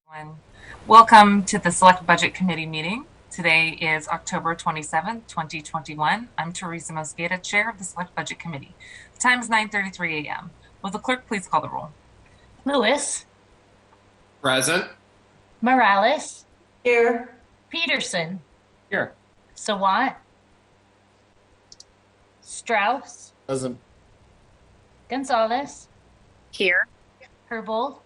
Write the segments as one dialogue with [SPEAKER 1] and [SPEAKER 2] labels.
[SPEAKER 1] Everyone. Welcome to the Select Budget Committee meeting. Today is October 27th, 2021. I'm Teresa Mosqueda, Chair of the Select Budget Committee. The time is 9:33 a.m. Will the clerk please call the roll?
[SPEAKER 2] Lewis,
[SPEAKER 3] Present.
[SPEAKER 2] Morales,
[SPEAKER 4] Here.
[SPEAKER 2] Peterson,
[SPEAKER 3] Here.
[SPEAKER 2] Sawant, Strauss,
[SPEAKER 3] Present.
[SPEAKER 2] Gonzalez,
[SPEAKER 5] Here.
[SPEAKER 2] Herbold,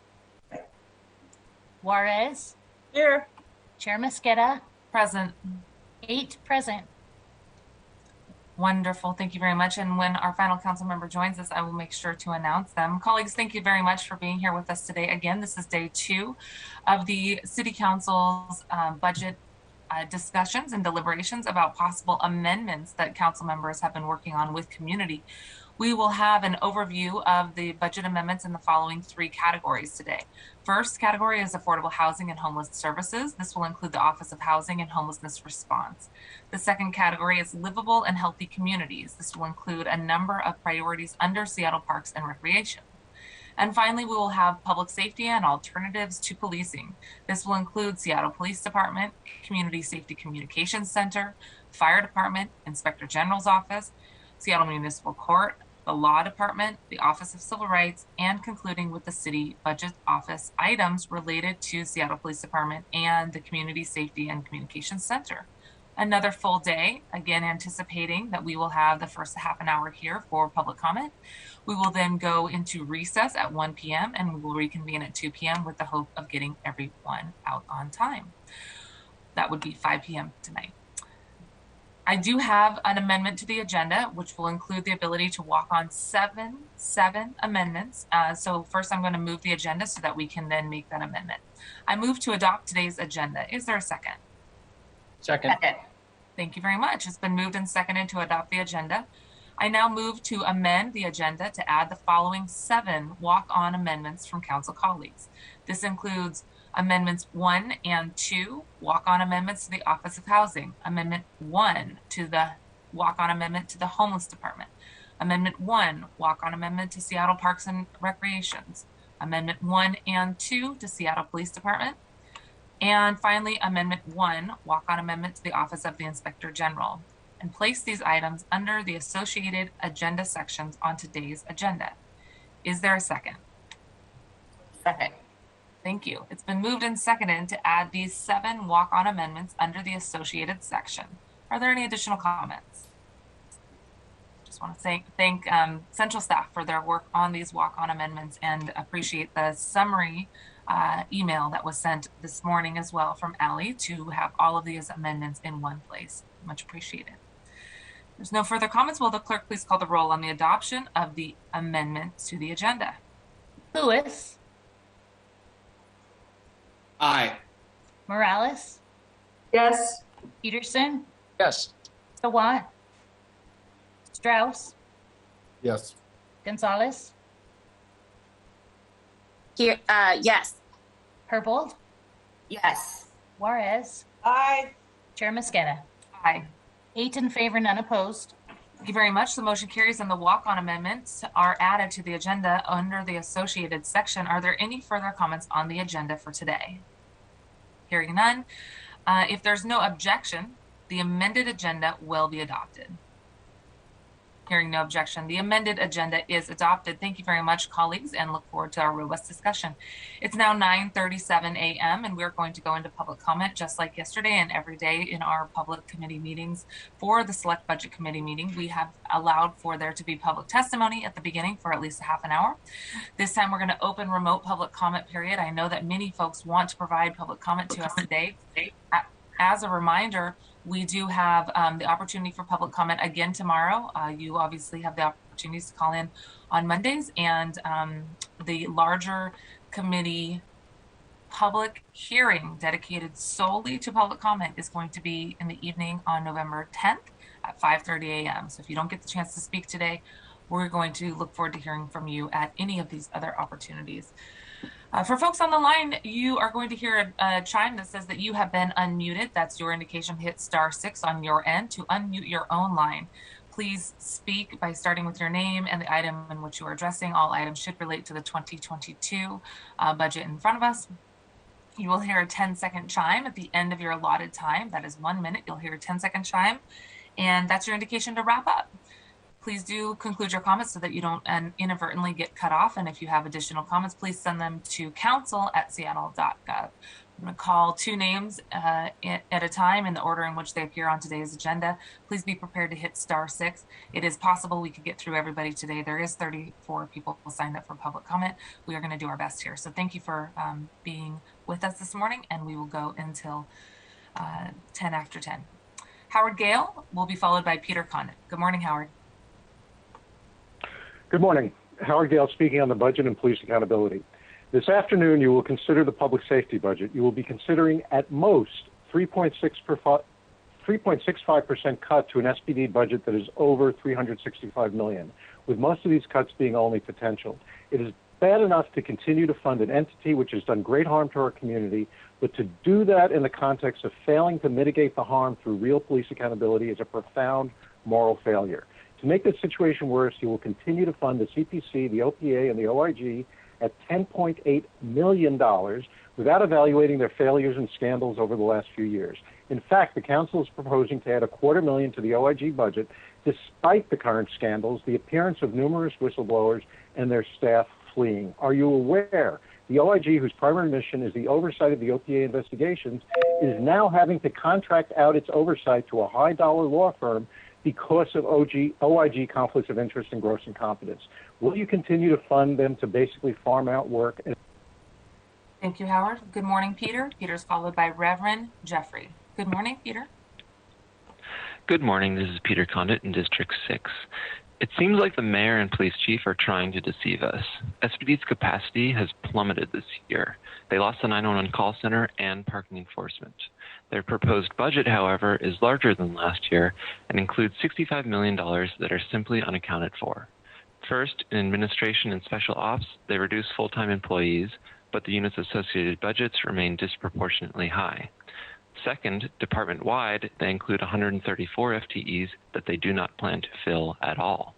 [SPEAKER 2] Juarez,
[SPEAKER 4] Here.
[SPEAKER 2] Chair Mosqueda,
[SPEAKER 1] Present.
[SPEAKER 2] 8 present.
[SPEAKER 1] Wonderful. Thank you very much. And when our final council member joins us, I will make sure to announce them. Colleagues, thank you very much for being here with us today. Again, this is day 2 of the City Council's budget discussions and deliberations about possible amendments that council members have been working on with community. We will have an overview of the budget amendments in the following 3 categories today. First category is affordable housing and homeless services. This will include the Office of Housing and Homelessness Response. The second category is livable and healthy communities. This will include a number of priorities under Seattle Parks and Recreation. And finally, we will have public safety and alternatives to policing. This will include Seattle Police Department, Community Safety Communications Center, Fire Department, Inspector General's Office, Seattle Municipal Court, the Law Department, the Office of Civil Rights, and concluding with the City Budget Office items related to Seattle Police Department and the Community Safety and Communications Center. Another full day, again anticipating that we will have the first half an hour here for public comment. We will then go into recess at 1 p.m. and we will reconvene at 2 p.m. with the hope of getting everyone out on time. That would be 5 p.m. tonight. I do have an amendment to the agenda, which will include the ability to walk on seven amendments. So first I'm going to move the agenda so that we can then make that amendment. I move to adopt today's agenda. Is there a second?
[SPEAKER 3] Second.
[SPEAKER 1] Thank you very much. It's been moved and seconded to adopt the agenda. I now move to amend the agenda to add the following 7 walk-on amendments from council colleagues. This includes Amendments 1 and 2, walk-on amendments to the Office of Housing. Amendment 1 to the walk-on amendment to the Homeless Department. Amendment 1, walk-on amendment to Seattle Parks and Recreations. Amendment 1 and 2 to Seattle Police Department. And finally, Amendment 1, walk-on amendment to the Office of the Inspector General. And place these items under the associated agenda sections on today's agenda. Is there a second?
[SPEAKER 5] Second.
[SPEAKER 1] Thank you. It's been moved and seconded to add these 7 walk-on amendments under the associated section. Are there any additional comments? Just want to thank central staff for their work on these walk-on amendments and appreciate the summary email that was sent this morning as well from Allie to have all of these amendments in one place. Much appreciated. There's no further comments. Will the clerk please call the roll on the adoption of the amendments to the agenda?
[SPEAKER 2] Lewis,
[SPEAKER 3] Aye.
[SPEAKER 2] Morales,
[SPEAKER 4] Yes.
[SPEAKER 2] Peterson,
[SPEAKER 3] Yes.
[SPEAKER 2] Sawant, Strauss,
[SPEAKER 3] Yes.
[SPEAKER 2] Gonzalez,
[SPEAKER 5] Here. Yes.
[SPEAKER 2] Herbold,
[SPEAKER 5] Yes.
[SPEAKER 2] Juarez,
[SPEAKER 4] Aye.
[SPEAKER 2] Chair Mosqueda.
[SPEAKER 1] Aye.
[SPEAKER 2] 8 in favor, none opposed.
[SPEAKER 1] Thank you very much. The motion carries and the walk-on amendments are added to the agenda under the associated section. Are there any further comments on the agenda for today? Hearing none. If there's no objection, the amended agenda will be adopted. Hearing no objection, the amended agenda is adopted. Thank you very much, colleagues, and look forward to our robust discussion. It's now 9:37 a.m. and we're going to go into public comment just like yesterday and every day in our public committee meetings. For the Select Budget Committee meeting, we have allowed for there to be public testimony at the beginning for at least a half an hour. This time we're going to open remote public comment period. I know that many folks want to provide public comment to us today. As a reminder, we do have the opportunity for public comment again tomorrow. You obviously have the opportunities to call in on Mondays, and the larger committee public hearing dedicated solely to public comment is going to be in the evening on November 10th at 5:30 a.m. So if you don't get the chance to speak today, we're going to look forward to hearing from you at any of these other opportunities. For folks on the line, you are going to hear a chime that says that you have been unmuted. That's your indication. Hit *6 on your end to unmute your own line. Please speak by starting with your name and the item in which you are addressing. All items should relate to the 2022 budget in front of us. You will hear a 10-second chime at the end of your allotted time. That is 1 minute. You'll hear a 10-second chime, and that's your indication to wrap up. Please do conclude your comments so that you don't inadvertently get cut off. And if you have additional comments, please send them to council@seattle.gov. I'm going to call 2 names at a time in the order in which they appear on today's agenda. Please be prepared to hit *6. It is possible we could get through everybody today. There is 34 people who signed up for public comment. We are going to do our best here. So thank you for being with us this morning, and we will go until 10 after 10. Howard Gale will be followed by Peter Condit. Good morning, Howard.
[SPEAKER 6] Good morning. Howard Gale speaking on the budget and police accountability. This afternoon, you will consider the public safety budget. You will be considering at most 3.65% cut to an SPD budget that is over $365 million, with most of these cuts being only potential. It is bad enough to continue to fund an entity which has done great harm to our community, but to do that in the context of failing to mitigate the harm through real police accountability is a profound moral failure. To make this situation worse, you will continue to fund the CPC, the OPA, and the OIG at $10.8 million without evaluating their failures and scandals over the last few years. In fact, the council is proposing to add $250,000 to the OIG budget despite the current scandals, the appearance of numerous whistleblowers, and their staff fleeing. Are you aware the OIG, whose primary mission is the oversight of the OPA investigations, is now having to contract out its oversight to a high-dollar law firm because of OIG conflicts of interest and gross incompetence? Will you continue to fund them to basically farm out work?
[SPEAKER 1] Thank you, Howard. Good morning, Peter. Peter's followed by Reverend Jeffrey. Good morning, Peter.
[SPEAKER 7] Good morning. This is Peter Condit in District 6. It seems like the mayor and police chief are trying to deceive us. SPD's capacity has plummeted this year. They lost the 911 call center and parking enforcement. Their proposed budget, however, is larger than last year and includes $65 million that are simply unaccounted for. First, in administration and special ops, they reduce full-time employees, but the unit's associated budgets remain disproportionately high. Second, department-wide, they include 134 FTEs that they do not plan to fill at all.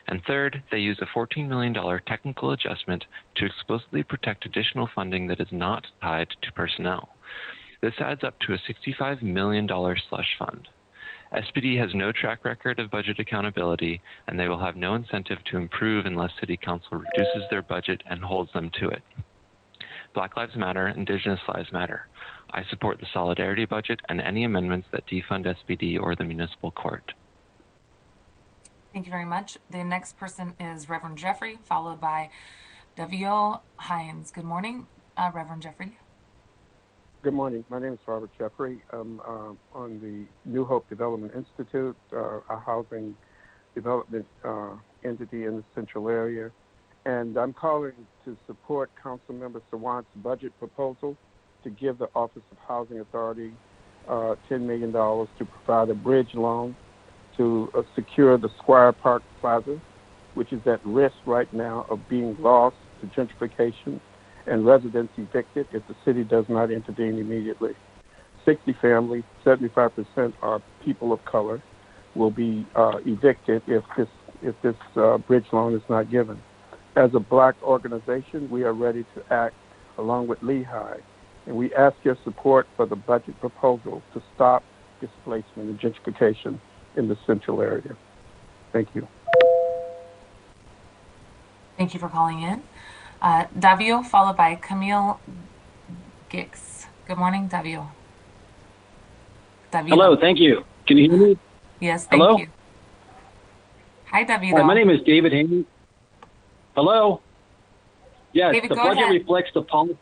[SPEAKER 7] And third, they use a $14 million technical adjustment to explicitly protect additional funding that is not tied to personnel. This adds up to a $65 million slush fund. SPD has no track record of budget accountability, and they will have no incentive to improve unless City Council reduces their budget and holds them to it. Black Lives Matter, Indigenous Lives Matter. I support the Solidarity budget and any amendments that defund SPD or the municipal court.
[SPEAKER 1] Thank you very much. The next person is Reverend Jeffrey, followed by Davio Hines. Good morning, Reverend Jeffrey.
[SPEAKER 8] Good morning. My name is Robert Jeffrey. I'm on the New Hope Development Institute, a housing development entity in the central area. And I'm calling to support Councilmember Sawant's budget proposal to give the Office of Housing Authority $10 million to provide a bridge loan to secure the Squire Park Plaza, which is at risk right now of being lost to gentrification and residents evicted if the city does not intervene immediately. 60 families, 75% are people of color, will be evicted if this bridge loan is not given. As a Black organization, we are ready to act along with Lehigh, and we ask your support for the budget proposal to stop displacement and gentrification in the central area. Thank you.
[SPEAKER 1] Thank you for calling in. Davio, followed by Camille Gix. Good morning, Davio.
[SPEAKER 9] Hello, thank you. Can you hear me?
[SPEAKER 1] Yes, thank
[SPEAKER 9] Hello?
[SPEAKER 1] you. Hi, Davio.
[SPEAKER 9] Hi, my name is David Haney. Hello? Yes,
[SPEAKER 1] David,
[SPEAKER 9] the
[SPEAKER 1] go
[SPEAKER 9] budget
[SPEAKER 1] ahead.
[SPEAKER 9] reflects the policy.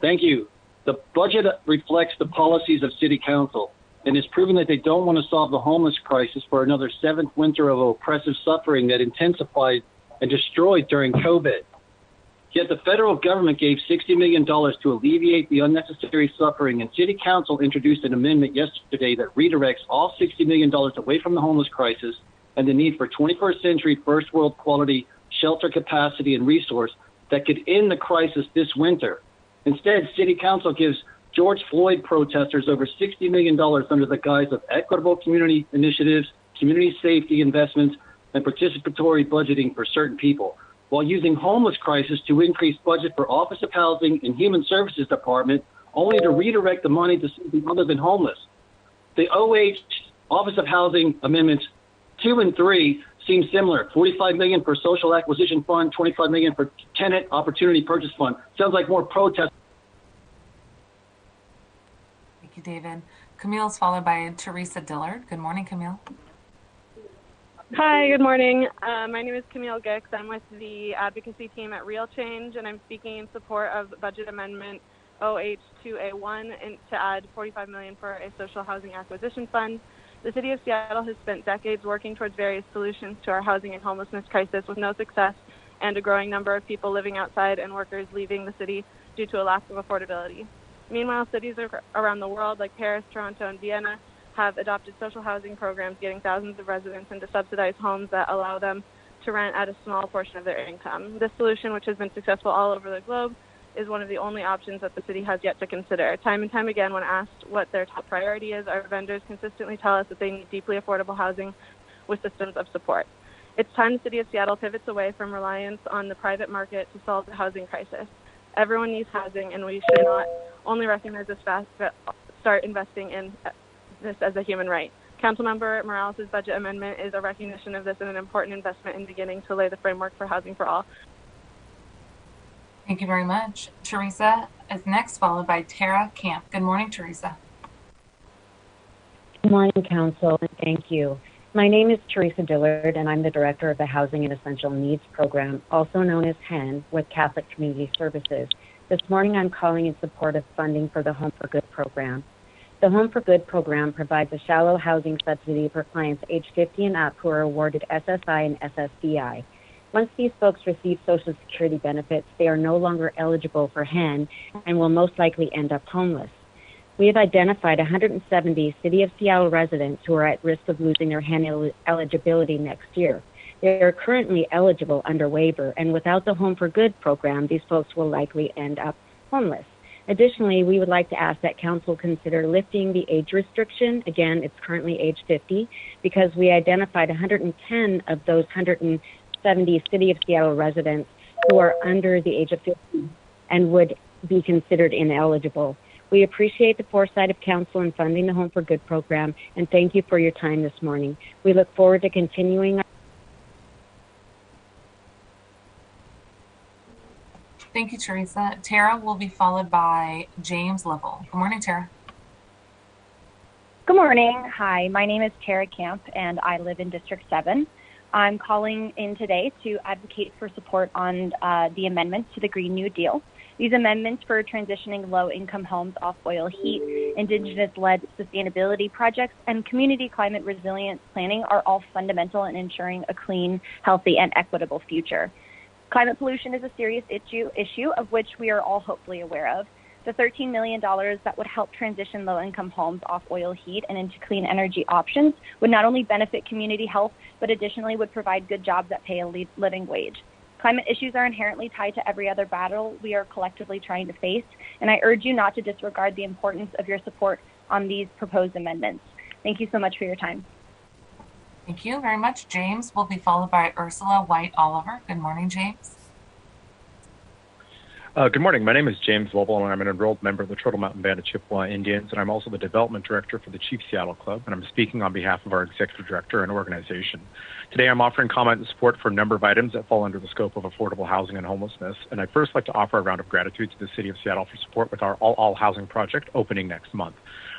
[SPEAKER 9] Thank you. The budget reflects the policies of City Council and is proven that they don't want to solve the homeless crisis for another 7th winter of oppressive suffering that intensified and destroyed during COVID. Yet the federal government gave $60 million to alleviate the unnecessary suffering, and City Council introduced an amendment yesterday that redirects all $60 million away from the homeless crisis and the need for 21st century first world quality shelter capacity and resource that could end the crisis this winter. Instead, City Council gives George Floyd protesters over $60 million under the guise of equitable community initiatives, community safety investments, and participatory budgeting for certain people. while using homeless crisis to increase budget for Office of Housing and Human Services Department, only to redirect the money to something other than homeless. The OH Office of Housing Amendments 2 and 3 seem similar. $45 million for Social Acquisition Fund, $25 million for Tenant Opportunity Purchase Fund. Sounds like more protest.
[SPEAKER 1] Thank you, David. Camille is followed by Teresa Dillard. Good morning, Camille.
[SPEAKER 10] Hi, good morning. My name is Camille Gix. I'm with the advocacy team at Real Change, and I'm speaking in support of Budget Amendment OH2A1 and to add $45 million for a social housing acquisition fund. The City of Seattle has spent decades working towards various solutions to our housing and homelessness crisis with no success, and a growing number of people living outside and workers leaving the city due to a lack of affordability. Meanwhile, cities around the world like Paris, Toronto, and Vienna have adopted social housing programs, getting thousands of residents into subsidized homes that allow them to rent at a small portion of their income. This solution, which has been successful all over the globe, is one of the only options that the city has yet to consider. Time and time again, when asked what their top priority is, our vendors consistently tell us that they need deeply affordable housing with systems of support. It's time the City of Seattle pivots away from reliance on the private market to solve the housing crisis. Everyone needs housing, and we should not only recognize this fast, but start investing in this as a human right. Councilmember Morales' budget amendment is a recognition of this and an important investment in beginning to lay the framework for housing for all.
[SPEAKER 1] Thank you very much. Teresa is next, followed by Tara Camp. Good morning, Teresa.
[SPEAKER 11] Good morning, Council, and thank you. My name is Teresa Dillard, and I'm the Director of the Housing and Essential Needs Program, also known as HEN, with Catholic Community Services. This morning, I'm calling in support of funding for the Home for Good program. The Home for Good program provides a shallow housing subsidy for clients age 50 and up who are awarded SSI and SSDI. Once these folks receive Social Security benefits, they are no longer eligible for HEN and will most likely end up homeless. We have identified 170 City of Seattle residents who are at risk of losing their HEN eligibility next year. They are currently eligible under waiver, and without the Home for Good program, these folks will likely end up homeless. Additionally, we would like to ask that Council consider lifting the age restriction. Again, it's currently age 50, because we identified 110 of those 170 City of Seattle residents who are under the age of 50 and would be considered ineligible. We appreciate the foresight of Council in funding the Home for Good program, and thank you for your time this morning. We look forward to continuing.
[SPEAKER 1] Thank you, Teresa. Tara will be followed by James Lovell. Good morning, Tara.
[SPEAKER 12] Good morning. Hi, my name is Tara Camp, and I live in District 7. I'm calling in today to advocate for support on the amendments to the Green New Deal. These amendments for transitioning low-income homes off oil heat, Indigenous-led sustainability projects, and community climate resilience planning are all fundamental in ensuring a clean, healthy, and equitable future. Climate pollution is a serious issue of which we are all hopefully aware of. The $13 million that would help transition low-income homes off oil heat and into clean energy options would not only benefit community health, but additionally would provide good jobs that pay a living wage. Climate issues are inherently tied to every other battle we are collectively trying to face, and I urge you not to disregard the importance of your support on these proposed amendments. Thank you so much for your time.
[SPEAKER 1] Thank you very much. James will be followed by Ursula White Oliver. Good morning, James.
[SPEAKER 13] Good morning. My name is James Lovell, and I'm an enrolled member of the Turtle Mountain Band of Chippewa Indians, and I'm also the development director for the Chief Seattle Club, and I'm speaking on behalf of our executive director and organization. Today, I'm offering comment and support for a number of items that fall under the scope of affordable housing and homelessness, and I'd first like to offer a round of gratitude to the City of Seattle for support with our All Housing project opening next month.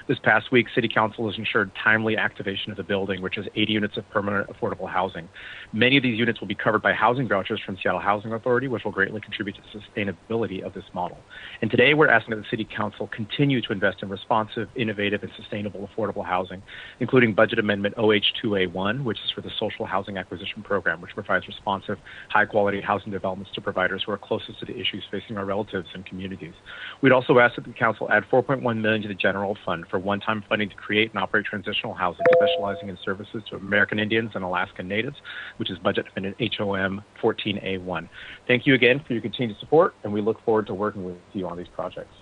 [SPEAKER 13] This past week, City Council has ensured timely activation of the building, which is 80 units of permanent affordable housing. Many of these units will be covered by housing vouchers from Seattle Housing Authority, which will greatly contribute to the sustainability of this model. And today, we're asking that the City Council continue to invest in responsive, innovative, and sustainable affordable housing, including Budget Amendment OH2A1, which is for the Social Housing Acquisition Program, which provides responsive, high-quality housing developments to providers who are closest to the issues facing our relatives and communities. We'd also ask that the Council add $4.1 million to the general fund for one-time funding to create and operate transitional housing specializing in services to American Indians and Alaskan Natives, which is Budget Amendment HOM 14A1. Thank you again for your continued support, and we look forward to working with you on these projects.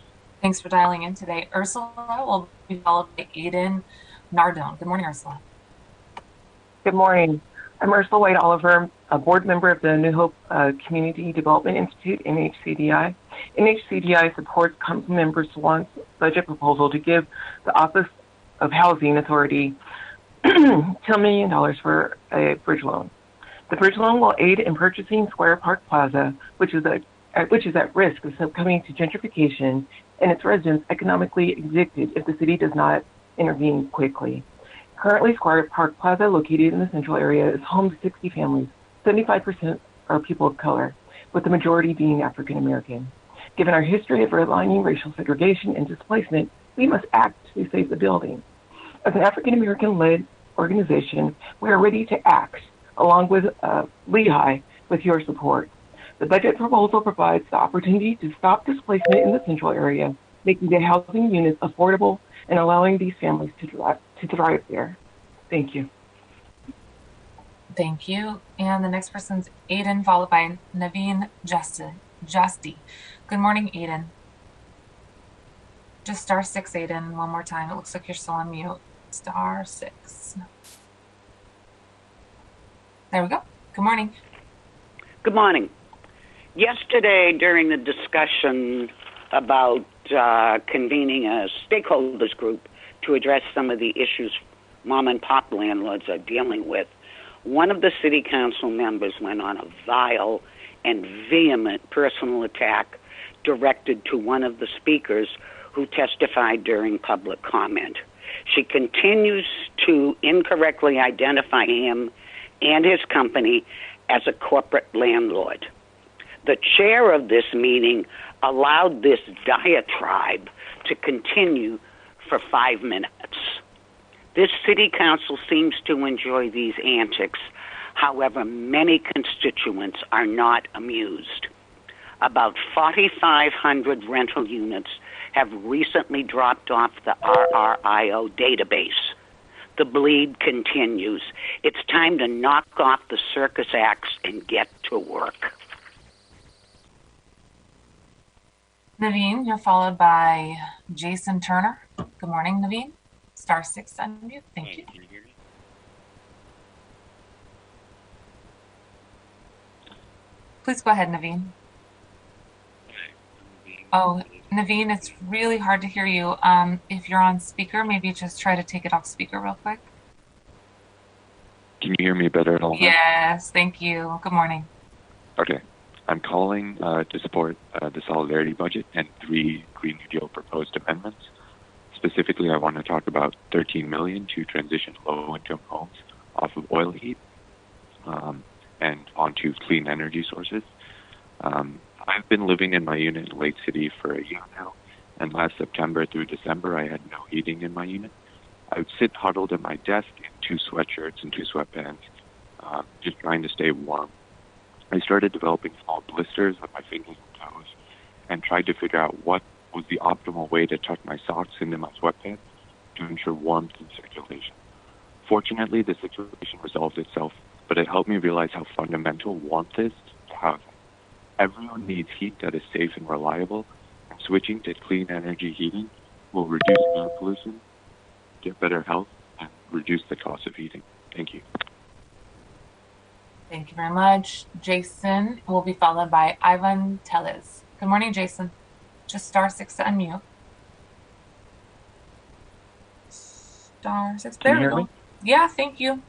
[SPEAKER 1] Thanks for dialing in today. Ursula will be followed by Aiden Nardone. Good morning, Ursula.
[SPEAKER 14] Good morning. I'm Ursula White Oliver, a board member of the New Hope Community Development Institute, NHCDI. NHCDI supports Councilmember Swan's budget proposal to give the Office of Housing Authority $10 million for a bridge loan. The bridge loan will aid in purchasing Square Park Plaza, which is at risk of succumbing to gentrification and its residents economically evicted if the city does not intervene quickly. Currently, Square Park Plaza, located in the central area, is home to 60 families. 75% are people of color, with the majority being African American. Given our history of redlining, racial segregation, and displacement, we must act to save the building. As an African American-led organization, we are ready to act, along with Lehigh, with your support. The budget proposal provides the opportunity to stop displacement in the central area, making the housing units affordable and allowing these families to thrive there. Thank you.
[SPEAKER 1] Thank you. And the next person's Aiden, followed by Naveen Justy. Good morning, Aiden. Just star 6, Aiden, one more time. It looks like you're still on mute. Star 6. There we go. Good morning.
[SPEAKER 15] Good morning. Yesterday, during the discussion about convening a stakeholders group to address some of the issues mom and pop landlords are dealing with, one of the city council members went on a vile and vehement personal attack directed to one of the speakers who testified during public comment. She continues to incorrectly identify him and his company as a corporate landlord. The chair of this meeting allowed this diatribe to continue for 5 minutes. This city council seems to enjoy these antics. However, many constituents are not amused. About 4,500 rental units have recently dropped off the RRIO database. The bleed continues. It's time to knock off the circus acts and get to work.
[SPEAKER 1] Naveen, you're followed by Jason Turner. Good morning, Naveen. Star 6 unmute. Thank you.
[SPEAKER 16] Can you hear me?
[SPEAKER 1] Please go ahead, Naveen. Oh, Naveen, it's really hard to hear you. If you're on speaker, maybe just try to take it off speaker real quick.
[SPEAKER 16] Can you hear me better at all?
[SPEAKER 1] Yes, thank you. Good morning.
[SPEAKER 16] Okay. I'm calling to support the Solidarity Budget and 3 Green New Deal proposed amendments. Specifically, I want to talk about $13 million to transition low-income homes off of oil heat and onto clean energy sources. I've been living in my unit in Lake City for a year now, and last September through December, I had no heating in my unit. I would sit huddled at my desk in 2 sweatshirts and 2 sweatpants, just trying to stay warm. I started developing small blisters on my fingers and toes and tried to figure out what was the optimal way to tuck my socks into my sweatpants to ensure warmth and circulation. Fortunately, the situation resolved itself, but it helped me realize how fundamental warmth is to housing. Everyone needs heat that is safe and reliable, and switching to clean energy heating will reduce air pollution, get better health, and reduce the cost of heating. Thank you.
[SPEAKER 1] Thank you very much. Jason will be followed by Ivan Tellez. Good morning, Jason. Just star 6 to unmute. Star 6. There
[SPEAKER 17] Can you
[SPEAKER 1] we
[SPEAKER 17] hear
[SPEAKER 1] go.
[SPEAKER 17] me?
[SPEAKER 1] Yeah, thank you.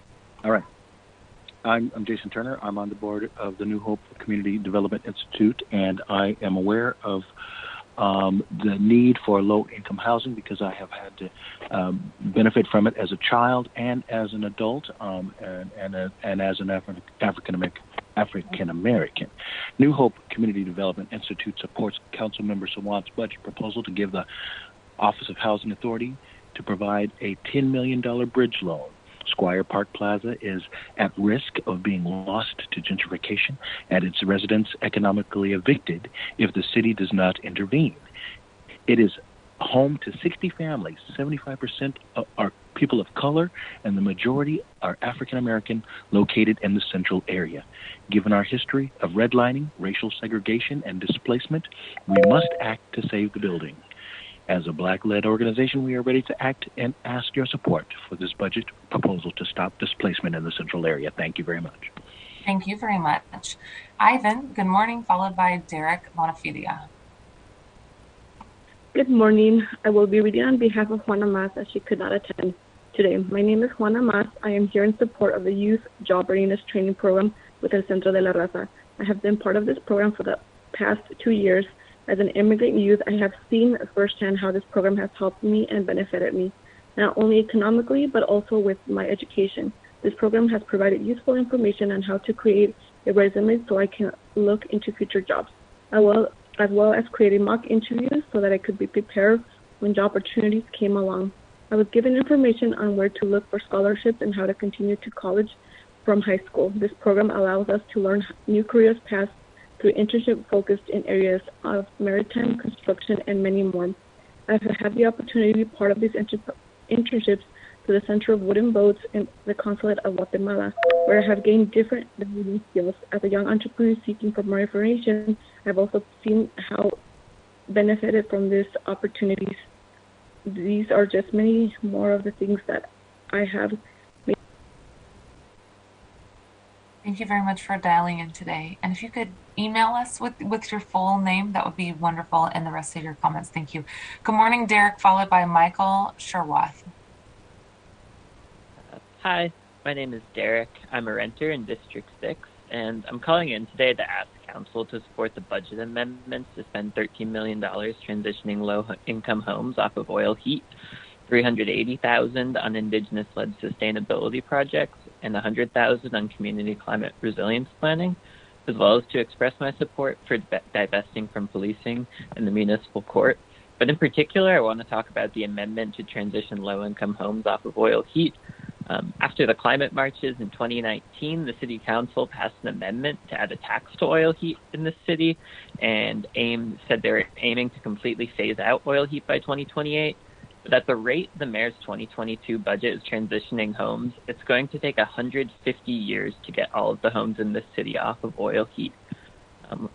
[SPEAKER 17] All right. I'm Jason Turner. I'm on the board of the New Hope Community Development Institute, and I am aware of the need for low-income housing because I have had to benefit from it as a child and as an adult, and as an African American. New Hope Community Development Institute supports Councilmember Sawant's budget proposal to give the Office of Housing Authority to provide a $10 million bridge loan. Squire Park Plaza is at risk of being lost to gentrification and its residents economically evicted if the city does not intervene. It is home to 60 families. 75% are people of color, and the majority are African American located in the central area. Given our history of redlining, racial segregation, and displacement, we must act to save the building. As a Black-led organization, we are ready to act and ask your support for this budget proposal to stop displacement in the central area. Thank you very much.
[SPEAKER 1] Thank you very much. Ivan, good morning, followed by Derek Monafidia.
[SPEAKER 10] Good morning. I will be reading on behalf of Juana Mas as she could not attend today. My name is Juana Mas. I am here in support of the Youth Job Readiness Training Program with El Centro de la Raza. I have been part of this program for the past 2 years. As an immigrant youth, I have seen firsthand how this program has helped me and benefited me, not only economically, but also with my education. This program has provided useful information on how to create a resume so I can look into future jobs, as well as creating mock interviews so that I could be prepared when job opportunities came along. I was given information on where to look for scholarships and how to continue to college from high school. This program allows us to learn new careers paths through internship focused in areas of maritime, construction, and many more. I've had the opportunity to be part of these internships to the Center of Wooden Boats in the Consulate of Guatemala, where I have gained different reading skills. As a young entrepreneur seeking for more information, I've also seen how benefited from these opportunities. These are just many more of the things that I have.
[SPEAKER 1] Thank you very much for dialing in today. And if you could email us with your full name, that would be wonderful, and the rest of your comments. Thank you. Good morning, Derek, followed by Michael Sherwath.
[SPEAKER 18] Hi, my name is Derek. I'm a renter in District 6, and I'm calling in today to ask Council to support the budget amendments to spend $13 million transitioning low-income homes off of oil heat, $380,000 on Indigenous-led sustainability projects, and $100,000 on community climate resilience planning, as well as to express my support for divesting from policing in the municipal court. But in particular, I want to talk about the amendment to transition low-income homes off of oil heat. After the climate marches in 2019, the City Council passed an amendment to add a tax to oil heat in the city and said they were aiming to completely phase out oil heat by 2028. But at the rate the mayor's 2022 budget is transitioning homes, it's going to take 150 years to get all of the homes in this city off of oil heat.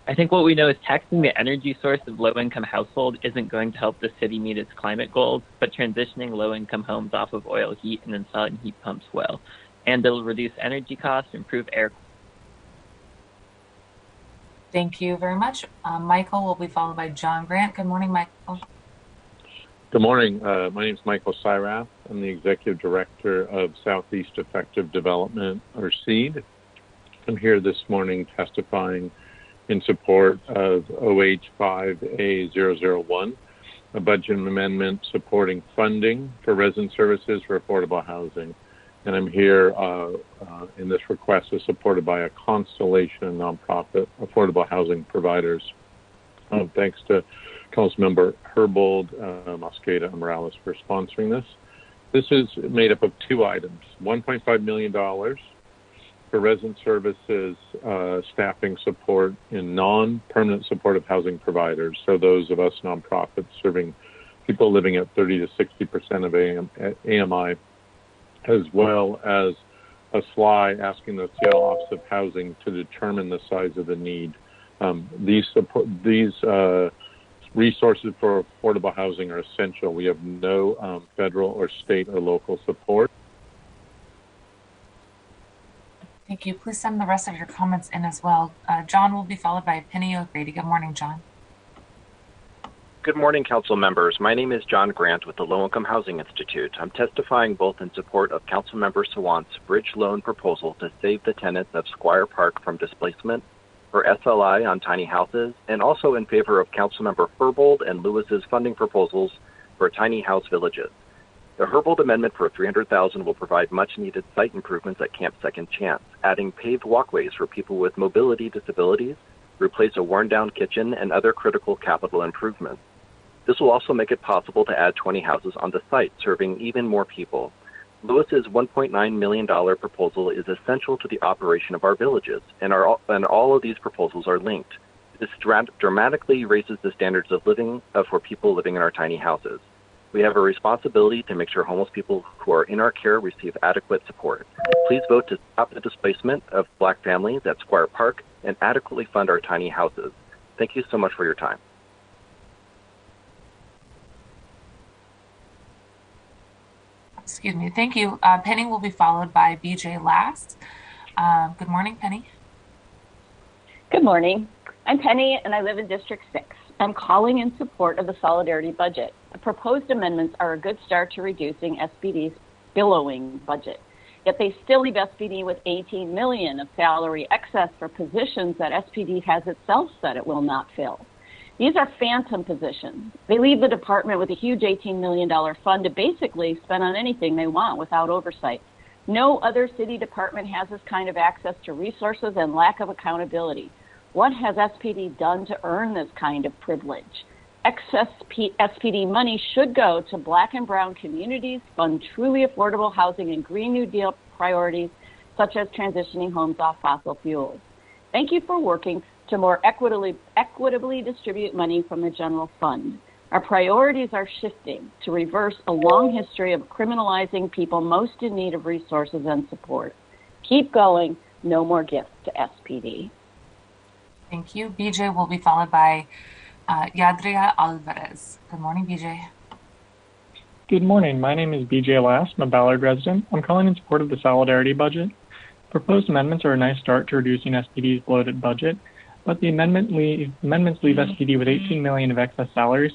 [SPEAKER 18] I think what we know is taxing the energy source of low-income household isn't going to help the city meet its climate goals, but transitioning low-income homes off of oil heat and installing heat pumps will. And it'll reduce energy costs, improve air.
[SPEAKER 1] Thank you very much. Michael will be followed by John Grant. Good morning, Michael.
[SPEAKER 19] Good morning. My name is Michael Syrath. I'm the Executive Director of Southeast Effective Development, or SEED. I'm here this morning testifying in support of OH5A001, a budget amendment supporting funding for resident services for affordable housing. And I'm here in this request is supported by a constellation of nonprofit affordable housing providers. Thanks to Councilmember Herbold, Mosqueda, and Morales for sponsoring this. This is made up of two items, $1.5 million for resident services staffing support in non-permanent supportive housing providers, so those of us nonprofits serving people living at 30 to 60% of AMI, as well as a SLI asking the Seattle Office of Housing to determine the size of the need. These resources for affordable housing are essential. We have no federal or state or local support.
[SPEAKER 1] Thank you. Please send the rest of your comments in as well. John will be followed by Penny O'Grady. Good morning, John.
[SPEAKER 20] Good morning, council members. My name is John Grant with the Low Income Housing Institute. I'm testifying both in support of Councilmember Sawant's bridge loan proposal to save the tenants of Squire Park from displacement for SLI on tiny houses, and also in favor of Councilmember Herbold and Lewis's funding proposals for tiny house villages. The Herbold amendment for $300,000 will provide much-needed site improvements at Camp Second Chance, adding paved walkways for people with mobility disabilities, replace a worn-down kitchen, and other critical capital improvements. This will also make it possible to add 20 houses on the site, serving even more people. Lewis's $1.9 million proposal is essential to the operation of our villages, and all of these proposals are linked. This dramatically raises the standards of living for people living in our tiny houses. We have a responsibility to make sure homeless people who are in our care receive adequate support. Please vote to stop the displacement of Black families at Squire Park and adequately fund our tiny houses. Thank you so much for your time.
[SPEAKER 1] Excuse me. Thank you. Penny will be followed by BJ last. Good morning, Penny.
[SPEAKER 21] Good morning. I'm Penny, and I live in District 6. I'm calling in support of the Solidarity budget. The proposed amendments are a good start to reducing SPD's billowing budget. Yet they still leave SPD with $18 million of salary excess for positions that SPD has itself said it will not fill. These are phantom positions. They leave the department with a huge $18 million fund to basically spend on anything they want without oversight. No other city department has this kind of access to resources and lack of accountability. What has SPD done to earn this kind of privilege? Excess SPD money should go to Black and Brown communities, fund truly affordable housing and Green New Deal priorities, such as transitioning homes off fossil fuels. Thank you for working to more equitably distribute money from the general fund. Our priorities are shifting to reverse a long history of criminalizing people most in need of resources and support. Keep going. No more gifts to SPD.
[SPEAKER 1] Thank you. BJ will be followed by Yadria Alvarez. Good morning, BJ.
[SPEAKER 22] Good morning. My name is BJ Last. I'm a Ballard resident. I'm calling in support of the Solidarity budget. Proposed amendments are a nice start to reducing SPD's bloated budget, but the amendments leave SPD with $18 million of excess salary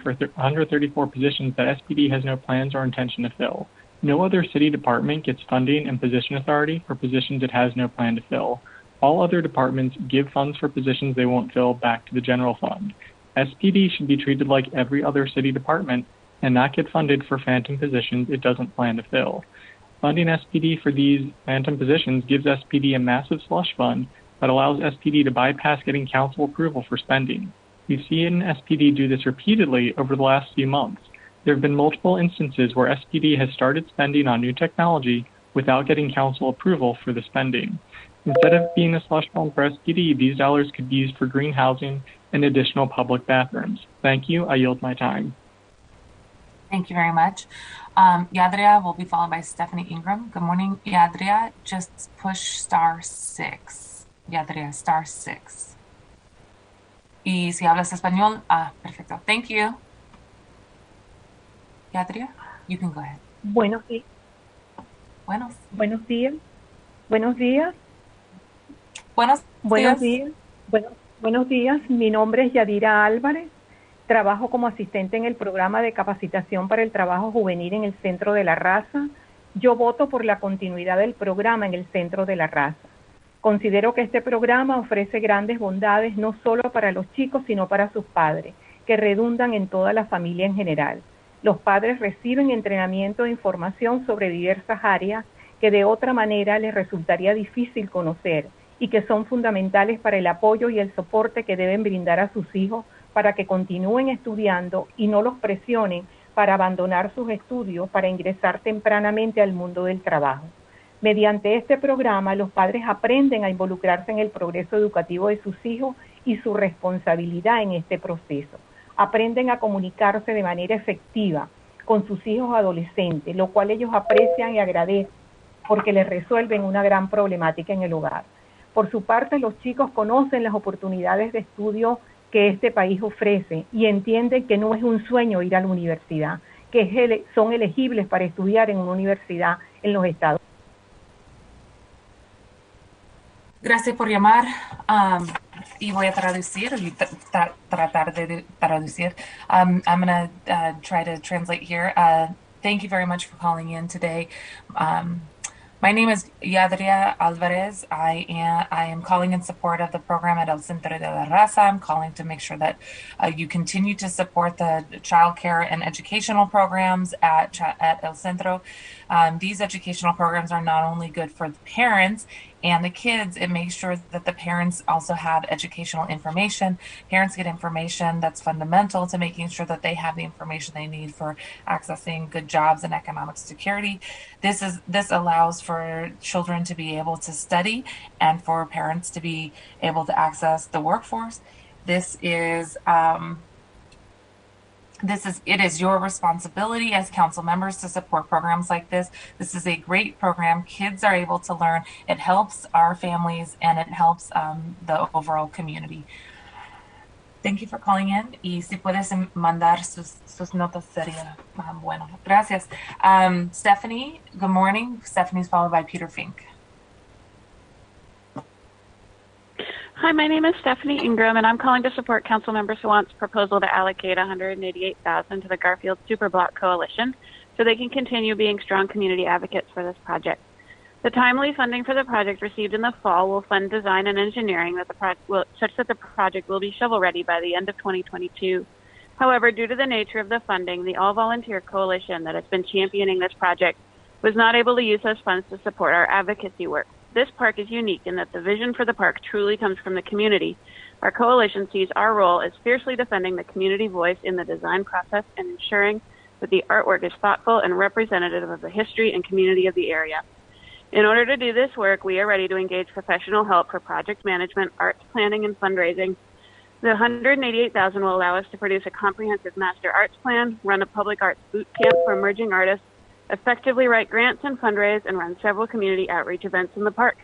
[SPEAKER 22] for 134 positions that SPD has no plans or intention to fill. No other city department gets funding and position authority for positions it has no plan to fill. All other departments give funds for positions they won't fill back to the general fund. SPD should be treated like every other city department and not get funded for phantom positions it doesn't plan to fill. Funding SPD for these phantom positions gives SPD a massive slush fund that allows SPD to bypass getting council approval for spending. We've seen SPD do this repeatedly over the last few months. There have been multiple instances where SPD has started spending on new technology without getting council approval for the spending. Instead of being a slush fund for SPD, these dollars could be used for green housing and additional public bathrooms. Thank you. I yield my time.
[SPEAKER 1] Thank you very much. Yadria will be followed by Stephanie Ingram. Good morning, Yadria. Just push *6. Yadria, *6. Y si hablas español, perfecto. Thank you. Yadria, you can go ahead.
[SPEAKER 23] Buenos días.
[SPEAKER 1] Buenos días.
[SPEAKER 23] Buenos días.
[SPEAKER 1] Buenos días.
[SPEAKER 23] Buenos días. Mi nombre es Yadira Álvarez. Trabajo como asistente en el programa de capacitación para el trabajo juvenil en el Centro de la Raza. Yo voto por la continuidad del programa en el Centro de la Raza. Considero que este programa ofrece grandes bondades no solo para los chicos, sino para sus padres, que redundan en toda la familia en general. Los padres reciben entrenamiento e información sobre diversas áreas que de otra manera les resultaría difícil conocer y que son fundamentales para el apoyo y el soporte que deben brindar a sus hijos para que continúen estudiando y no los presionen para abandonar sus estudios para ingresar tempranamente al mundo del trabajo. Mediante este programa, los padres aprenden a involucrarse en el progreso educativo de sus hijos y su responsabilidad en este proceso. Aprenden a comunicarse de manera efectiva con sus hijos adolescentes, lo cual ellos aprecian y agradecen porque les resuelven una gran problemática en el hogar. Por su parte, los chicos conocen las oportunidades de estudio que este país ofrece y entienden que no es un sueño ir a la universidad, que son elegibles para estudiar en una universidad en los Estados Unidos.
[SPEAKER 1] Gracias por llamar. Y voy a traducir, tratar de traducir. I'm going to try to translate here. Thank you very much for calling in today. My name is Yadria Alvarez. I am calling in support of the program at El Centro de la Raza. I'm calling to make sure that you continue to support the child care and educational programs at El Centro. These educational programs are not only good for the parents and the kids, it makes sure that the parents also have educational information. Parents get information that's fundamental to making sure that they have the information they need for accessing good jobs and economic security. This allows for children to be able to study and for parents to be able to access the workforce. It is your responsibility as council members to support programs like this. This is a great program. Kids are able to learn. It helps our families and it helps the overall community. Thank you for calling in. Y si puedes mandar sus notas sería bueno. Gracias. Stephanie, good morning. Stephanie's followed by Peter Fink.
[SPEAKER 10] Hi, my name is Stephanie Ingram, and I'm calling to support Councilmember Sawant's proposal to allocate $188,000 to the Garfield Superblock Coalition so they can continue being strong community advocates for this project. The timely funding for the project received in the fall will fund design and engineering such that the project will be shovel-ready by the end of 2022. However, due to the nature of the funding, the all-volunteer coalition that has been championing this project was not able to use those funds to support our advocacy work. This park is unique in that the vision for the park truly comes from the community. Our coalition sees our role as fiercely defending the community voice in the design process and ensuring that the artwork is thoughtful and representative of the history and community of the area. In order to do this work, we are ready to engage professional help for project management, arts planning, and fundraising. The $188,000 will allow us to produce a comprehensive master arts plan, run a public arts boot camp for emerging artists, effectively write grants and fundraise, and run several community outreach events in the park.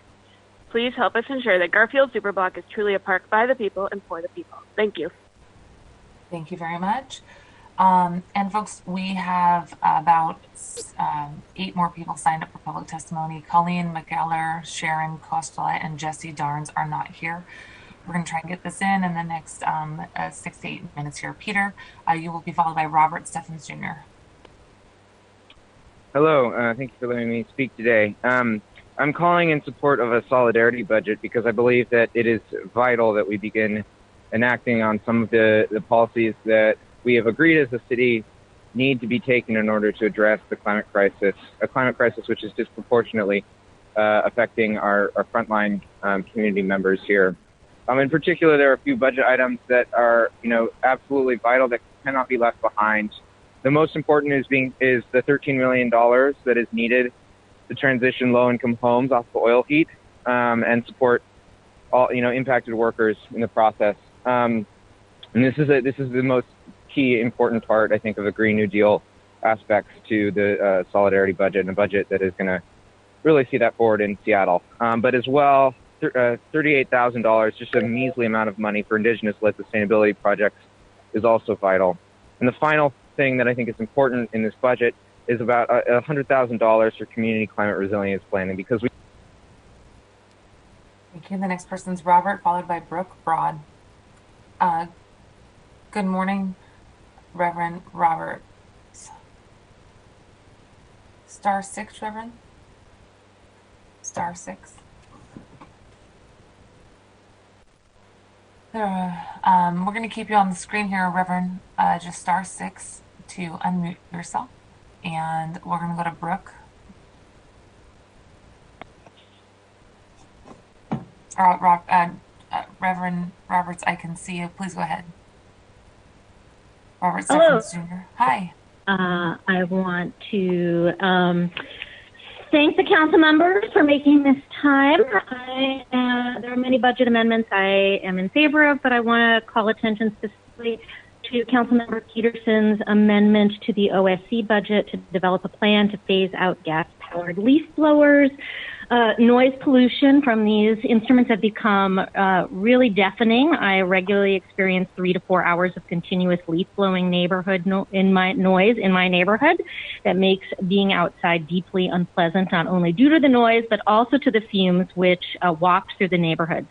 [SPEAKER 10] Please help us ensure that Garfield Superblock is truly a park by the people and for the people. Thank you.
[SPEAKER 1] Thank you very much. And folks, we have about 8 more people signed up for public testimony. Colleen McGeller, Sharon Costola, and Jesse Darnes are not here. We're going to try and get this in the next 6 to 8 minutes here. Peter, you will be followed by Robert Steffens Jr.
[SPEAKER 3] Hello, thank you for letting me speak today. I'm calling in support of a solidarity budget because I believe that it is vital that we begin enacting on some of the policies that we have agreed as a city need to be taken in order to address the climate crisis, a climate crisis which is disproportionately affecting our frontline community members here. In particular, there are a few budget items that are, absolutely vital that cannot be left behind. The most important is the $13 million that is needed to transition low-income homes off of oil heat and support all impacted workers in the process. And this is the most key important part, I think, of the Green New Deal aspects to the solidarity budget, and a budget that is going to really see that forward in Seattle. But as well, $38,000, just a measly amount of money for Indigenous-led sustainability projects, is also vital. And the final thing that I think is important in this budget is about $100,000 for community climate resilience planning, because we.
[SPEAKER 1] Thank you. The next person's Robert, followed by Brooke Broad. Good morning, Reverend Robert. Star 6, Reverend. Star 6. We're going to keep you on the screen here, Reverend. Just Star 6 to unmute yourself. And we're going to go to Brooke. Reverend Roberts, I can see you. Please go ahead. Robert Steffens Jr. Hi.
[SPEAKER 4] I want to thank the council members for making this time. There are many budget amendments I am in favor of, but I want to call attention specifically to Councilmember Peterson's amendment to the OSC budget to develop a plan to phase out gas-powered leaf blowers. Noise pollution from these instruments have become really deafening. I regularly experience 3 to 4 hours of continuous leaf blowing noise in my neighborhood that makes being outside deeply unpleasant, not only due to the noise, but also to the fumes which waft through the neighborhoods.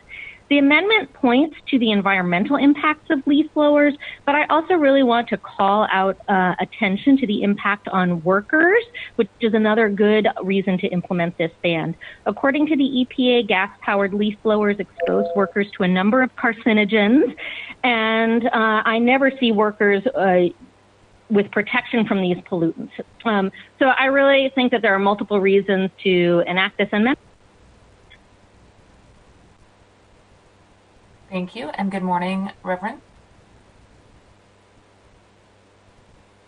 [SPEAKER 4] The amendment points to the environmental impacts of leaf blowers, but I also really want to call out attention to the impact on workers, which is another good reason to implement this ban. According to the EPA, gas-powered leaf blowers expose workers to a number of carcinogens, and I never see workers with protection from these pollutants. So I really think that there are multiple reasons to enact this amendment.
[SPEAKER 1] Thank you, and good morning, Reverend.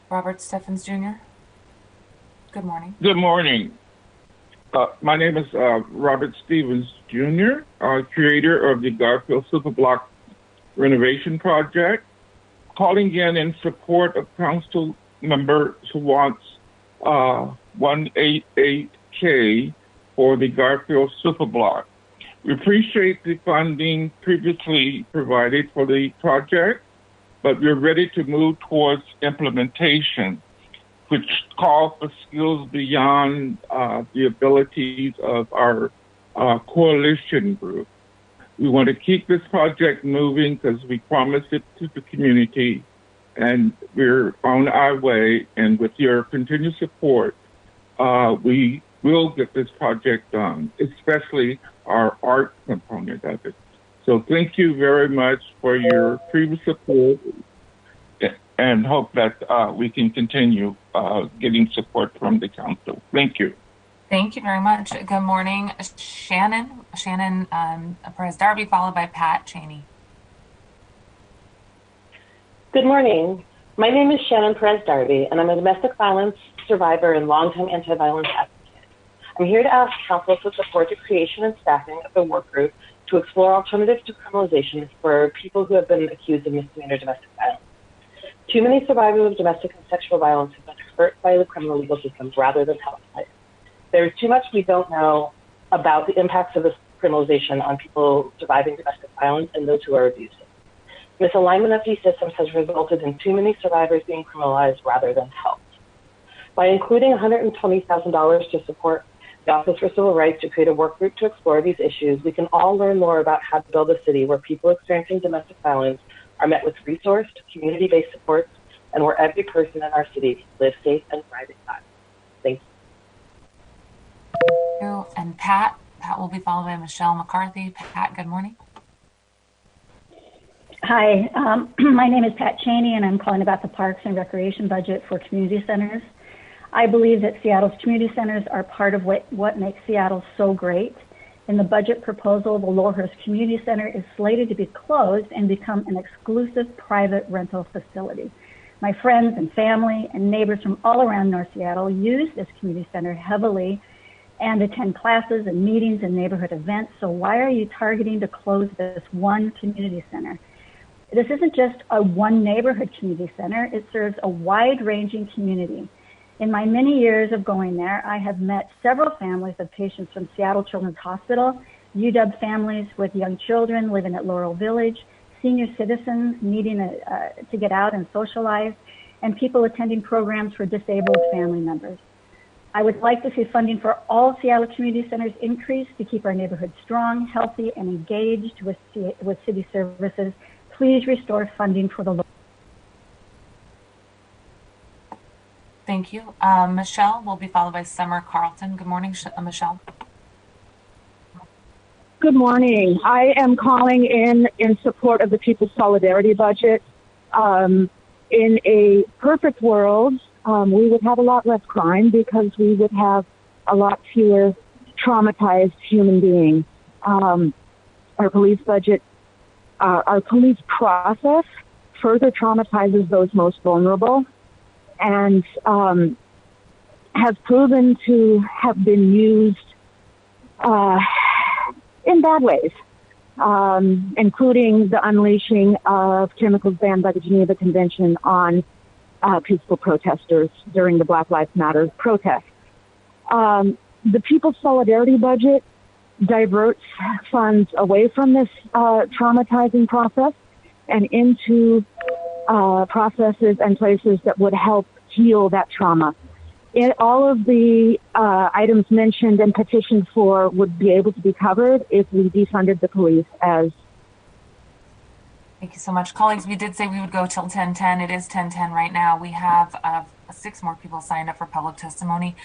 [SPEAKER 1] Robert Steffens Jr. Good morning.
[SPEAKER 5] Good morning. My name is Robert Stevens Jr., creator of the Garfield Superblock renovation project, calling in support of Council Member Sawant's 188K for the Garfield Superblock. We appreciate the funding previously provided for the project, but we're ready to move towards implementation, which call for skills beyond the abilities of our coalition group. We want to keep this project moving because we promised it to the community, and we're on our way. And with your continued support, we will get this project done, especially our art component of it. So thank you very much for your previous support, and hope that we can continue getting support from the council. Thank you.
[SPEAKER 1] Thank you very much. Good morning, Shannon. Shannon Perez Darby, followed by Pat Cheney.
[SPEAKER 2] Good morning. My name is Shannon Perez Darby, and I'm a domestic violence survivor and longtime anti-violence advocate. I'm here to ask council to support the creation and staffing of a work group to explore alternatives to criminalization for people who have been accused of misdemeanor domestic violence. Too many survivors of domestic and sexual violence have been hurt by the criminal legal system rather than helped by it. There's too much we don't know about the impacts of this criminalization on people surviving domestic violence and those who are abused. Misalignment of these systems has resulted in too many survivors being criminalized rather than helped. By including $120,000 to support the Office for Civil Rights to create a work group to explore these issues, we can all learn more about how to build a city where people experiencing domestic violence are met with resourced, community-based supports, and where every person in our city can live safe and thriving lives. Thank
[SPEAKER 1] you. And Pat will be followed by Michelle McCarthy. Pat, good morning.
[SPEAKER 6] Hi, my name is Pat Cheney, and I'm calling about the Parks and Recreation budget for community centers. I believe that Seattle's community centers are part of what makes Seattle so great. In the budget proposal, the Laurelhurst Community Center is slated to be closed and become an exclusive private rental facility. My friends and family and neighbors from all around North Seattle use this community center heavily and attend classes and meetings and neighborhood events. So why are you targeting to close this one community center? This isn't just a one neighborhood community center. It serves a wide-ranging community. In my many years of going there, I have met several families of patients from Seattle Children's Hospital, UW families with young children living at Laurel Village, senior citizens needing to get out and socialize, and people attending programs for disabled family members. I would like to see funding for all Seattle community centers increase to keep our neighborhoods strong, healthy, and engaged with city services. Please restore funding for the.
[SPEAKER 1] Thank you. Michelle will be followed by Summer Carlton. Good morning, Michelle.
[SPEAKER 7] Good morning. I am calling in support of the People's Solidarity budget. In a perfect world, we would have a lot less crime because we would have a lot fewer traumatized human beings. Our police budget, our police process further traumatizes those most vulnerable and has proven to have been used in bad ways, including the unleashing of chemicals banned by the Geneva Convention on peaceful protesters during the Black Lives Matter protests. The People's Solidarity budget diverts funds away from this traumatizing process and into processes and places that would help heal that trauma. All of the items mentioned and petitioned for would be able to be covered if we defunded the police as.
[SPEAKER 1] Thank you so much. Colleagues, we did say we would go till 10:10. It is 10:10 right now. We have 6 more people signed up for public testimony.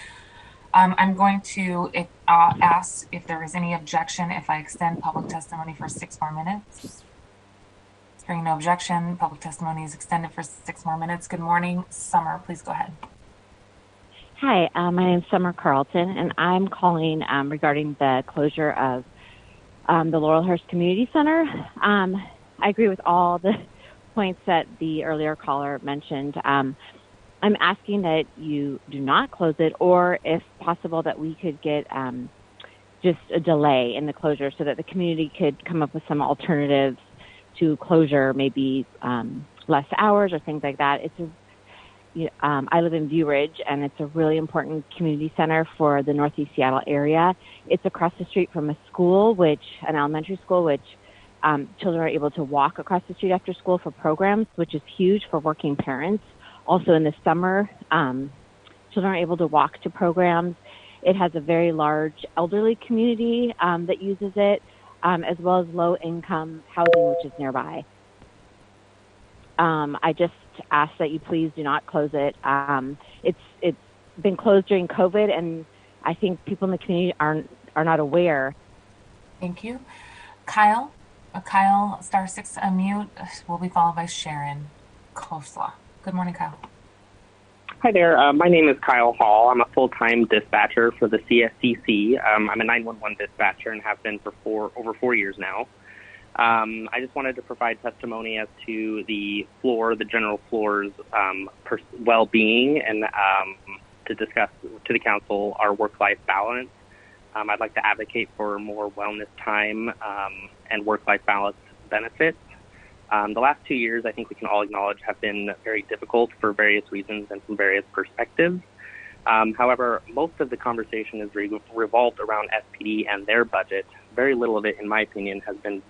[SPEAKER 1] I'm going to ask if there is any objection if I extend public testimony for 6 more minutes. Hearing no objection, public testimony is extended for 6 more minutes. Good morning, Summer. Please go ahead.
[SPEAKER 24] Hi, my name is Summer Carlton, and I'm calling regarding the closure of the Laurelhurst Community Center. I agree with all the points that the earlier caller mentioned. I'm asking that you do not close it, or if possible, that we could get just a delay in the closure so that the community could come up with some alternatives to closure, maybe less hours or things like that. I live in View Ridge, and it's a really important community center for the Northeast Seattle area. It's across the street from a school, an elementary school, which children are able to walk across the street after school for programs, which is huge for working parents. Also in the summer, children are able to walk to programs. It has a very large elderly community that uses it, as well as low-income housing, which is nearby. I just ask that you please do not close it. It's been closed during COVID, and I think people in the community are not aware.
[SPEAKER 1] Thank you. Kyle, star 6 to unmute, will be followed by Sharon Kosla. Good morning, Kyle.
[SPEAKER 8] Hi there. My name is Kyle Hall. I'm a full-time dispatcher for the CSCC. I'm a 911 dispatcher and have been for over 4 years now. I just wanted to provide testimony as to the general floor's well-being, and to discuss to the council our work-life balance. I'd like to advocate for more wellness time and work-life balance benefits. The last 2 years, I think we can all acknowledge, have been very difficult for various reasons and from various perspectives. However, most of the conversation has revolved around SPD and their budget. Very little of it, in my opinion, has been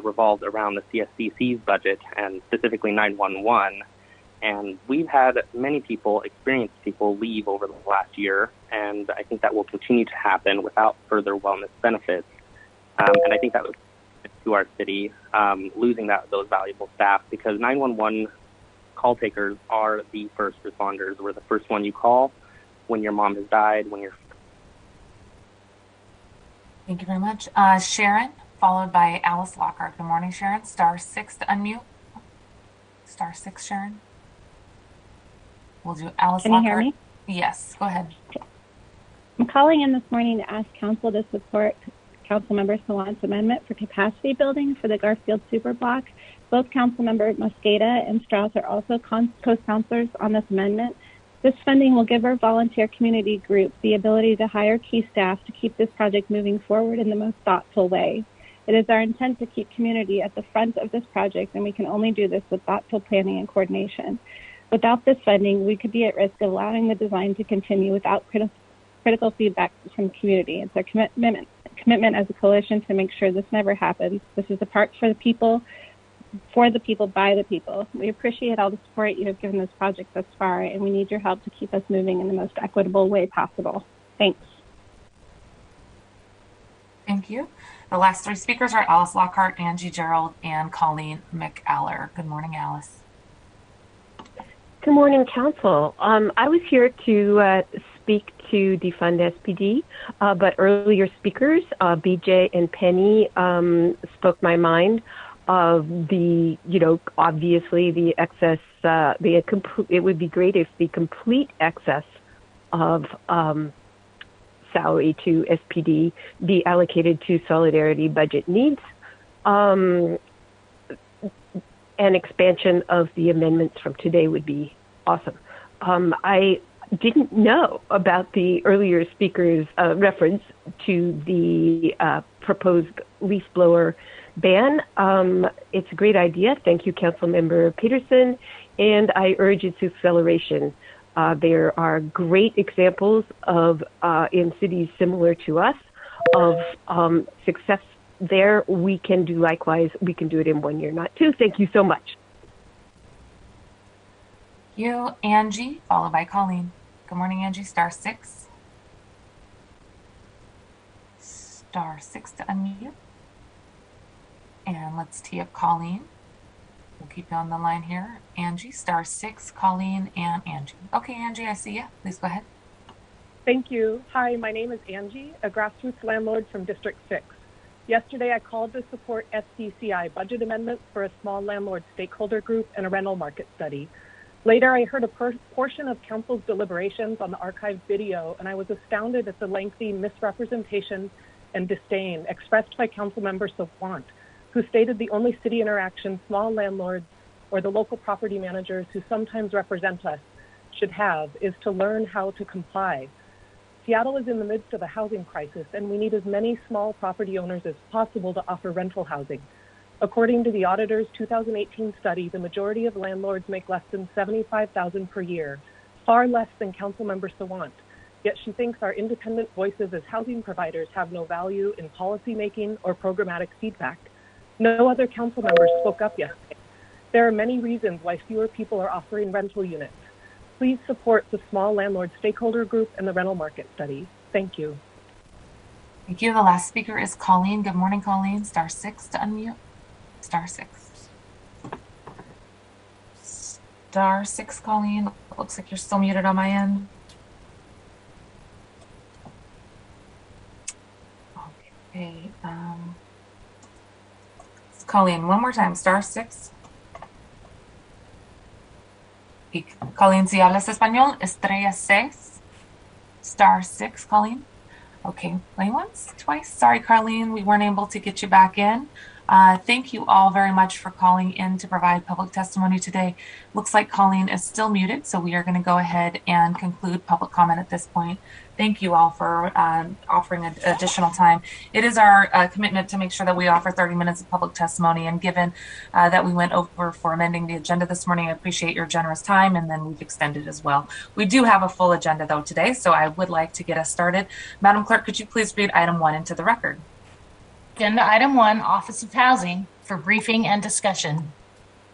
[SPEAKER 8] revolved around the CSCC's budget, and specifically 911. And we've had many experienced people leave over the last year, and I think that will continue to happen without further wellness benefits. And I think that was to our city, losing those valuable staff, because 911 call takers are the first responders. We're the first one you call when your mom has died, when you're...
[SPEAKER 1] Thank you very much. Sharon, followed by Alice Lockhart. Good morning, Sharon. Star 6 to unmute. Star 6, Sharon. We'll do Alice
[SPEAKER 9] Can
[SPEAKER 1] Lockhart.
[SPEAKER 9] you hear me?
[SPEAKER 1] Yes, go ahead.
[SPEAKER 9] I'm calling in this morning to ask Council to support Councilmember Sawant's amendment for capacity building for the Garfield Superblock. Both Councilmember Mosqueda and Strauss are also co-sponsors on this amendment. This funding will give our volunteer community group the ability to hire key staff to keep this project moving forward in the most thoughtful way. It is our intent to keep community at the front of this project, and we can only do this with thoughtful planning and coordination. Without this funding, we could be at risk of allowing the design to continue without critical feedback from the community. It's our commitment as a coalition to make sure this never happens. This is a park for the people, by the people. We appreciate all the support you have given this project thus far, and we need your help to keep us moving in the most equitable way possible. Thanks.
[SPEAKER 1] Thank you. The last 3 speakers are Alice Lockhart, Angie Gerald, and Colleen McAller. Good morning, Alice.
[SPEAKER 11] Good morning, Council. I was here to speak to defund SPD, but earlier speakers, BJ and Penny, spoke my mind of the, obviously the excess, it would be great if the complete excess of salary to SPD be allocated to solidarity budget needs. An expansion of the amendments from today would be awesome. I didn't know about the earlier speaker's reference to the proposed leaf blower ban. It's a great idea. Thank you, Councilmember Peterson, and I urge its acceleration. There are great examples of, in cities similar to us, of success there. We can do likewise. We can do it in 1 year, not 2. Thank you so much.
[SPEAKER 1] Thank you, Angie, followed by Colleen. Good morning, Angie. Star 6. Star 6 to unmute. And let's tee up Colleen. We'll keep you on the line here. Angie, Star 6, Colleen, and Angie. Okay, Angie, I see you. Please go ahead.
[SPEAKER 12] Thank you. Hi, my name is Angie, a grassroots landlord from District 6. Yesterday, I called to support SDCI budget amendments for a small landlord stakeholder group and a rental market study. Later, I heard a portion of Council's deliberations on the archived video, and I was astounded at the lengthy misrepresentation and disdain expressed by Councilmember Sawant, who stated the only city interaction small landlords or the local property managers who sometimes represent us should have is to learn how to comply. Seattle is in the midst of a housing crisis, and we need as many small property owners as possible to offer rental housing. According to the auditor's 2018 study, the majority of landlords make less than $75,000 per year, far less than Councilmember Sawant. Yet she thinks our independent voices as housing providers have no value in policymaking or programmatic feedback. No other council members spoke up yesterday. There are many reasons why fewer people are offering rental units. Please support the small landlord stakeholder group and the rental market study. Thank you.
[SPEAKER 1] Thank you. The last speaker is Colleen. Good morning, Colleen. Star 6 to unmute. Star 6. Star 6, Colleen. Looks like you're still muted on my end. Okay. Colleen, one more time. Star 6. Colleen, si hablas español, estrella 6. Star 6, Colleen. Okay, playing once, twice. Sorry, Carlene, we weren't able to get you back in. Thank you all very much for calling in to provide public testimony today. Looks like Colleen is still muted, so we are going to go ahead and conclude public comment at this point. Thank you all for offering additional time. It is our commitment to make sure that we offer 30 minutes of public testimony, and given that we went over for amending the agenda this morning, I appreciate your generous time, and then we've extended as well. We do have a full agenda though today, so I would like to get us started. Madam Clerk, could you please read item 1 into the record?
[SPEAKER 13] Agenda item 1, Office of Housing, for briefing and discussion.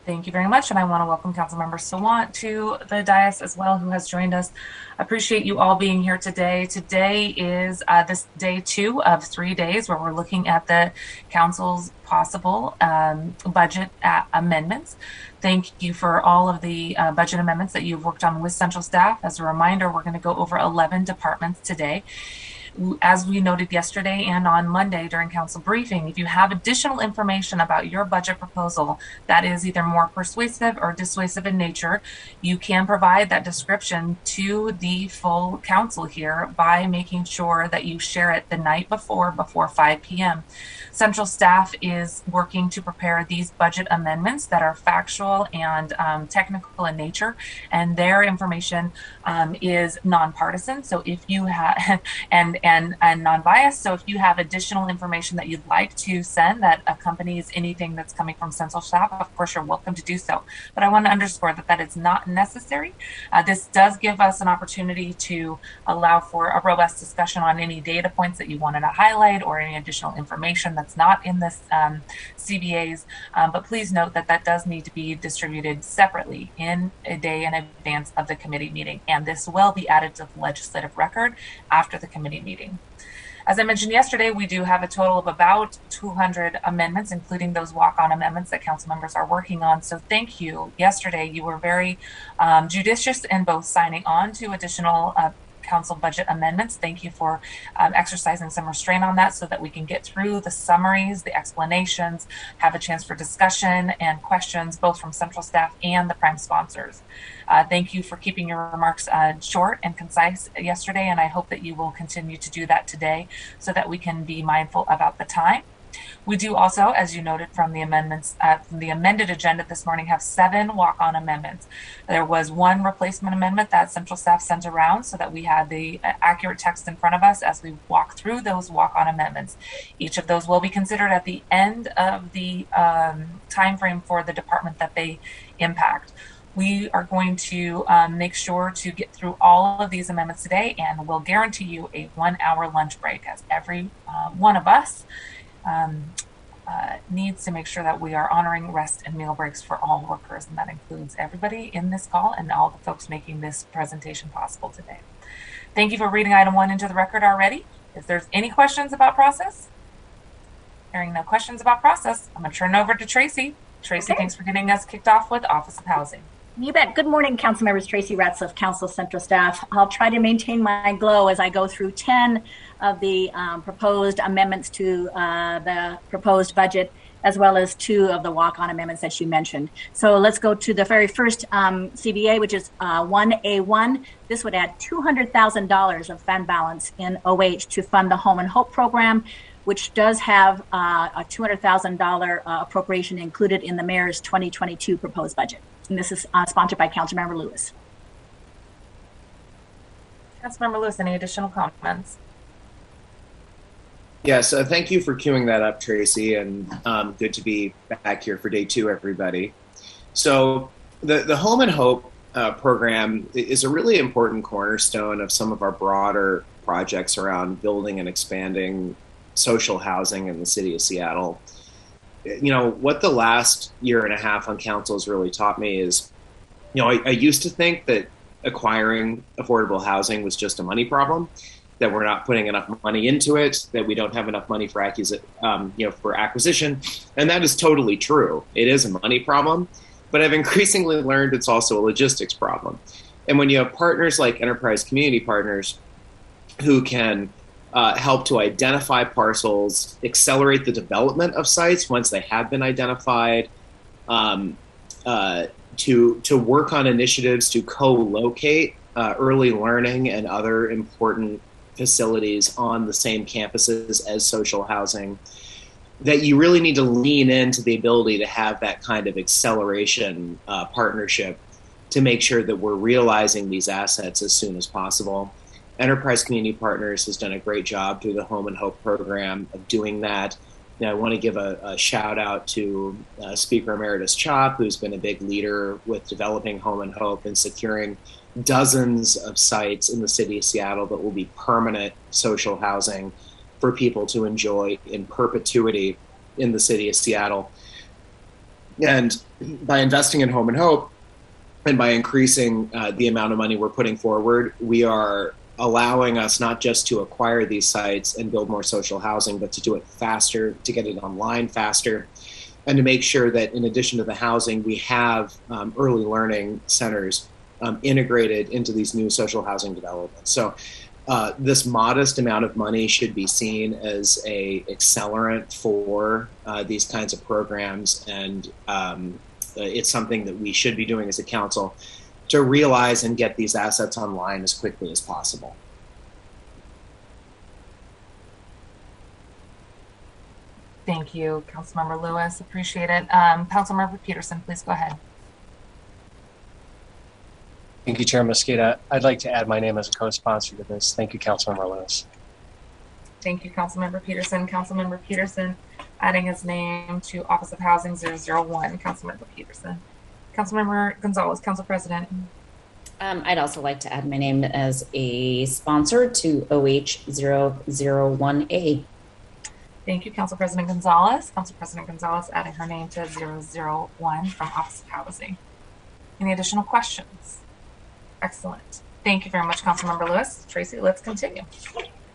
[SPEAKER 1] Thank you very much, and I want to welcome Councilmember Sawant to the dais as well, who has joined us. I appreciate you all being here today. Today is this day 2 of 3 days where we're looking at the council's possible budget amendments. Thank you for all of the budget amendments that you've worked on with central staff. As a reminder, we're going to go over 11 departments today. As we noted yesterday and on Monday during council briefing, if you have additional information about your budget proposal that is either more persuasive or dissuasive in nature, you can provide that description to the full council here by making sure that you share it the night before 5 p.m. Central staff is working to prepare these budget amendments that are factual and technical in nature, and their information is nonpartisan. So if you have and non-biased. So if you have additional information that you'd like to send that accompanies anything that's coming from central staff, of course you're welcome to do so. But I want to underscore that that is not necessary. This does give us an opportunity to allow for a robust discussion on any data points that you wanted to highlight or any additional information that's not in this CBAs. But please note that that does need to be distributed separately in a day in advance of the committee meeting. And this will be added to the legislative record after the committee meeting. As I mentioned yesterday, we do have a total of about 200 amendments, including those walk-on amendments that council members are working on. So thank you. Yesterday, you were very judicious in both signing on to additional council budget amendments. Thank you for exercising some restraint on that so that we can get through the summaries, the explanations, have a chance for discussion and questions, both from central staff and the prime sponsors. Thank you for keeping your remarks short and concise yesterday, and I hope that you will continue to do that today so that we can be mindful about the time. We do also, as you noted from the amendments, from the amended agenda this morning, have 7 walk-on amendments. There was 1 replacement amendment that central staff sent around so that we had the accurate text in front of us as we walk through those walk-on amendments. Each of those will be considered at the end of the time frame for the department that they impact. We are going to make sure to get through all of these amendments today, and we'll guarantee you a 1-hour lunch break, as every one of us needs to make sure that we are honoring rest and meal breaks for all workers, and that includes everybody in this call and all the folks making this presentation possible today. Thank you for reading item 1 into the record already. If there's any questions about process, hearing no questions about process, I'm going to turn it over to Tracy. Tracy, thanks for getting us kicked off with Office of Housing.
[SPEAKER 14] You bet. Good morning, council members. Tracy Ratzlaff, Council Central Staff. I'll try to maintain my glow as I go through 10 of the proposed amendments to the proposed budget, as well as 2 of the walk-on amendments that you mentioned. So let's go to the very first CBA, which is 1A1. This would add $200,000 of fund balance in OH to fund the Home and Hope program, which does have a $200,000 appropriation included in the mayor's 2022 proposed budget. And this is sponsored by Councilmember Lewis.
[SPEAKER 1] Councilmember Lewis, any additional comments?
[SPEAKER 15] Yes, thank you for queuing that up, Tracy, and good to be back here for day 2, everybody. So the Home and Hope program is a really important cornerstone of some of our broader projects around building and expanding social housing in the city of Seattle. what the last year and a half on council has really taught me is, I used to think that acquiring affordable housing was just a money problem, that we're not putting enough money into it, that we don't have enough money for acquisition. And that is totally true. It is a money problem, but I've increasingly learned it's also a logistics problem. And when you have partners like Enterprise Community Partners who can help to identify parcels, accelerate the development of sites once they have been identified, to work on initiatives to co-locate early learning and other important facilities on the same campuses as social housing, that you really need to lean into the ability to have that kind of acceleration partnership to make sure that we're realizing these assets as soon as possible. Enterprise Community Partners has done a great job through the Home and Hope program of doing that. I want to give a shout out to Speaker Emeritus Chop, who's been a big leader with developing Home and Hope and securing dozens of sites in the city of Seattle that will be permanent social housing for people to enjoy in perpetuity in the city of Seattle. And by investing in Home and Hope and by increasing the amount of money we're putting forward, we are allowing us not just to acquire these sites and build more social housing, but to do it faster, to get it online faster, and to make sure that in addition to the housing, we have early learning centers integrated into these new social housing developments. So this modest amount of money should be seen as a accelerant for these kinds of programs, and it's something that we should be doing as a council to realize and get these assets online as quickly as possible.
[SPEAKER 1] Thank you, Councilmember Lewis. Appreciate it. Councilmember Peterson, please go ahead.
[SPEAKER 16] Thank you, Chair Mosqueda. I'd like to add my name as a co-sponsor to this. Thank you, Councilmember Lewis.
[SPEAKER 1] Thank you, Councilmember Peterson. Councilmember Peterson adding his name to Office of Housing 001. Councilmember Peterson. Councilmember Gonzalez, Council President.
[SPEAKER 17] I'd also like to add my name as a sponsor to OH001A.
[SPEAKER 1] Thank you, Council President Gonzalez. Council President Gonzalez adding her name to 001 from Office of Housing. Any additional questions? Excellent. Thank you very much, Councilmember Lewis. Tracy, let's continue.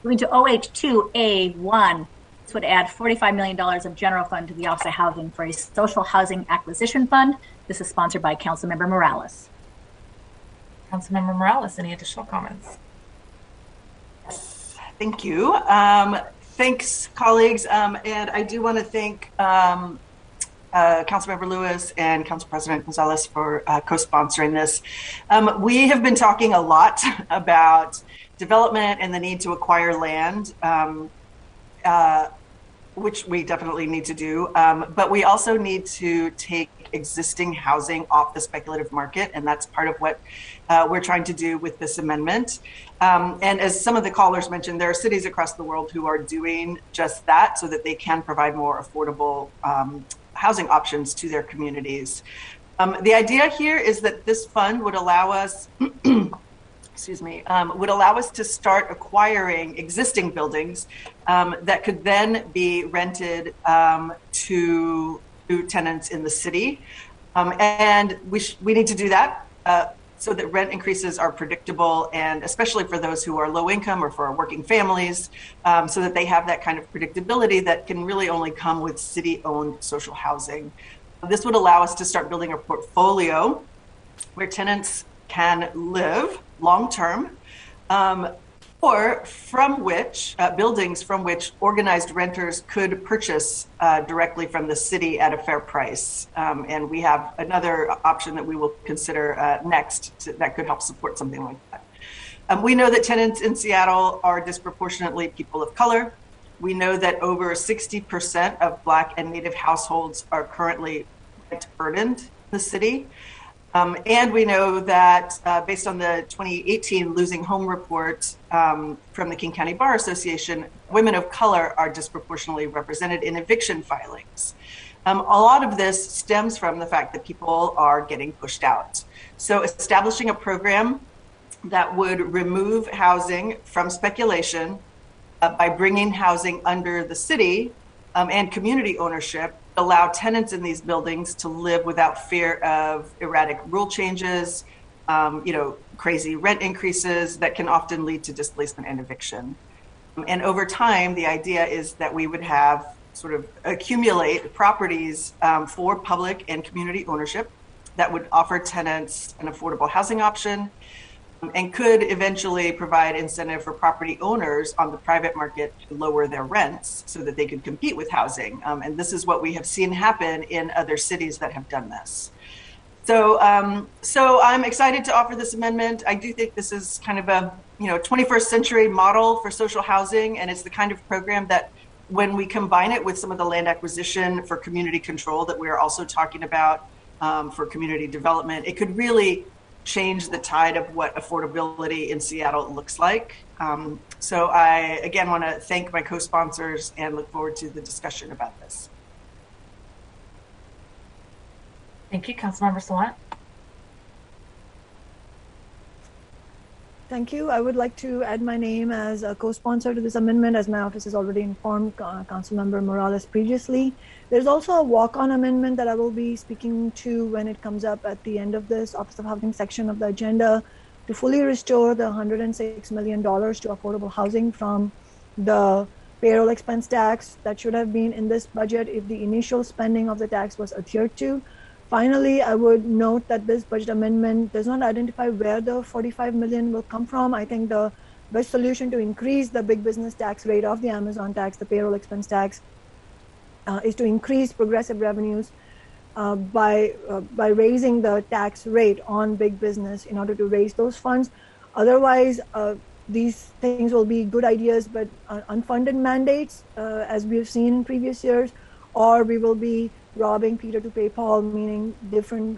[SPEAKER 14] Moving to OH2A1. This would add $45 million of general fund to the Office of Housing for a social housing acquisition fund. This is sponsored by Councilmember Morales.
[SPEAKER 1] Councilmember Morales, any additional comments?
[SPEAKER 18] Thank you. Thanks, colleagues. And I do want to thank Councilmember Lewis and Council President Gonzalez for co-sponsoring this. We have been talking a lot about development and the need to acquire land, which we definitely need to do. But we also need to take existing housing off the speculative market, and that's part of what we're trying to do with this amendment. And as some of the callers mentioned, there are cities across the world who are doing just that so that they can provide more affordable housing options to their communities. The idea here is that this fund would allow us would allow us to start acquiring existing buildings that could then be rented to tenants in the city. And we need to do that so that rent increases are predictable, and especially for those who are low income or for our working families, so that they have that kind of predictability that can really only come with city-owned social housing. This would allow us to start building a portfolio where tenants can live long-term, or from which buildings from which organized renters could purchase directly from the city at a fair price. And we have another option that we will consider next that could help support something like that. We know that tenants in Seattle are disproportionately people of color. We know that over 60% of Black and Native households are currently rent burdened in the city. And we know that based on the 2018 Losing Home report from the King County Bar Association, women of color are disproportionately represented in eviction filings. A lot of this stems from the fact that people are getting pushed out. So establishing a program that would remove housing from speculation by bringing housing under the city and community ownership allow tenants in these buildings to live without fear of erratic rule changes, crazy rent increases that can often lead to displacement and eviction. And over time, the idea is that we would have sort of accumulate properties for public and community ownership that would offer tenants an affordable housing option and could eventually provide incentive for property owners on the private market to lower their rents so that they could compete with housing. And this is what we have seen happen in other cities that have done this. So I'm excited to offer this amendment. I do think this is kind of a 21st century model for social housing, and it's the kind of program that when we combine it with some of the land acquisition for community control that we're also talking about for community development, it could really change the tide of what affordability in Seattle looks like. So I, again, want to thank my co-sponsors and look forward to the discussion about this.
[SPEAKER 1] Thank you. Councilmember Sawant.
[SPEAKER 19] Thank you. I would like to add my name as a co-sponsor to this amendment, as my office has already informed Councilmember Morales previously. There's also a walk-on amendment that I will be speaking to when it comes up at the end of this Office of Housing section of the agenda to fully restore the $106 million to affordable housing from the payroll expense tax that should have been in this budget if the initial spending of the tax was adhered to. Finally, I would note that this budget amendment does not identify where the $45 million will come from. I think the best solution to increase the big business tax rate of the Amazon tax, the payroll expense tax, is to increase progressive revenues by raising the tax rate on big business in order to raise those funds. Otherwise, these things will be good ideas, but unfunded mandates, as we have seen in previous years, or we will be robbing Peter to pay Paul, meaning different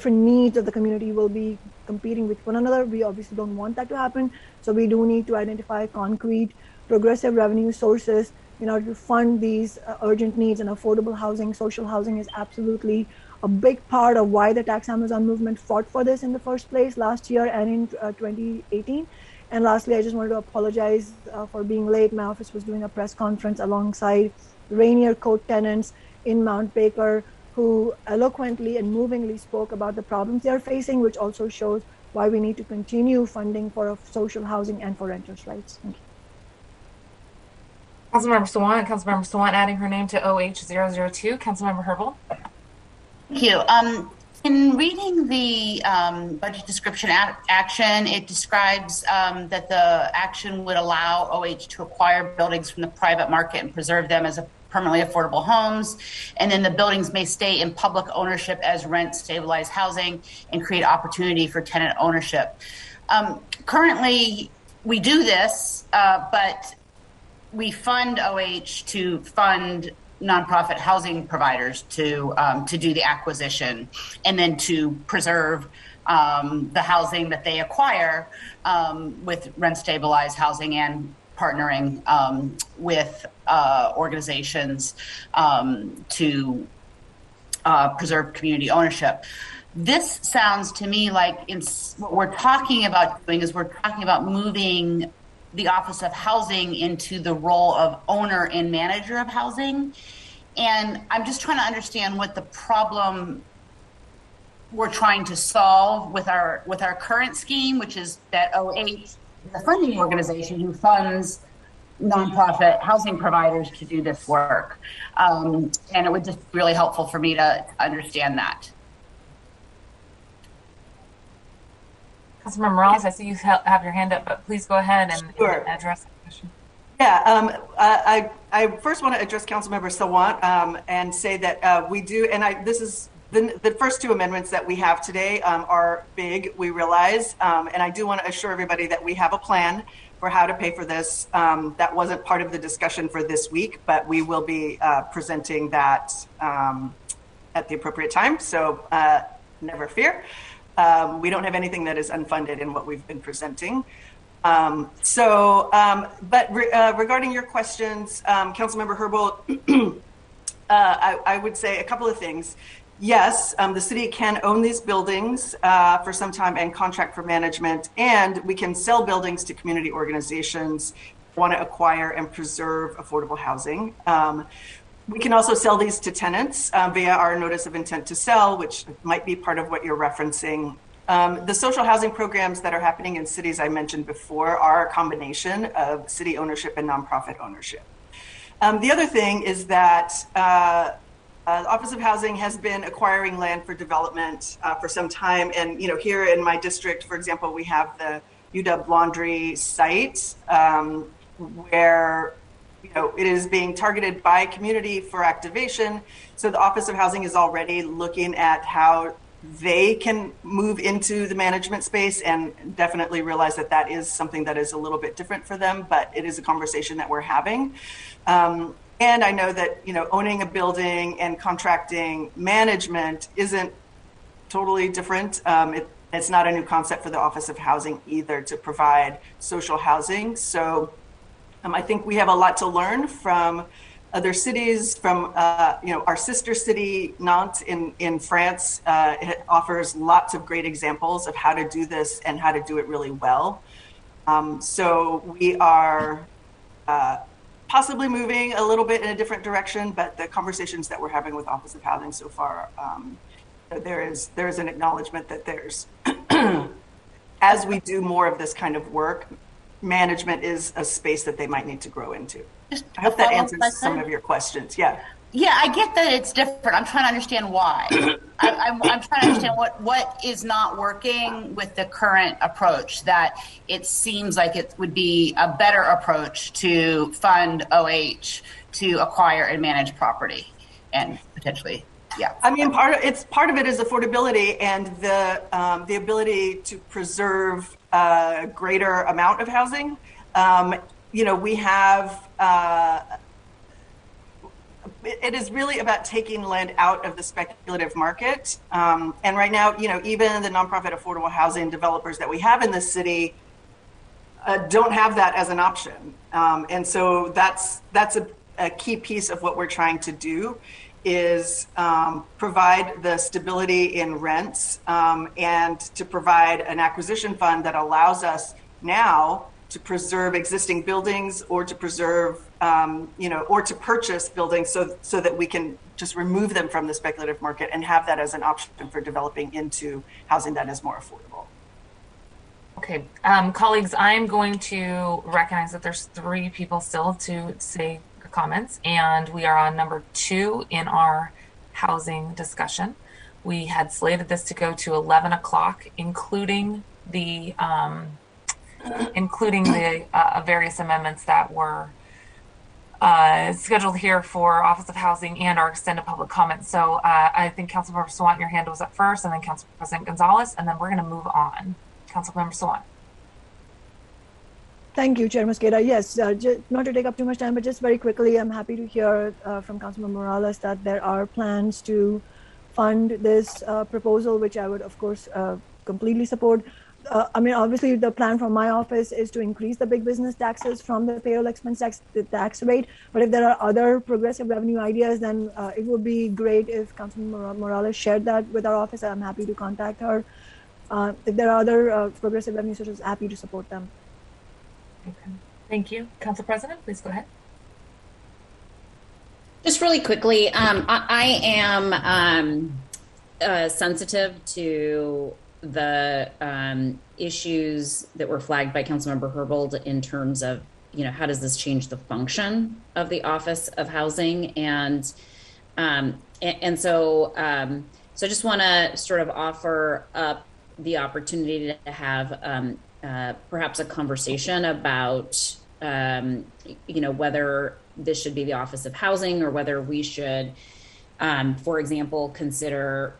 [SPEAKER 19] needs of the community will be competing with one another. We obviously don't want that to happen. So we do need to identify concrete progressive revenue sources in order to fund these urgent needs, and affordable housing, social housing is absolutely a big part of why the Tax Amazon movement fought for this in the first place last year and in 2018. And lastly, I just wanted to apologize for being late. My office was doing a press conference alongside Rainier Court tenants in Mount Baker, who eloquently and movingly spoke about the problems they are facing, which also shows why we need to continue funding for social housing and for renters' rights. Thank you.
[SPEAKER 1] Councilmember Sawant adding her name to OH002. Councilmember Herbold.
[SPEAKER 20] Thank you. In reading the budget description action, it describes that the action would allow OH to acquire buildings from the private market and preserve them as permanently affordable homes. And then the buildings may stay in public ownership as rent stabilized housing and create opportunity for tenant ownership. Currently, we do this, but we fund OH to fund nonprofit housing providers to do the acquisition and then to preserve the housing that they acquire with rent stabilized housing and partnering with organizations to preserve community ownership. This sounds to me like what we're talking about doing is we're talking about moving the Office of Housing into the role of owner and manager of housing. And I'm just trying to understand what the problem we're trying to solve with our current scheme, which is that OH is a funding organization who funds nonprofit housing providers to do this work. And it would just be really helpful for me to understand that.
[SPEAKER 1] Councilmember Morales, I see you have your hand up, but please go ahead and address the question.
[SPEAKER 18] Yeah, I first want to address Councilmember Sawant and say that we do, and this is the first two amendments that we have today are big, we realize, and I do want to assure everybody that we have a plan for how to pay for this. That wasn't part of the discussion for this week, but we will be presenting that at the appropriate time, so never fear. We don't have anything that is unfunded in what we've been presenting. But regarding your questions, Councilmember Herbold, I would say a couple of things. Yes, the city can own these buildings for some time and contract for management, and we can sell buildings to community organizations want to acquire and preserve affordable housing. We can also sell these to tenants via our notice of intent to sell, which might be part of what you're referencing. The social housing programs that are happening in cities I mentioned before are a combination of city ownership and nonprofit ownership. The other thing is that the Office of Housing has been acquiring land for development for some time. And, here in my district, for example, we have the UW Laundry site where, it is being targeted by community for activation. So the Office of Housing is already looking at how they can move into the management space, and definitely realize that that is something that is a little bit different for them, but it is a conversation that we're having. And I know that, owning a building and contracting management isn't totally different. It's not a new concept for the Office of Housing either to provide social housing. So I think we have a lot to learn from other cities, from our sister city, Nantes in France. It offers lots of great examples of how to do this and how to do it really well. So we are possibly moving a little bit in a different direction, but the conversations that we're having with Office of Housing so far, there is an acknowledgement that there's, as we do more of this kind of work, management is a space that they might need to grow into. I hope that answers some of your questions. Yeah.
[SPEAKER 20] Yeah, I get that it's different. I'm trying to understand why. I'm trying to understand what is not working with the current approach, that it seems like it would be a better approach to fund OH to acquire and manage property and potentially, yeah.
[SPEAKER 18] I mean, part of it is affordability and the ability to preserve a greater amount of housing. We have, it is really about taking land out of the speculative market. And right now, even the nonprofit affordable housing developers that we have in this city don't have that as an option. And so that's a key piece of what we're trying to do, is provide the stability in rents and to provide an acquisition fund that allows us now to preserve existing buildings, or to preserve, or to purchase buildings so that we can just remove them from the speculative market and have that as an option for developing into housing that is more affordable.
[SPEAKER 1] Okay, colleagues, I'm going to recognize that there's 3 people still to say comments, and we are on number 2 in our housing discussion. We had slated this to go to 11 o'clock, including the various amendments that were scheduled here for Office of Housing and our extended public comment. So I think Councilmember Sawant, your hand was up first, and then Council President Gonzalez, and then we're going to move on. Councilmember Sawant.
[SPEAKER 19] Thank you, Chair Mosqueda. Yes, not to take up too much time, but just very quickly, I'm happy to hear from Councilmember Morales that there are plans to fund this proposal, which I would, of course, completely support. Obviously, the plan from my office is to increase the big business taxes from the payroll expense tax rate. But if there are other progressive revenue ideas, then it would be great if Councilmember Morales shared that with our office. I'm happy to contact her. If there are other progressive revenue sources, happy to support them.
[SPEAKER 1] Okay. Thank you. Council President, please go ahead.
[SPEAKER 17] Just really quickly, I am sensitive to the issues that were flagged by Councilmember Herbold in terms of, how does this change the function of the Office of Housing? And so I just want to sort of offer up the opportunity to have perhaps a conversation about, whether this should be the Office of Housing, or whether we should, for example, consider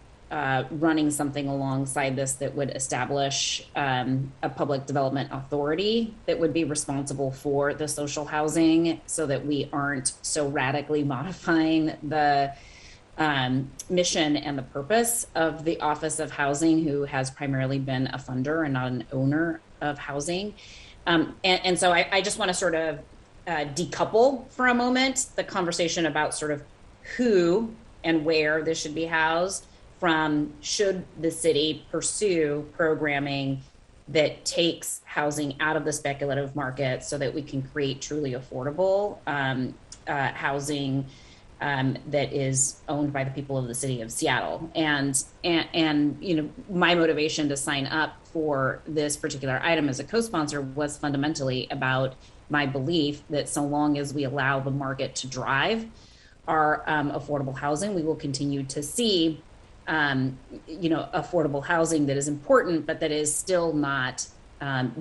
[SPEAKER 17] running something alongside this that would establish a public development authority that would be responsible for the social housing, so that we aren't so radically modifying the mission and the purpose of the Office of Housing, who has primarily been a funder and not an owner of housing. And so I just want to sort of decouple for a moment the conversation about sort of who and where this should be housed from should the city pursue programming that takes housing out of the speculative market so that we can create truly affordable housing that is owned by the people of the city of Seattle. And you know, my motivation to sign up for this particular item as a co-sponsor was fundamentally about my belief that so long as we allow the market to drive our affordable housing, we will continue to see you know, affordable housing that is important, but that is still not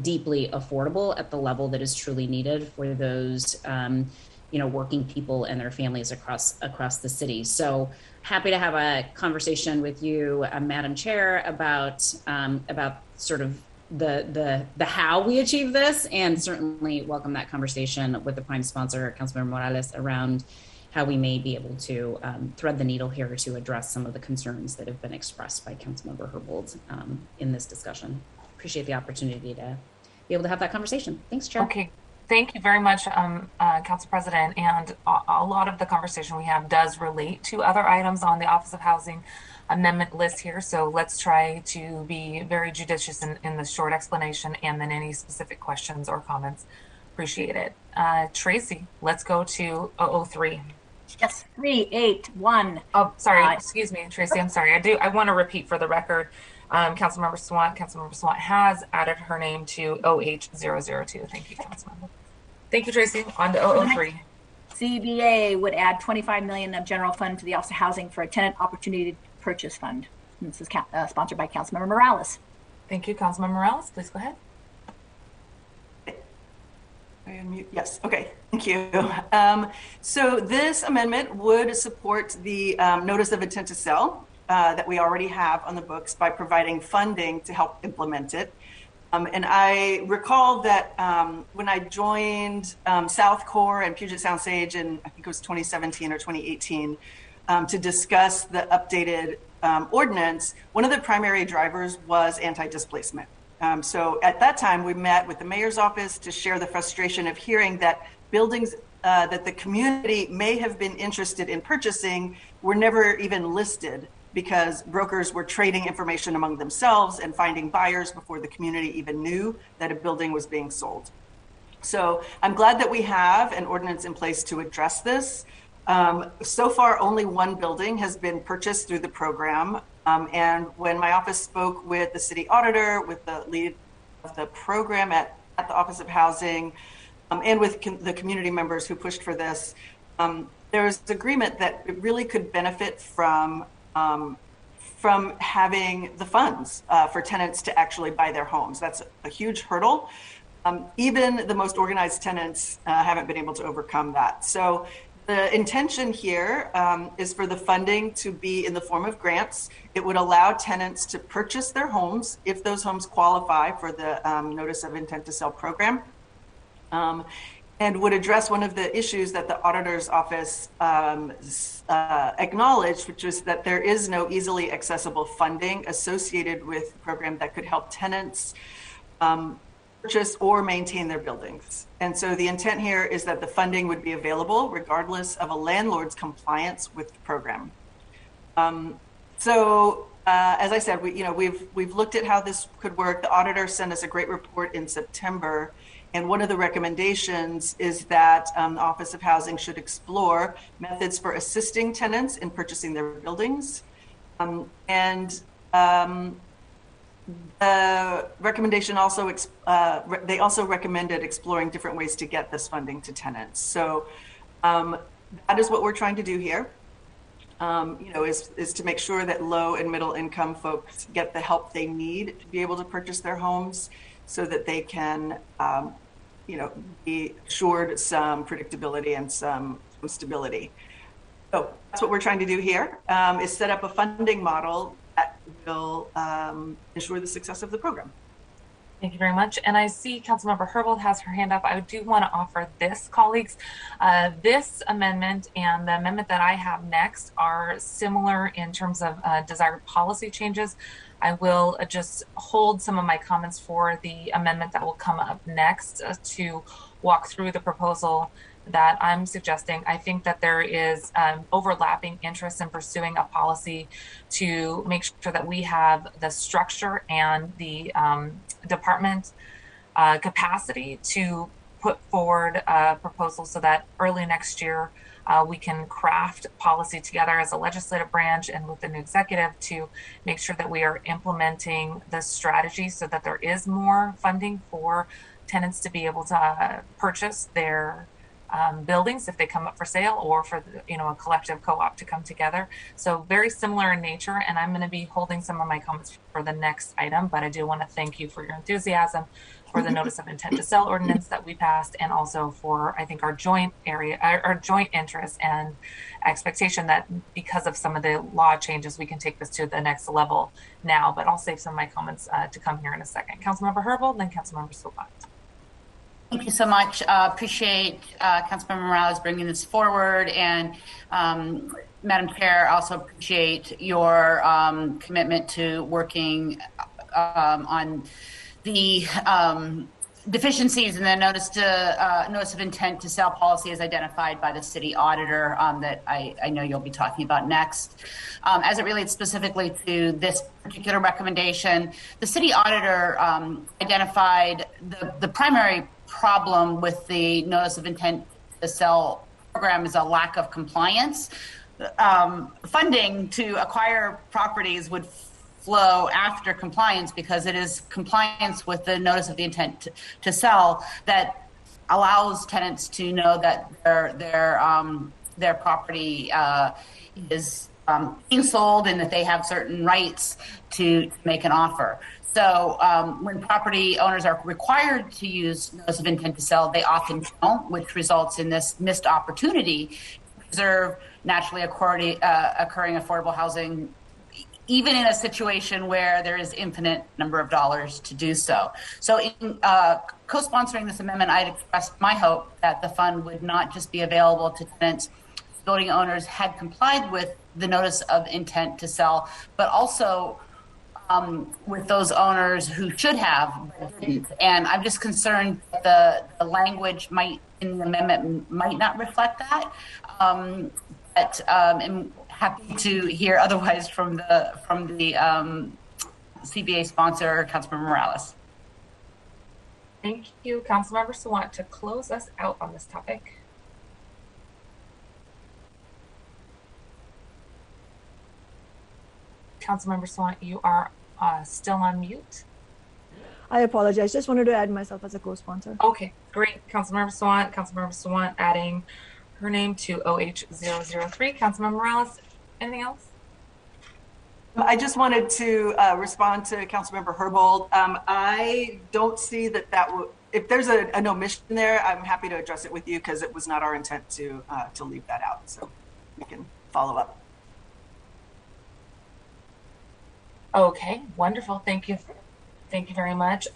[SPEAKER 17] deeply affordable at the level that is truly needed for those you know, working people and their families across the city. So happy to have a conversation with you, Madam Chair, about sort of the how we achieve this, and certainly welcome that conversation with the prime sponsor, Councilmember Morales, around how we may be able to thread the needle here to address some of the concerns that have been expressed by Councilmember Herbold in this discussion. Appreciate the opportunity to be able to have that conversation. Thanks, Chair.
[SPEAKER 1] Okay. Thank you very much, Council President. And a lot of the conversation we have does relate to other items on the Office of Housing amendment list here. So let's try to be very judicious in the short explanation, and then any specific questions or comments. Appreciate it. Tracy, let's go to 003.
[SPEAKER 14] Yes, 381.
[SPEAKER 1] Oh, sorry. Excuse me, Tracy. I'm sorry. I want to repeat for the record. Councilmember Swant has added her name to OH002. Thank you, Councilmember. Thank you, Tracy. On to 003.
[SPEAKER 14] CBA would add $25 million of general fund to the Office of Housing for a tenant opportunity purchase fund. And this is sponsored by Councilmember Morales.
[SPEAKER 1] Thank you, Councilmember Morales. Please go ahead.
[SPEAKER 18] Yes. Okay. Thank you. So this amendment would support the notice of intent to sell that we already have on the books by providing funding to help implement it. And I recall that when I joined South Core and Puget Sound Sage in, I think it was 2017 or 2018, to discuss the updated ordinance, one of the primary drivers was anti-displacement. So at that time, we met with the mayor's office to share the frustration of hearing that buildings that the community may have been interested in purchasing were never even listed because brokers were trading information among themselves and finding buyers before the community even knew that a building was being sold. So I'm glad that we have an ordinance in place to address this. So far, only one building has been purchased through the program. And when my office spoke with the city auditor, with the lead of the program at the Office of Housing, and with the community members who pushed for this, there was agreement that it really could benefit from having the funds for tenants to actually buy their homes. That's a huge hurdle. Even the most organized tenants haven't been able to overcome that. So the intention here is for the funding to be in the form of grants. It would allow tenants to purchase their homes if those homes qualify for the Notice of Intent to Sell program, and would address one of the issues that the auditor's office acknowledged, which is that there is no easily accessible funding associated with the program that could help tenants purchase or maintain their buildings. And so the intent here is that the funding would be available regardless of a landlord's compliance with the program. So as I said, we've looked at how this could work. The auditor sent us a great report in September, and one of the recommendations is that the Office of Housing should explore methods for assisting tenants in purchasing their buildings. The recommendation also, they also recommended exploring different ways to get this funding to tenants. So that is what we're trying to do here, is to make sure that low and middle income folks get the help they need to be able to purchase their homes so that they can, be assured some predictability and some stability. So that's what we're trying to do here, is set up a funding model that will ensure the success of the program.
[SPEAKER 1] Thank you very much. And I see Councilmember Herbold has her hand up. I do want to offer this, colleagues. This amendment and the amendment that I have next are similar in terms of desired policy changes. I will just hold some of my comments for the amendment that will come up next to walk through the proposal that I'm suggesting. I think that there is overlapping interest in pursuing a policy to make sure that we have the structure and the department capacity to put forward a proposal so that early next year we can craft policy together as a legislative branch and with the new executive to make sure that we are implementing the strategy so that there is more funding for tenants to be able to purchase their buildings if they come up for sale, or for a collective co-op to come together. So very similar in nature, and I'm going to be holding some of my comments for the next item, but I do want to thank you for your enthusiasm for the notice of intent to sell ordinance that we passed, and also for, I think, our joint interest and expectation that because of some of the law changes, we can take this to the next level now. But I'll save some of my comments to come here in a second. Councilmember Herbold, then Councilmember Sawant.
[SPEAKER 20] Thank you so much. Appreciate Councilmember Morales bringing this forward. And Madam Chair, also appreciate your commitment to working on the deficiencies in the notice of intent to sell policy as identified by the city auditor that I know you'll be talking about next. As it relates specifically to this particular recommendation, the city auditor identified the primary problem with the notice of intent to sell program is a lack of compliance. Funding to acquire properties would flow after compliance, because it is compliance with the notice of the intent to sell that allows tenants to know that their property is being sold and that they have certain rights to make an offer. So when property owners are required to use notice of intent to sell, they often don't, which results in this missed opportunity to preserve naturally occurring affordable housing, even in a situation where there is infinite number of dollars to do so. So in co-sponsoring this amendment, I'd expressed my hope that the fund would not just be available to tenants, building owners had complied with the notice of intent to sell, but also with those owners who should have but didn't. And I'm just concerned that the language in the amendment might not reflect that. But I'm happy to hear otherwise from the CBA sponsor, Councilmember Morales.
[SPEAKER 1] Thank you, Councilmember Sawant, to close us out on this topic. Councilmember Sawant, you are still on mute.
[SPEAKER 19] I apologize. Just wanted to add myself as a co-sponsor.
[SPEAKER 1] Okay, great. Councilmember Sawant adding her name to OH003. Councilmember Morales, anything else?
[SPEAKER 18] I just wanted to respond to Councilmember Herbold. I don't see that if there's an omission there, I'm happy to address it with you, because it was not our intent to leave that out. So we can follow up.
[SPEAKER 1] Okay, wonderful. Thank you. Thank you very much.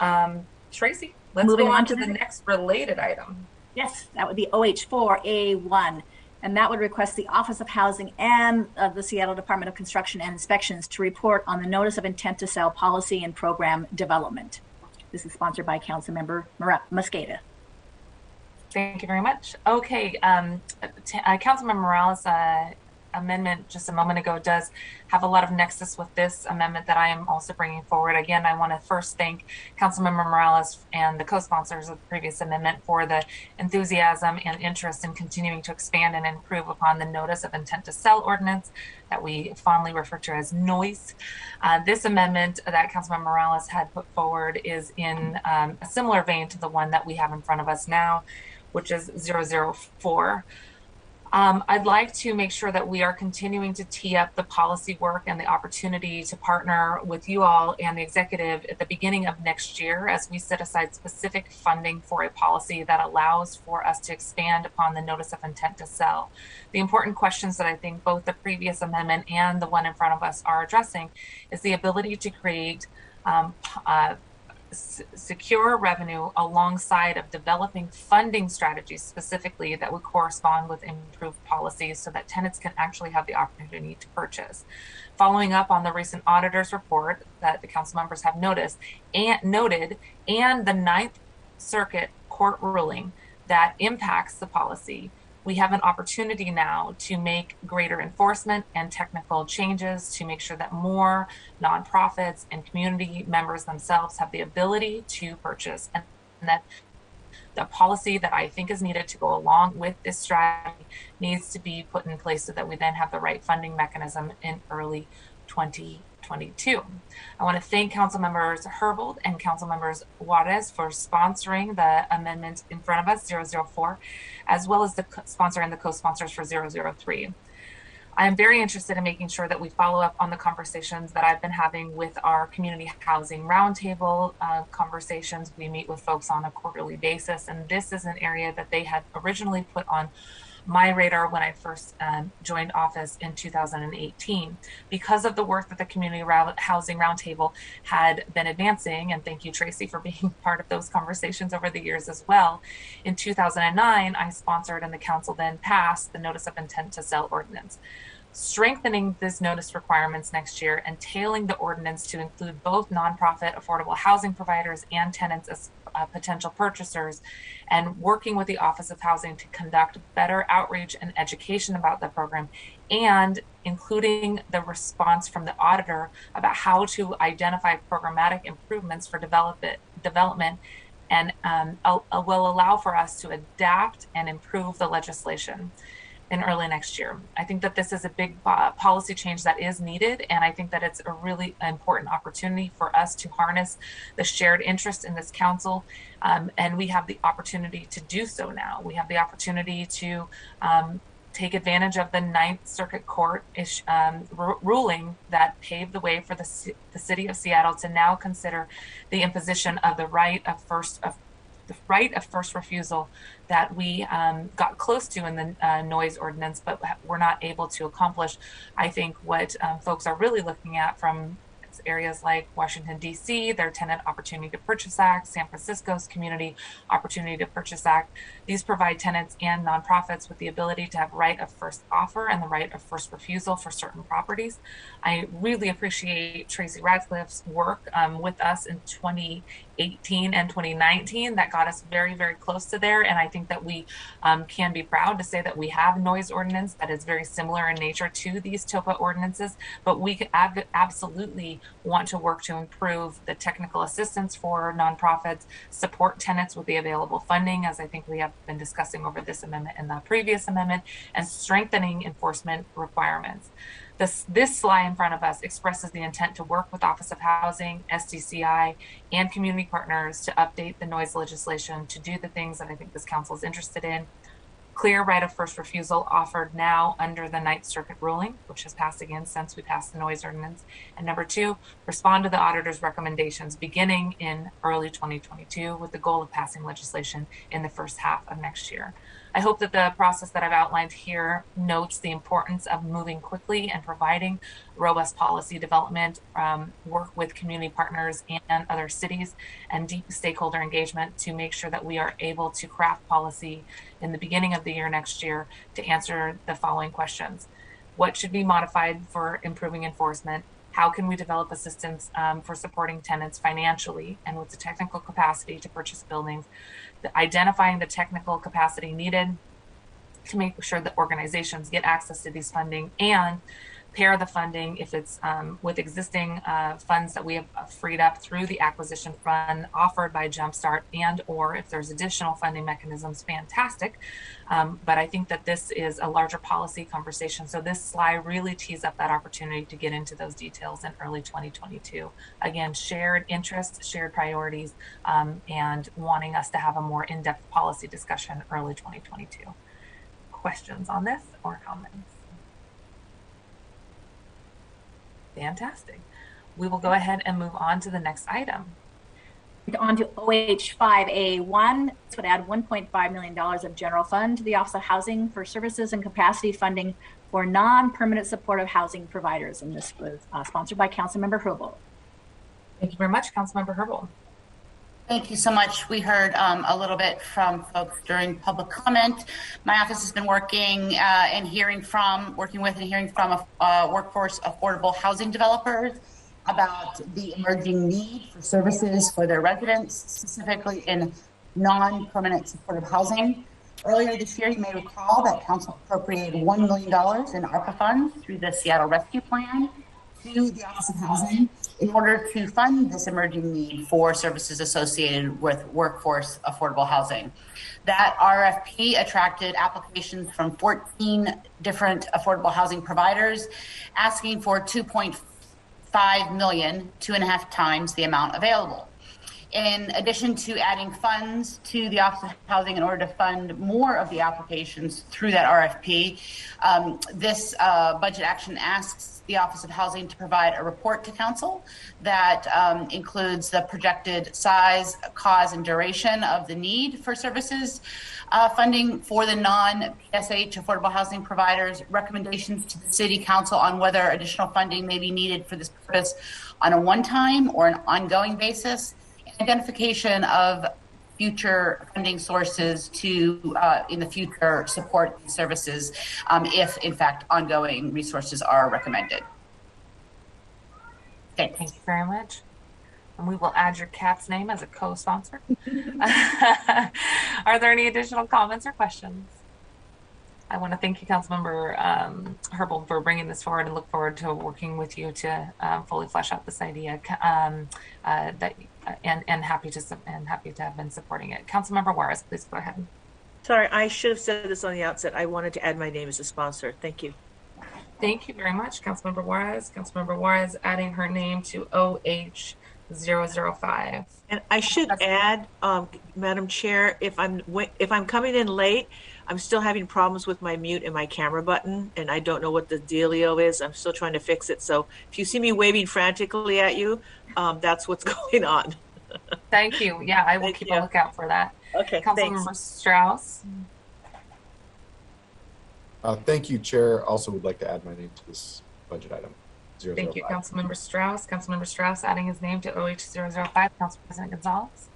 [SPEAKER 1] Tracy, let's
[SPEAKER 14] Moving
[SPEAKER 1] go
[SPEAKER 14] on
[SPEAKER 1] on
[SPEAKER 14] to
[SPEAKER 1] to the next related item.
[SPEAKER 14] Yes, that would be OH4A1. And that would request the Office of Housing and the Seattle Department of Construction and Inspections to report on the notice of intent to sell policy and program development. This is sponsored by Councilmember Mosqueda.
[SPEAKER 1] Thank you very much. Okay, Councilmember Morales' amendment just a moment ago does have a lot of nexus with this amendment that I am also bringing forward. Again, I want to first thank Councilmember Morales and the co-sponsors of the previous amendment for the enthusiasm and interest in continuing to expand and improve upon the notice of intent to sell ordinance that we fondly refer to as NOISE. This amendment that Councilmember Morales had put forward is in a similar vein to the one that we have in front of us now, which is 004. I'd like to make sure that we are continuing to tee up the policy work and the opportunity to partner with you all and the executive at the beginning of next year as we set aside specific funding for a policy that allows for us to expand upon the notice of intent to sell. The important questions that I think both the previous amendment and the one in front of us are addressing is the ability to create secure revenue alongside of developing funding strategies specifically that would correspond with improved policies so that tenants can actually have the opportunity to purchase. Following up on the recent auditor's report that the council members have noted and the Ninth Circuit court ruling that impacts the policy, we have an opportunity now to make greater enforcement and technical changes to make sure that more nonprofits and community members themselves have the ability to purchase, and that the policy that I think is needed to go along with this strategy needs to be put in place so that we then have the right funding mechanism in early 2022. I want to thank Council Members Herbold and Council Members Juarez for sponsoring the amendment in front of us, 004, as well as the sponsor and the co-sponsors for 003. I am very interested in making sure that we follow up on the conversations that I've been having with our community housing roundtable conversations. We meet with folks on a quarterly basis, and this is an area that they had originally put on my radar when I first joined office in 2018. Because of the work that the Community Housing Roundtable had been advancing, and thank you, Tracy, for being part of those conversations over the years as well. In 2009, I sponsored and the council then passed the Notice of Intent to Sell ordinance. Strengthening these notice requirements next year and tailoring the ordinance to include both nonprofit affordable housing providers and tenants as potential purchasers, and working with the Office of Housing to conduct better outreach and education about the program, and including the response from the auditor about how to identify programmatic improvements for development and will allow for us to adapt and improve the legislation in early next year. I think that this is a big policy change that is needed, and I think that it's a really important opportunity for us to harness the shared interest in this council, and we have the opportunity to do so now. We have the opportunity to take advantage of the Ninth Circuit Court ruling that paved the way for the city of Seattle to now consider the imposition of the right of first refusal that we got close to in the noise ordinance, but we're not able to accomplish. I think what folks are really looking at from areas like Washington, D.C., their Tenant Opportunity to Purchase Act, San Francisco's Community Opportunity to Purchase Act. These provide tenants and nonprofits with the ability to have right of first offer and the right of first refusal for certain properties. I really appreciate Tracy Ratcliffe's work with us in 2018 and 2019 that got us very, very close to there. And I think that we can be proud to say that we have noise ordinance that is very similar in nature to these TOPA ordinances, but we could absolutely want to work to improve the technical assistance for nonprofits, support tenants with the available funding, as I think we have been discussing over this amendment and the previous amendment, and strengthening enforcement requirements. This slide in front of us expresses the intent to work with Office of Housing, SDCI, and community partners to update the noise legislation to do the things that I think this council is interested in. Clear right of first refusal offered now under the Ninth Circuit ruling, which has passed again since we passed the noise ordinance. And number two, respond to the auditor's recommendations beginning in early 2022 with the goal of passing legislation in the first half of next year. I hope that the process that I've outlined here notes the importance of moving quickly and providing robust policy development, work with community partners and other cities, and deep stakeholder engagement to make sure that we are able to craft policy in the beginning of the year next year to answer the following questions. What should be modified for improving enforcement? How can we develop assistance for supporting tenants financially and with the technical capacity to purchase buildings? Identifying the technical capacity needed to make sure that organizations get access to these funding, and pair the funding if it's with existing funds that we have freed up through the acquisition fund offered by Jumpstart, and or if there's additional funding mechanisms, fantastic. But I think that this is a larger policy conversation. So this slide really tees up that opportunity to get into those details in early 2022. Again, shared interests, shared priorities, and wanting us to have a more in-depth policy discussion early 2022. Questions on this or comments? Fantastic. We will go ahead and move on to the next item.
[SPEAKER 14] On to OH5A1. This would add $1.5 million of general fund to the Office of Housing for services and capacity funding for non-permanent supportive housing providers. And this was sponsored by Councilmember Herbold.
[SPEAKER 1] Thank you very much, Councilmember Herbold.
[SPEAKER 20] Thank you so much. We heard a little bit from folks during public comment. My office has been working with and hearing from workforce affordable housing developers about the emerging need for services for their residents, specifically in non-permanent supportive housing. Earlier this year, you may recall that Council appropriated $1 million in ARPA funds through the Seattle Rescue Plan to the Office of Housing in order to fund this emerging need for services associated with workforce affordable housing. That RFP attracted applications from 14 different affordable housing providers asking for $2.5 million, 2.5 times the amount available. In addition to adding funds to the Office of Housing in order to fund more of the applications through that RFP, this budget action asks the Office of Housing to provide a report to Council that includes the projected size, cause, and duration of the need for services funding for the non-PSH affordable housing providers, recommendations to the City Council on whether additional funding may be needed for this purpose on a one-time or an ongoing basis, identification of future funding sources to, in the future, support these services if, in fact, ongoing resources are recommended. Thanks.
[SPEAKER 1] Thank you very much. And we will add your cat's name as a co-sponsor. Are there any additional comments or questions? I want to thank you, Councilmember Herbold, for bringing this forward and look forward to working with you to fully flesh out this idea and happy to have been supporting it. Councilmember Juarez, please go ahead.
[SPEAKER 10] Sorry, I should have said this on the outset. I wanted to add my name as a sponsor. Thank you.
[SPEAKER 1] Thank you very much, Councilmember Juarez. Councilmember Juarez adding her name to OH005.
[SPEAKER 10] And I should add, Madam Chair, if I'm coming in late, I'm still having problems with my mute and my camera button, and I don't know what the dealio is. I'm still trying to fix it. So if you see me waving frantically at you, that's what's going on.
[SPEAKER 1] Thank you. Yeah, I will keep a lookout for that.
[SPEAKER 10] Okay,
[SPEAKER 1] Councilmember Strauss.
[SPEAKER 21] Thank you, Chair. Also would like to add my name to this budget item. 005.
[SPEAKER 1] Thank you, Councilmember Strauss. Councilmember Strauss adding his name to OH005. Council President Gonzalez.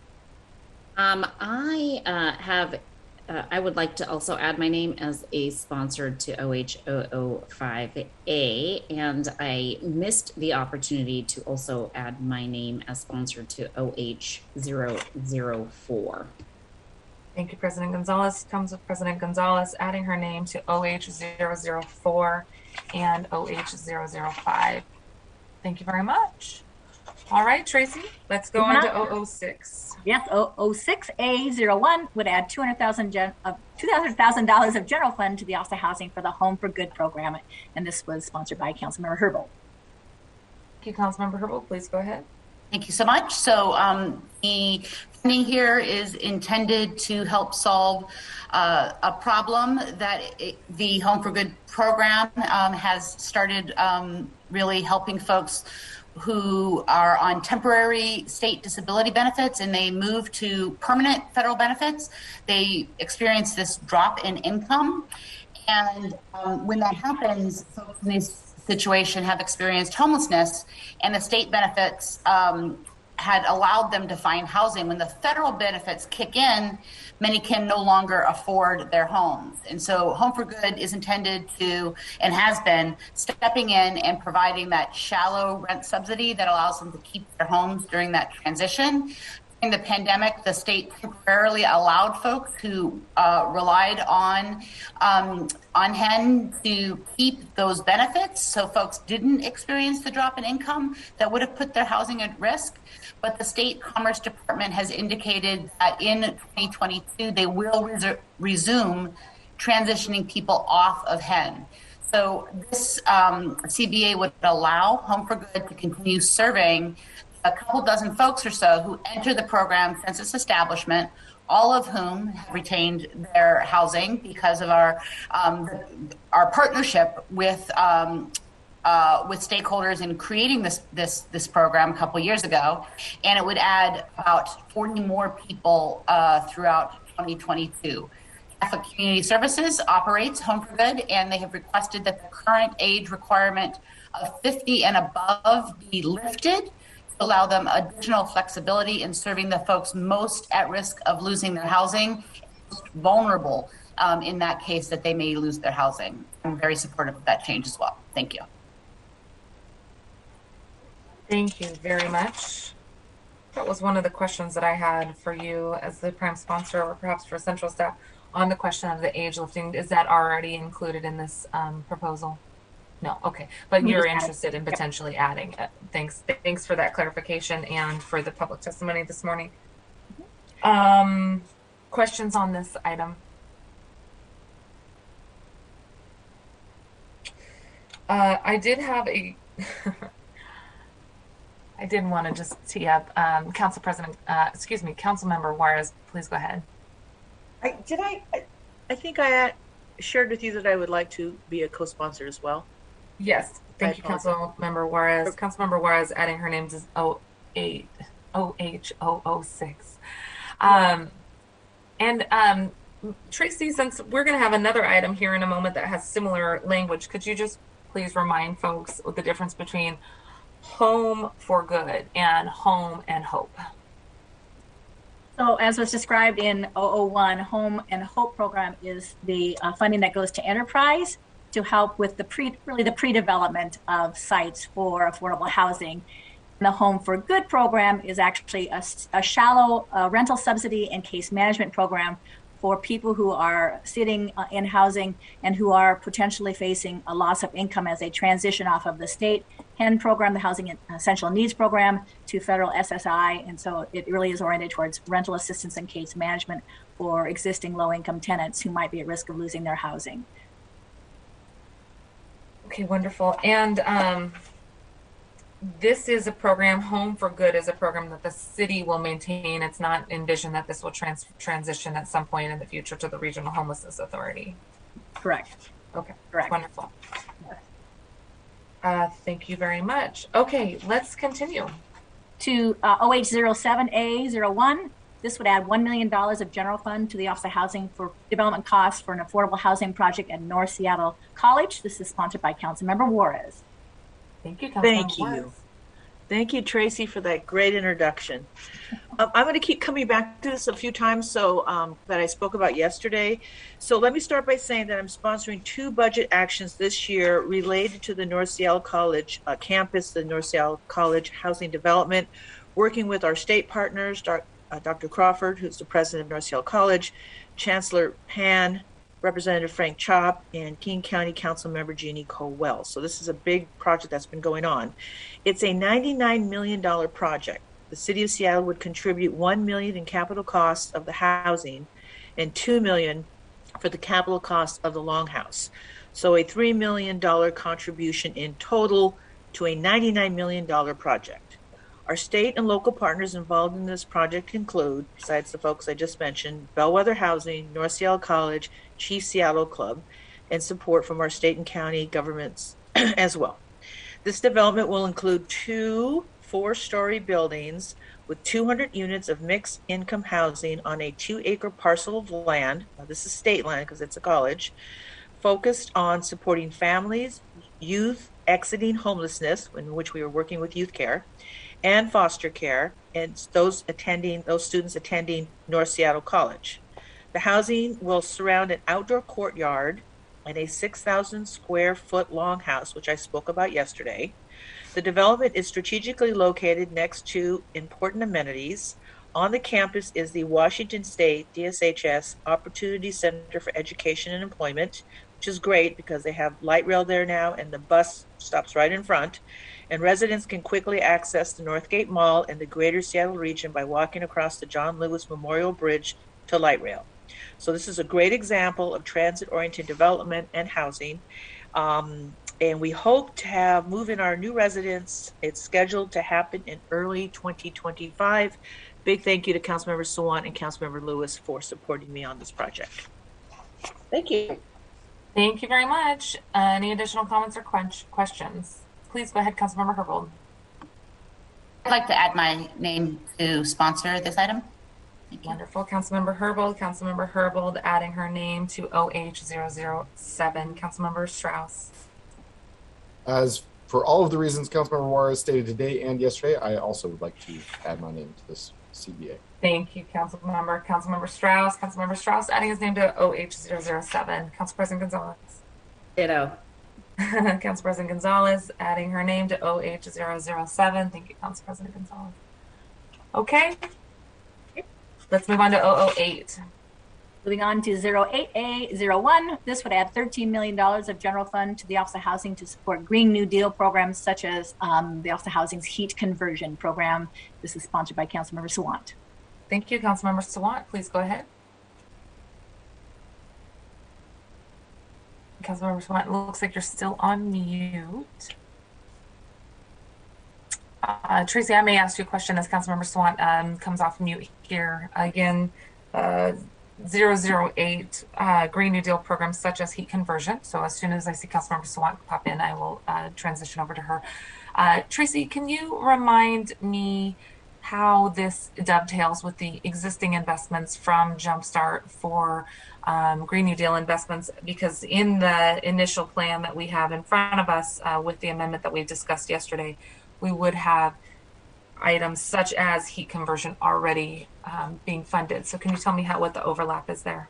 [SPEAKER 17] I would like to also add my name as a sponsor to OH005A, and I missed the opportunity to also add my name as sponsor to OH004.
[SPEAKER 1] Thank you, President Gonzalez. Council President Gonzalez adding her name to OH004 and OH005. Thank you very much. All right, Tracy, let's go on to 006.
[SPEAKER 14] Yes, 006A01 would add $200,000 of general fund to the Office of Housing for the Home for Good program, and this was sponsored by Councilmember Herbold.
[SPEAKER 1] Thank you, Councilmember Herbold. Please go ahead.
[SPEAKER 20] Thank you so much. So the funding here is intended to help solve a problem that the Home for Good program has started really helping folks who are on temporary state disability benefits and they move to permanent federal benefits. They experience this drop in income. And when that happens, folks in this situation have experienced homelessness, and the state benefits had allowed them to find housing. When the federal benefits kick in, many can no longer afford their homes. And so Home for Good is intended to, and has been, stepping in and providing that shallow rent subsidy that allows them to keep their homes during that transition. During the pandemic, the state temporarily allowed folks who relied on HEN to keep those benefits, so folks didn't experience the drop in income that would have put their housing at risk. But the State Commerce Department has indicated that in 2022, they will resume transitioning people off of HEN. So this CBA would allow Home for Good to continue serving a couple dozen folks or so who enter the program since its establishment, all of whom have retained their housing because of our partnership with stakeholders in creating this program a couple years ago, and it would add about 40 more people throughout 2022. Catholic Community Services operates Home for Good, and they have requested that the current age requirement of 50 and above be lifted, allow them additional flexibility in serving the folks most at risk of losing their housing, most vulnerable in that case that they may lose their housing. I'm very supportive of that change as well. Thank you.
[SPEAKER 1] Thank you very much. That was one of the questions that I had for you as the prime sponsor, or perhaps for central staff, on the question of the age lifting. Is that already included in this proposal? No, okay, but you're interested in potentially adding it. Thanks for that clarification and for the public testimony this morning. Questions on this item? I did have a, I did want to just tee up, Council Member Juarez, please go ahead.
[SPEAKER 10] I think I shared with you that I would like to be a co-sponsor as well.
[SPEAKER 1] Yes, thank you, Council Member Juarez. Council Member Juarez adding her name to OH006. Tracy, since we're going to have another item here in a moment that has similar language, could you just please remind folks what the difference between Home for Good and Home and Hope?
[SPEAKER 14] So as was described in 001, Home and Hope program is the funding that goes to enterprise to help with the pre-development of sites for affordable housing. And the Home for Good program is actually a shallow rental subsidy and case management program for people who are sitting in housing and who are potentially facing a loss of income as they transition off of the state HEN program, the Housing Essential Needs program, to federal SSI. And so it really is oriented towards rental assistance and case management for existing low-income tenants who might be at risk of losing their housing.
[SPEAKER 1] Okay, wonderful. And this is a program, Home for Good is a program that the city will maintain. It's not envisioned that this will transition at some point in the future to the Regional Homelessness Authority.
[SPEAKER 14] Correct.
[SPEAKER 1] Okay,
[SPEAKER 14] correct.
[SPEAKER 1] Wonderful. Thank you very much. Okay, let's continue.
[SPEAKER 14] To OH07A01, this would add $1 million of general fund to the Office of Housing for development costs for an affordable housing project at North Seattle College. This is sponsored by Councilmember Juarez.
[SPEAKER 1] Thank you,
[SPEAKER 10] Thank you. Thank you, Tracy, for that great introduction. I'm going to keep coming back to this a few times that I spoke about yesterday. So let me start by saying that I'm sponsoring 2 budget actions this year related to the North Seattle College campus, the North Seattle College housing development, working with our state partners, Dr. Crawford, who's the president of North Seattle College, Chancellor Pan, Representative Frank Chop, and King County Council Member Jeannie Cowell. So this is a big project that's been going on. It's a $99 million project. The city of Seattle would contribute $1 million in capital costs of the housing and $2 million for the capital cost of the longhouse. So a $3 million contribution in total to a $99 million project. Our state and local partners involved in this project include, besides the folks I just mentioned, Bellwether Housing, North Seattle College, Chief Seattle Club, and support from our state and county governments as well. This development will include 2 4-story buildings with 200 units of mixed income housing on a 2-acre parcel of land. Now, this is state land because it's a college, focused on supporting families, youth exiting homelessness, in which we are working with youth care, and foster care, and those students attending North Seattle College. The housing will surround an outdoor courtyard and a 6,000 square foot longhouse, which I spoke about yesterday. The development is strategically located next to important amenities. On the campus is the Washington State DSHS Opportunity Center for Education and Employment, which is great because they have light rail there now and the bus stops right in front. And residents can quickly access the Northgate Mall and the greater Seattle region by walking across the John Lewis Memorial Bridge to light rail. So this is a great example of transit-oriented development and housing. And we hope to move in our new residents. It's scheduled to happen in early 2025. Big thank you to Councilmember Sawant and Councilmember Lewis for supporting me on this project. Thank you.
[SPEAKER 1] Thank you very much. Any additional comments or questions? Please go ahead, Councilmember Herbold.
[SPEAKER 20] I'd like to add my name to sponsor this item.
[SPEAKER 1] Wonderful. Councilmember Herbold adding her name to OH007. Councilmember Strauss.
[SPEAKER 21] As for all of the reasons Councilmember Juarez stated today and yesterday, I also would like to add my name to this CBA.
[SPEAKER 1] Thank you, Councilmember Strauss. Councilmember Strauss adding his name to OH007. Council President Gonzalez.
[SPEAKER 17] Ditto.
[SPEAKER 1] Council President Gonzalez adding her name to OH007. Thank you, Council President Gonzalez. Okay. Let's move on to 008.
[SPEAKER 14] Moving on to 08A01, this would add $13 million of general fund to the Office of Housing to support Green New Deal programs such as the Office of Housing's heat conversion program. This is sponsored by Councilmember Sawant.
[SPEAKER 1] Thank you, Councilmember Sawant. Please go ahead. Councilmember Sawant, it looks like you're still on mute. Tracy, I may ask you a question as Councilmember Sawant comes off mute here. Again, 008 Green New Deal programs such as heat conversion. So as soon as I see Councilmember Sawant pop in, I will transition over to her. Tracy, can you remind me how this dovetails with the existing investments from Jumpstart for Green New Deal investments? Because in the initial plan that we have in front of us with the amendment that we discussed yesterday, we would have items such as heat conversion already being funded. So can you tell me what the overlap is there?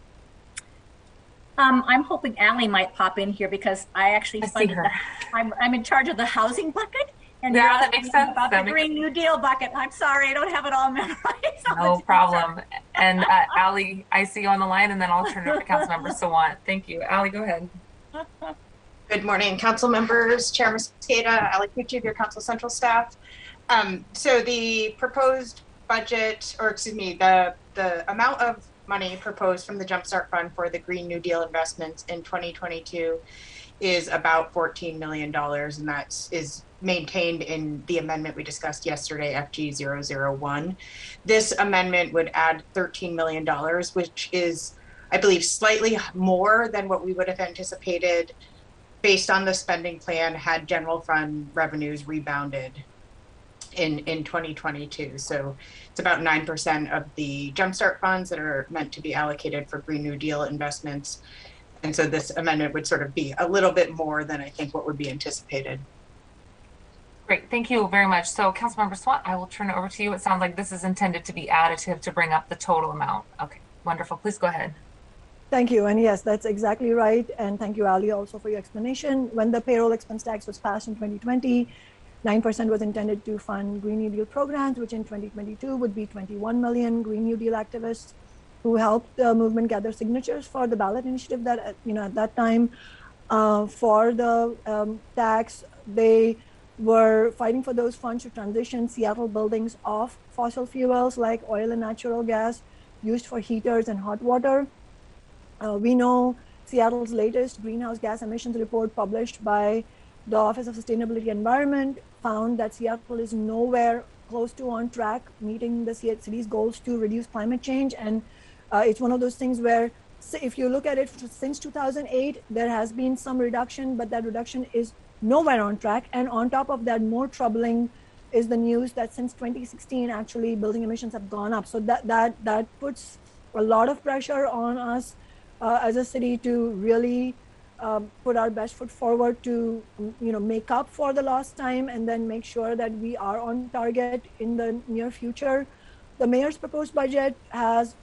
[SPEAKER 14] I'm hoping Allie might pop in here because I actually funded I'm in charge of the housing bucket. And
[SPEAKER 1] yeah, that makes sense.
[SPEAKER 14] About the Green New Deal bucket. I'm sorry, I don't have it all memorized.
[SPEAKER 1] No problem. And Allie, I see you on the line, and then I'll turn it over to Councilmember Sawant. Thank you. Allie, go ahead.
[SPEAKER 3] Good morning, council members, Chair Mosqueda, Allie Kuchi, your council central staff. So the proposed budget, or excuse me, the amount of money proposed from the Jumpstart Fund for the Green New Deal investments in 2022 is about $14 million, and that is maintained in the amendment we discussed yesterday, FG001. This amendment would add $13 million, which is, I believe, slightly more than what we would have anticipated based on the spending plan had general fund revenues rebounded in 2022. So it's about 9% of the Jumpstart funds that are meant to be allocated for Green New Deal investments. And so this amendment would sort of be a little bit more than I think what would be anticipated.
[SPEAKER 1] Great, thank you very much. So Councilmember Sawant, I will turn it over to you. It sounds like this is intended to be additive to bring up the total amount. Okay, wonderful. Please go ahead.
[SPEAKER 19] Thank you. And yes, that's exactly right. And thank you, Ali, also for your explanation. When the payroll expense tax was passed in 2020, 9% was intended to fund Green New Deal programs, which in 2022 would be 21 million Green New Deal activists who helped the movement gather signatures for the ballot initiative that, at that time for the tax, they were fighting for those funds to transition Seattle buildings off fossil fuels like oil and natural gas used for heaters and hot water. We know Seattle's latest greenhouse gas emissions report published by the Office of Sustainability Environment found that Seattle is nowhere close to on track meeting the city's goals to reduce climate change. And it's one of those things where if you look at it since 2008, there has been some reduction, but that reduction is nowhere on track. And on top of that, more troubling is the news that since 2016, actually building emissions have gone up. So that puts a lot of pressure on us as a city to really put our best foot forward to make up for the lost time and then make sure that we are on target in the near future. The mayor's proposed budget has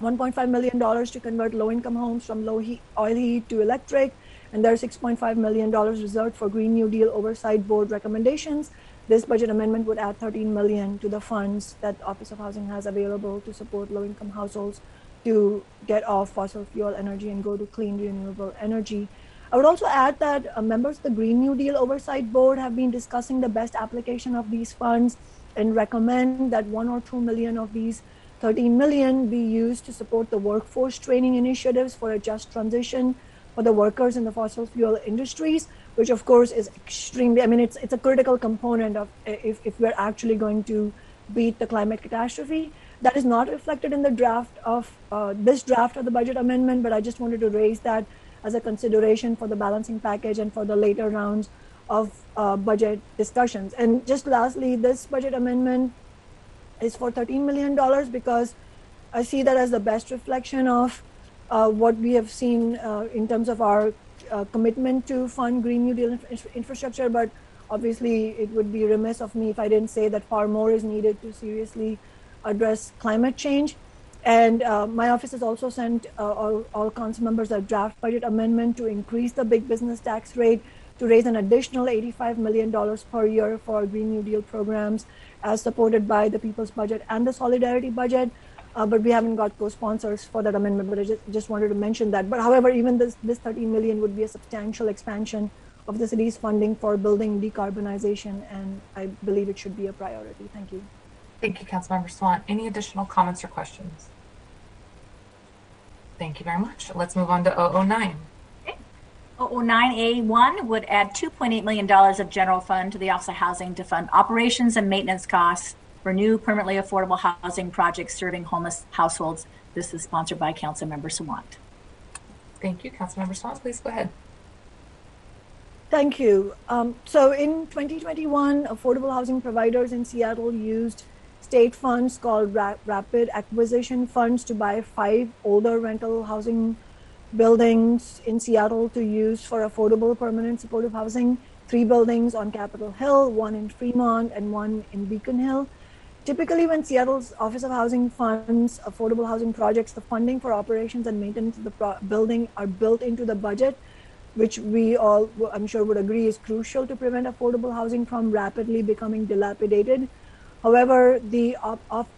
[SPEAKER 19] $1.5 million to convert low-income homes from oil heat to electric, and there's $6.5 million reserved for Green New Deal Oversight Board recommendations. This budget amendment would add $13 million to the funds that the Office of Housing has available to support low-income households to get off fossil fuel energy and go to clean renewable energy. I would also add that members of the Green New Deal Oversight Board have been discussing the best application of these funds and recommend that 1 or 2 million of these 13 million be used to support the workforce training initiatives for a just transition for the workers in the fossil fuel industries, which of course is extremely, it's a critical component of if we're actually going to beat the climate catastrophe. That is not reflected in the draft of this draft of the budget amendment, but I just wanted to raise that as a consideration for the balancing package and for the later rounds of budget discussions. And just lastly, this budget amendment is for $13 million because I see that as the best reflection of what we have seen in terms of our commitment to fund Green New Deal infrastructure. But obviously, it would be remiss of me if I didn't say that far more is needed to seriously address climate change. And my office has also sent all council members a draft budget amendment to increase the big business tax rate to raise an additional $85 million per year for Green New Deal programs as supported by the People's Budget and the Solidarity Budget. But we haven't got co-sponsors for that amendment, but I just wanted to mention that. But however, even this $13 million would be a substantial expansion of the city's funding for building decarbonization, and I believe it should be a priority. Thank you.
[SPEAKER 1] Thank you, Councilmember Sawant. Any additional comments or questions? Thank you very much. Let's move on to 009.
[SPEAKER 14] 009A1 would add $2.8 million of general fund to the Office of Housing to fund operations and maintenance costs for new permanently affordable housing projects serving homeless households. This is sponsored by Councilmember Sawant.
[SPEAKER 1] Thank you. Councilmember Sawant, please go ahead.
[SPEAKER 19] Thank you. So in 2021, affordable housing providers in Seattle used state funds called rapid acquisition funds to buy 5 older rental housing buildings in Seattle to use for affordable permanent supportive housing, 3 buildings on Capitol Hill, 1 in Fremont, and 1 in Beacon Hill. Typically, when Seattle's Office of Housing funds affordable housing projects, the funding for operations and maintenance of the building are built into the budget, which we all, I'm sure, would agree is crucial to prevent affordable housing from rapidly becoming dilapidated. However, the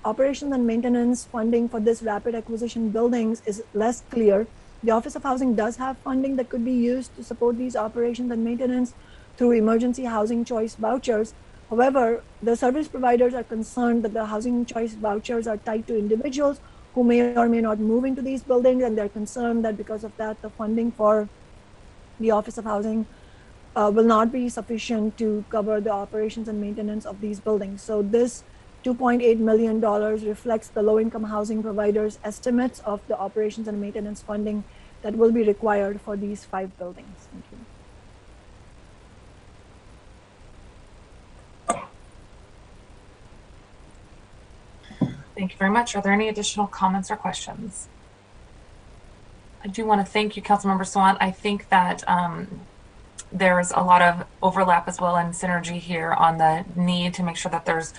[SPEAKER 19] operations and maintenance funding for this rapid acquisition buildings is less clear. The Office of Housing does have funding that could be used to support these operations and maintenance through emergency housing choice vouchers. However, the service providers are concerned that the housing choice vouchers are tied to individuals who may or may not move into these buildings, and they're concerned that because of that, the funding for the Office of Housing will not be sufficient to cover the operations and maintenance of these buildings. So this $2.8 million reflects the low-income housing providers' estimates of the operations and maintenance funding that will be required for these 5 buildings. Thank you.
[SPEAKER 1] Thank you very much. Are there any additional comments or questions? I do want to thank you, Councilmember Sawant. I think that there's a lot of overlap as well and synergy here on the need to make sure that there's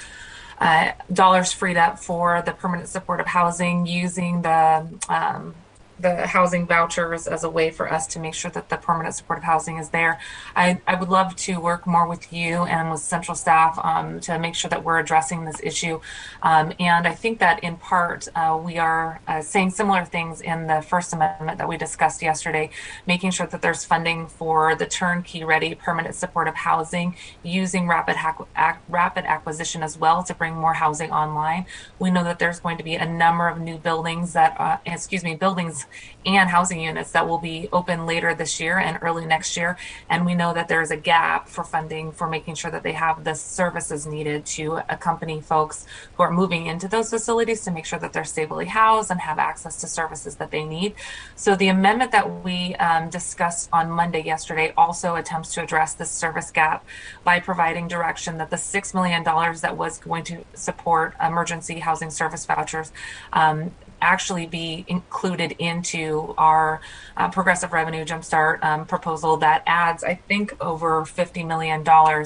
[SPEAKER 1] dollars freed up for the permanent supportive housing, using the housing vouchers as a way for us to make sure that the permanent supportive housing is there. I would love to work more with you and with central staff to make sure that we're addressing this issue. And I think that in part we are saying similar things in the first amendment that we discussed yesterday, making sure that there's funding for the turnkey ready permanent supportive housing, using rapid acquisition as well to bring more housing online. We know that there's going to be a number of new buildings that, buildings and housing units that will be open later this year and early next year. And we know that there's a gap for funding for making sure that they have the services needed to accompany folks who are moving into those facilities to make sure that they're stably housed and have access to services that they need. So the amendment that we discussed on Monday yesterday also attempts to address this service gap by providing direction that the $6 million that was going to support emergency housing service vouchers actually be included into our progressive revenue jumpstart proposal that adds, I think, over $50 million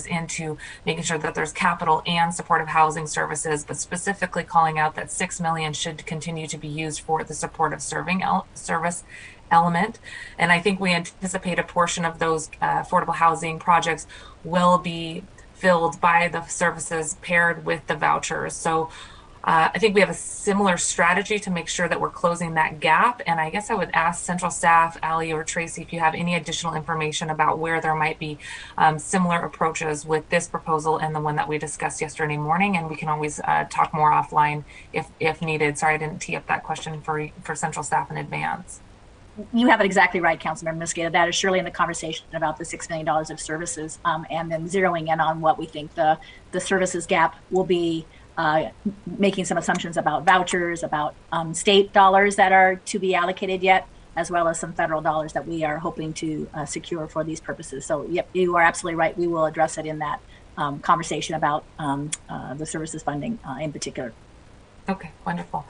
[SPEAKER 1] into making sure that there's capital and supportive housing services, but specifically calling out that $6 million should continue to be used for the supportive service element. And I think we anticipate a portion of those affordable housing projects will be filled by the services paired with the vouchers. So I think we have a similar strategy to make sure that we're closing that gap. And I guess I would ask central staff, Ali or Tracy, if you have any additional information about where there might be similar approaches with this proposal and the one that we discussed yesterday morning. And we can always talk more offline if needed. Sorry, I didn't tee up that question for central staff in advance.
[SPEAKER 14] You have it exactly right, Councilmember Mosqueda. That is surely in the conversation about the $6 million of services, and then zeroing in on what we think the services gap will be, making some assumptions about vouchers, about state dollars that are to be allocated yet, as well as some federal dollars that we are hoping to secure for these purposes. So, yep, you are absolutely right. We will address it in that conversation about the services funding in particular. Okay, wonderful.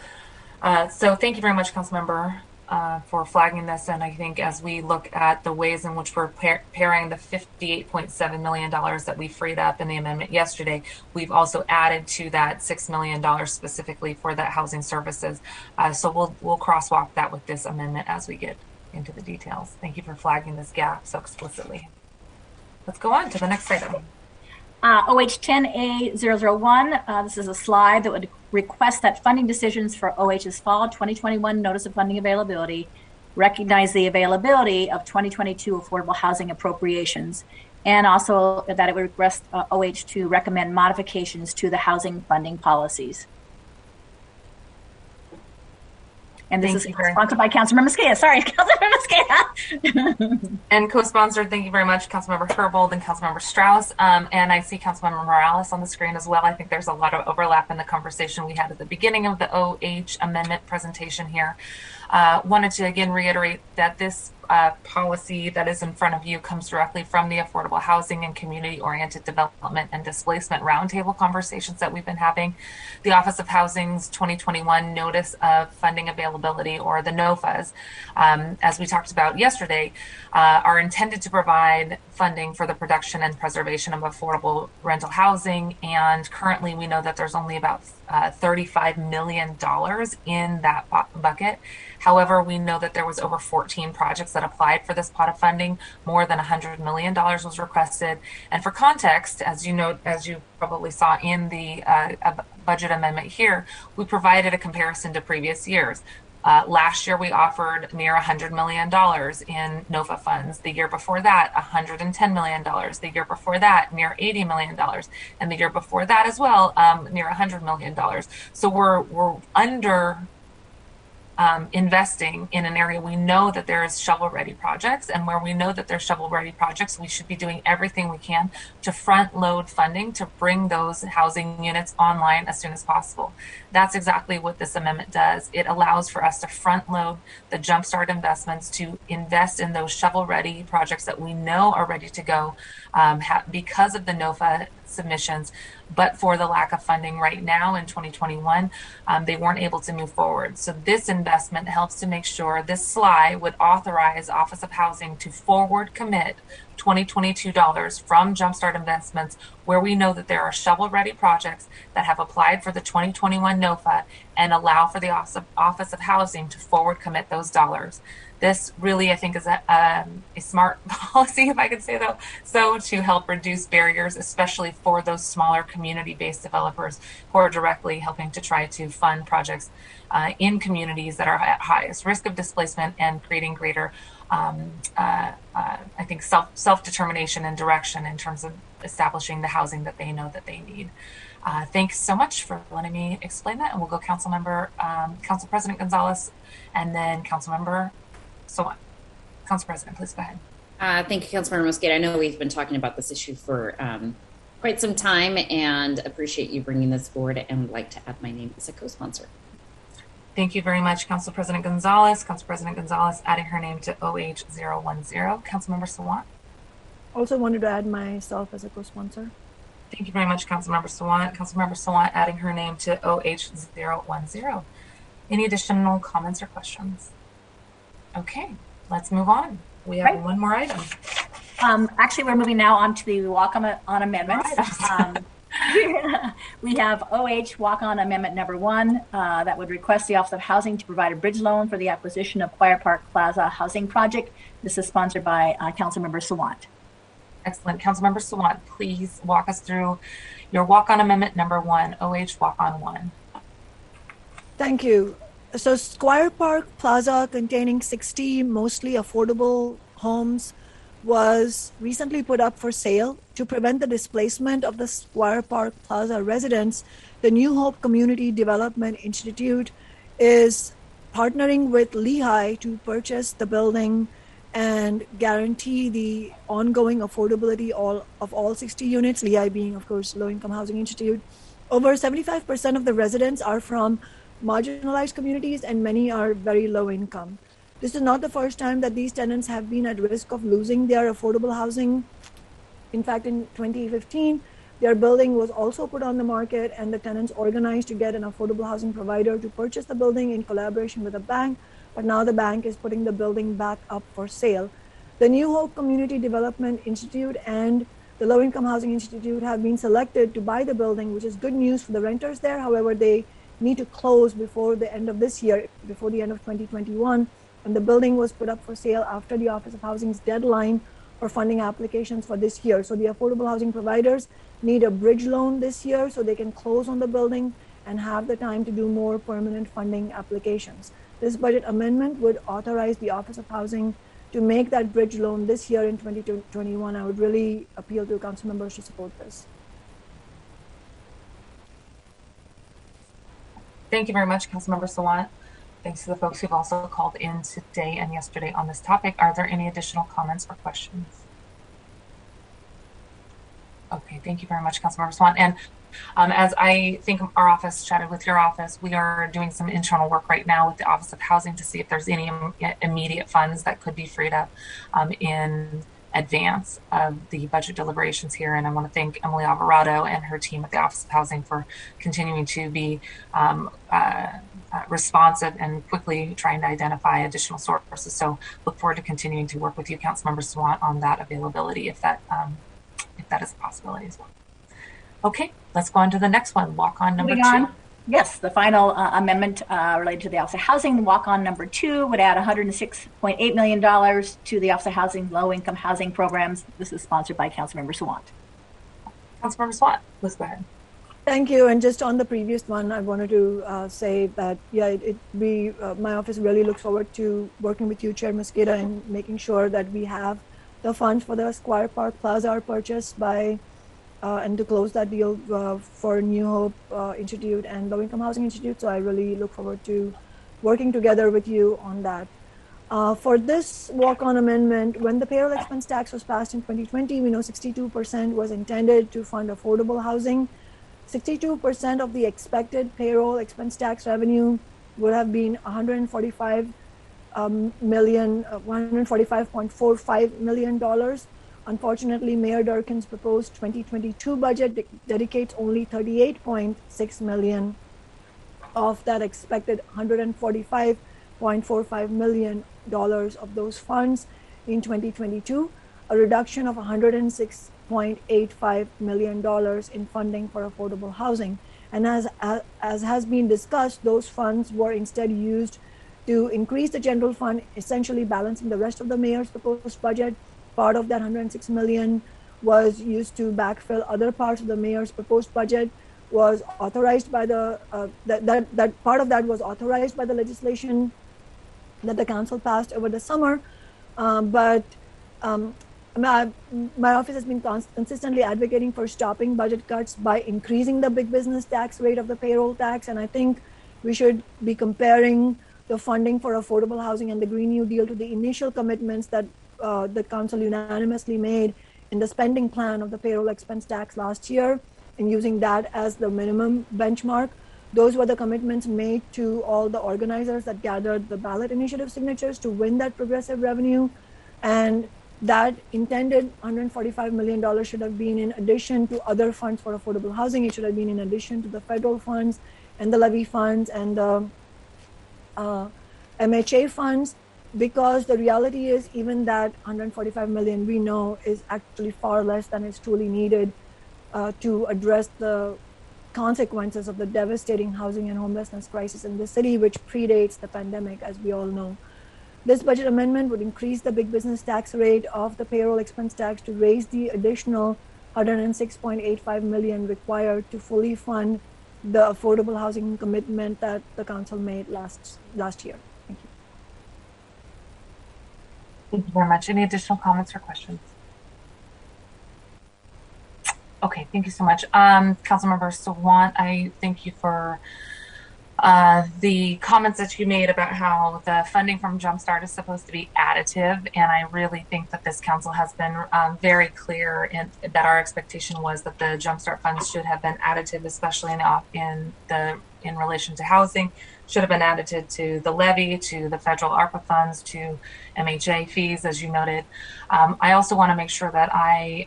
[SPEAKER 1] So thank you very much, Councilmember, for flagging this. And I think as we look at the ways in which we're pairing the $58.7 million that we freed up in the amendment yesterday, we've also added to that $6 million specifically for that housing services. So we'll crosswalk that with this amendment as we get into the details. Thank you for flagging this gap so explicitly. let's go on to the next item.
[SPEAKER 14] OH 10A001, this is a slide that would request that funding decisions for OH's fall 2021 Notice of Funding Availability recognize the availability of 2022 affordable housing appropriations, and also that it would request OH to recommend modifications to the housing funding policies. And this is sponsored by Councilmember Mosqueda. Sorry, Councilmember Mosqueda.
[SPEAKER 1] And co-sponsored, thank you very much, Councilmember Herbold and Councilmember Strauss. And I see Councilmember Morales on the screen as well. I think there's a lot of overlap in the conversation we had at the beginning of the OH amendment presentation here. Wanted to again reiterate that this policy that is in front of you comes directly from the Affordable Housing and Community-Oriented Development and Displacement Roundtable conversations that we've been having. The Office of Housing's 2021 Notice of Funding Availability, or the NOFAs, as we talked about yesterday, are intended to provide funding for the production and preservation of affordable rental housing. And currently we know that there's only about $35 million in that bucket. However, we know that there was over 14 projects that applied for this pot of funding. More than $100 million was requested. And for context, as you know, as you probably saw in the budget amendment here, we provided a comparison to previous years. Last year, we offered near $100 million in NOFA funds. The year before that, $110 million. The year before that, near $80 million. And the year before that as well, near $100 million. So we're under investing in an area we know that there is shovel-ready projects, and where we know that there's shovel-ready projects, we should be doing everything we can to front-load funding to bring those housing units online as soon as possible. That's exactly what this amendment does. It allows for us to front-load the jumpstart investments to invest in those shovel-ready projects that we know are ready to go because of the NOFA submissions, but for the lack of funding right now in 2021, they weren't able to move forward. So this investment helps to make sure this SLI would authorize Office of Housing to forward commit 2022 dollars from Jumpstart Investments, where we know that there are shovel-ready projects that have applied for the 2021 NOFA, and allow for the Office of Housing to forward commit those dollars. This really, I think, is a smart policy, if I could say that, so to help reduce barriers, especially for those smaller community-based developers who are directly helping to try to fund projects in communities that are at highest risk of displacement, and creating greater, I think, self-determination and direction in terms of establishing the housing that they know that they need. Thanks so much for letting me explain that, and we'll go Council President Gonzalez, and then Councilmember Sawant. Council President, please go ahead.
[SPEAKER 17] Thank you, Councilmember Mosqueda. I know we've been talking about this issue for quite some time, and appreciate you bringing this forward, and would like to add my name as a co-sponsor.
[SPEAKER 1] Thank you very much, Council President Gonzalez. Council President Gonzalez adding her name to OH010. Councilmember Sawant.
[SPEAKER 19] Also wanted to add myself as a co-sponsor.
[SPEAKER 1] Thank you very much, Councilmember Sawant. Councilmember Sawant adding her name to OH010. Any additional comments or questions? Okay, let's move on. We have one more item.
[SPEAKER 14] Actually, we're moving now on to the walk-on amendments. We have OH walk-on amendment number 1 that would request the Office of Housing to provide a bridge loan for the acquisition of Choir Park Plaza housing project. This is sponsored by Councilmember Sawant.
[SPEAKER 1] Excellent. Councilmember Sawant, please walk us through your walk-on amendment number 1, OH walk-on 1.
[SPEAKER 19] Thank you. So Squire Park Plaza, containing 60 mostly affordable homes, was recently put up for sale. To prevent the displacement of the Squire Park Plaza residents, the New Hope Community Development Institute is partnering with Lehigh to purchase the building and guarantee the ongoing affordability of all 60 units, Lehigh being, of course, Low Income Housing Institute. Over 75% of the residents are from marginalized communities, and many are very low income. This is not the first time that these tenants have been at risk of losing their affordable housing. In fact, in 2015, their building was also put on the market, and the tenants organized to get an affordable housing provider to purchase the building in collaboration with a bank, but now the bank is putting the building back up for sale. The New Hope Community Development Institute and the Low Income Housing Institute have been selected to buy the building, which is good news for the renters there. However, they need to close before the end of this year, before the end of 2021. And the building was put up for sale after the Office of Housing's deadline for funding applications for this year. So the affordable housing providers need a bridge loan this year so they can close on the building and have the time to do more permanent funding applications. This budget amendment would authorize the Office of Housing to make that bridge loan this year in 2021. I would really appeal to council members to support this.
[SPEAKER 1] Thank you very much, Councilmember Sawant. Thanks to the folks who've also called in today and yesterday on this topic. Are there any additional comments or questions? Okay, thank you very much, Councilmember Sawant. And as I think our office chatted with your office, we are doing some internal work right now with the Office of Housing to see if there's any immediate funds that could be freed up in advance of the budget deliberations here. And I want to thank Emily Alvarado and her team at the Office of Housing for continuing to be responsive and quickly trying to identify additional sources. So look forward to continuing to work with you, Councilmember Sawant, on that availability if that is a possibility as well. Okay, let's go on to the next one. Walk-on number 2.
[SPEAKER 14] Yes, the final amendment related to the Office of Housing, walk-on number 2, would add $106.8 million to the Office of Housing low-income housing programs. This is sponsored by Councilmember Sawant.
[SPEAKER 1] Councilmember Sawant, please go ahead.
[SPEAKER 19] Thank you. And just on the previous one, I wanted to say that, my office really looks forward to working with you, Chair Mosqueda, and making sure that we have the funds for the Squire Park Plaza purchase by and to close that deal for New Hope Institute and Low Income Housing Institute. So I really look forward to working together with you on that. For this walk-on amendment, when the payroll expense tax was passed in 2020, we know 62% was intended to fund affordable housing. 62% of the expected payroll expense tax revenue would have been $145.45 million. Unfortunately, Mayor Durkin's proposed 2022 budget dedicates only $38.6 million of that expected $145.45 million of those funds in 2022, a reduction of $106.85 million in funding for affordable housing. And as has been discussed, those funds were instead used to increase the general fund, essentially balancing the rest of the mayor's proposed budget. Part of that $106 million was used to backfill other parts of the mayor's proposed budget. Was authorized by the that part of that was authorized by the legislation that the council passed over the summer, but my office has been consistently advocating for stopping budget cuts by increasing the big business tax rate of the payroll tax, and I think we should be comparing the funding for affordable housing and the Green New Deal to the initial commitments that the council unanimously made in the spending plan of the payroll expense tax last year, and using that as the minimum benchmark. Those were the commitments made to all the organizers that gathered the ballot initiative signatures to win that progressive revenue. And that intended $145 million should have been in addition to other funds for affordable housing. It should have been in addition to the federal funds and the levy funds and the MHA funds, because the reality is even that $145 million we know is actually far less than is truly needed to address the consequences of the devastating housing and homelessness crisis in the city, which predates the pandemic, as we all know. This budget amendment would increase the big business tax rate of the payroll expense tax to raise the additional $106.85 million required to fully fund the affordable housing commitment that the council made last year. Thank you.
[SPEAKER 1] Thank you very much. Any additional comments or questions? Okay, thank you so much. Councilmember Sawant, I thank you for the comments that you made about how the funding from Jumpstart is supposed to be additive. And I really think that this council has been very clear that our expectation was that the Jumpstart funds should have been additive, especially in relation to housing, should have been added to the levy, to the federal ARPA funds, to MHA fees, as you noted. I also want to make sure that I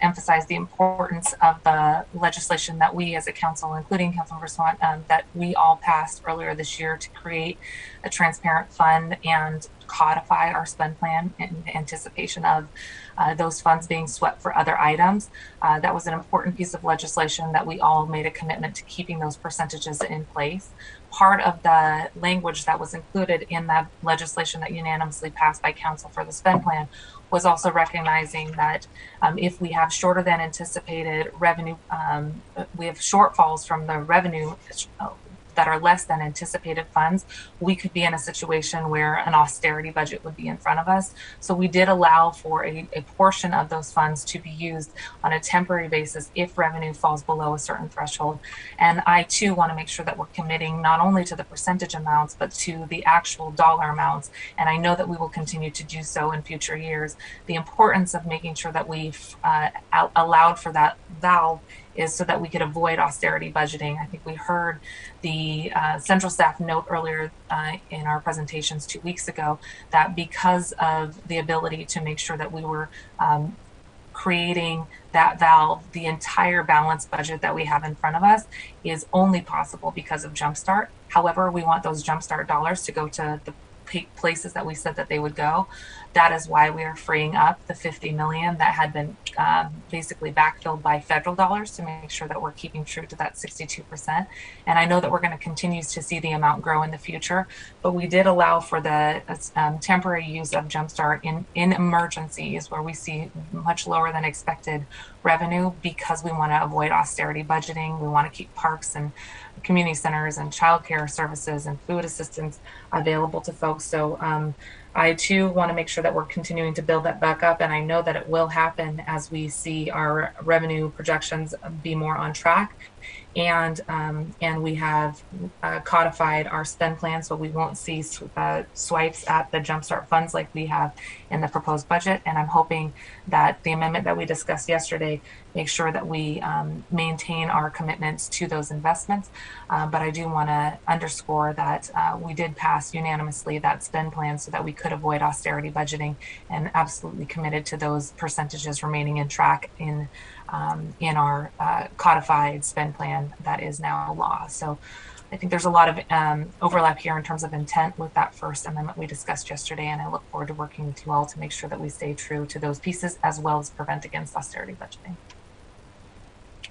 [SPEAKER 1] emphasize the importance of the legislation that we as a council, including Councilmember Sawant, that we all passed earlier this year to create a transparent fund and codify our spend plan in anticipation of those funds being swept for other items. That was an important piece of legislation that we all made a commitment to keeping those percentages in place. Part of the language that was included in that legislation that unanimously passed by council for the spend plan was also recognizing that if we have shorter than anticipated revenue, we have shortfalls from the revenue that are less than anticipated funds, we could be in a situation where an austerity budget would be in front of us. So we did allow for a portion of those funds to be used on a temporary basis if revenue falls below a certain threshold. And I too want to make sure that we're committing not only to the percentage amounts, but to the actual dollar amounts. And I know that we will continue to do so in future years. The importance of making sure that we've allowed for that valve is so that we could avoid austerity budgeting. I think we heard the central staff note earlier in our presentations 2 weeks ago that because of the ability to make sure that we were creating that valve, the entire balanced budget that we have in front of us is only possible because of Jumpstart. However, we want those Jumpstart dollars to go to the places that we said that they would go. That is why we are freeing up the $50 million that had been basically backfilled by federal dollars to make sure that we're keeping true to that 62%. And I know that we're going to continue to see the amount grow in the future, but we did allow for the temporary use of Jumpstart in emergencies where we see much lower than expected revenue because we want to avoid austerity budgeting. We want to keep parks and community centers and childcare services and food assistance available to folks. So I too want to make sure that we're continuing to build that back up, and I know that it will happen as we see our revenue projections be more on track. And we have codified our spend plan, so we won't see swipes at the Jumpstart funds like we have in the proposed budget. And I'm hoping that the amendment that we discussed yesterday makes sure that we maintain our commitments to those investments. But I do want to underscore that we did pass unanimously that spend plan so that we could avoid austerity budgeting, and absolutely committed to those percentages remaining in track in our codified spend plan that is now law. So I think there's a lot of overlap here in terms of intent with that first amendment we discussed yesterday, and I look forward to working with you all to make sure that we stay true to those pieces as well as prevent against austerity budgeting.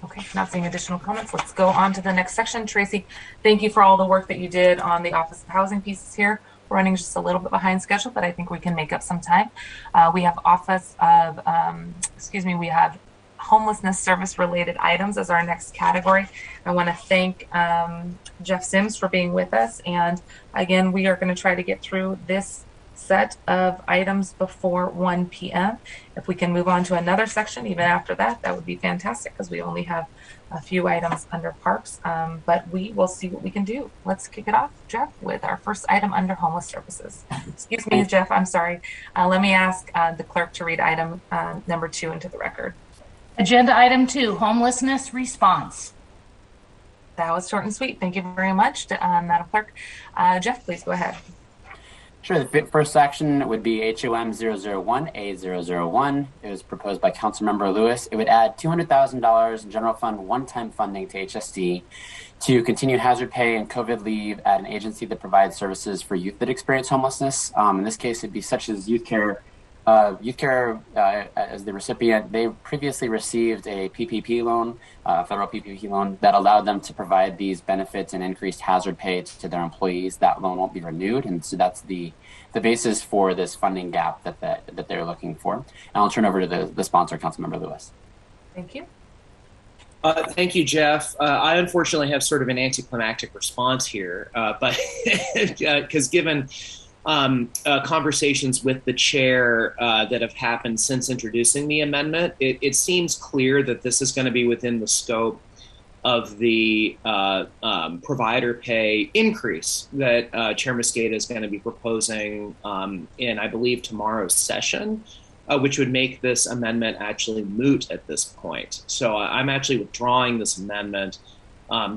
[SPEAKER 1] Okay, not seeing additional comments. Let's go on to the next section. Tracy, thank you for all the work that you did on the Office of Housing pieces here. We're running just a little bit behind schedule, but I think we can make up some time. We have we have homelessness service related items as our next category. I want to thank Jeff Sims for being with us. And again, we are going to try to get through this set of items before 1 p.m. If we can move on to another section even after that, that would be fantastic because we only have a few items under parks, but we will see what we can do. Let's kick it off, Jeff, with our first item under homeless services. Excuse me, Jeff, I'm sorry. Let me ask the clerk to read item number 2 into the record.
[SPEAKER 13] Agenda item 2, homelessness response.
[SPEAKER 1] That was short and sweet. Thank you very much, Madam Clerk. Jeff, please go ahead.
[SPEAKER 4] Sure. The first action would be HOM 001A001. It was proposed by Councilmember Lewis. It would add $200,000 in general fund one-time funding to HSD to continue hazard pay and COVID leave at an agency that provides services for youth that experience homelessness. In this case, it'd be such as Youth Care. As the recipient, they previously received a PPP loan, a federal PPP loan that allowed them to provide these benefits and increased hazard pay to their employees. That loan won't be renewed, and so that's the basis for this funding gap that they're looking for. And I'll turn over to the sponsor, Councilmember Lewis.
[SPEAKER 1] Thank you.
[SPEAKER 15] Thank you, Jeff. I unfortunately have sort of an anticlimactic response here, but because given conversations with the chair that have happened since introducing the amendment, it seems clear that this is going to be within the scope of the provider pay increase that Chair Mosqueda is going to be proposing in, I believe, tomorrow's session, which would make this amendment actually moot at this point. So I'm actually withdrawing this amendment,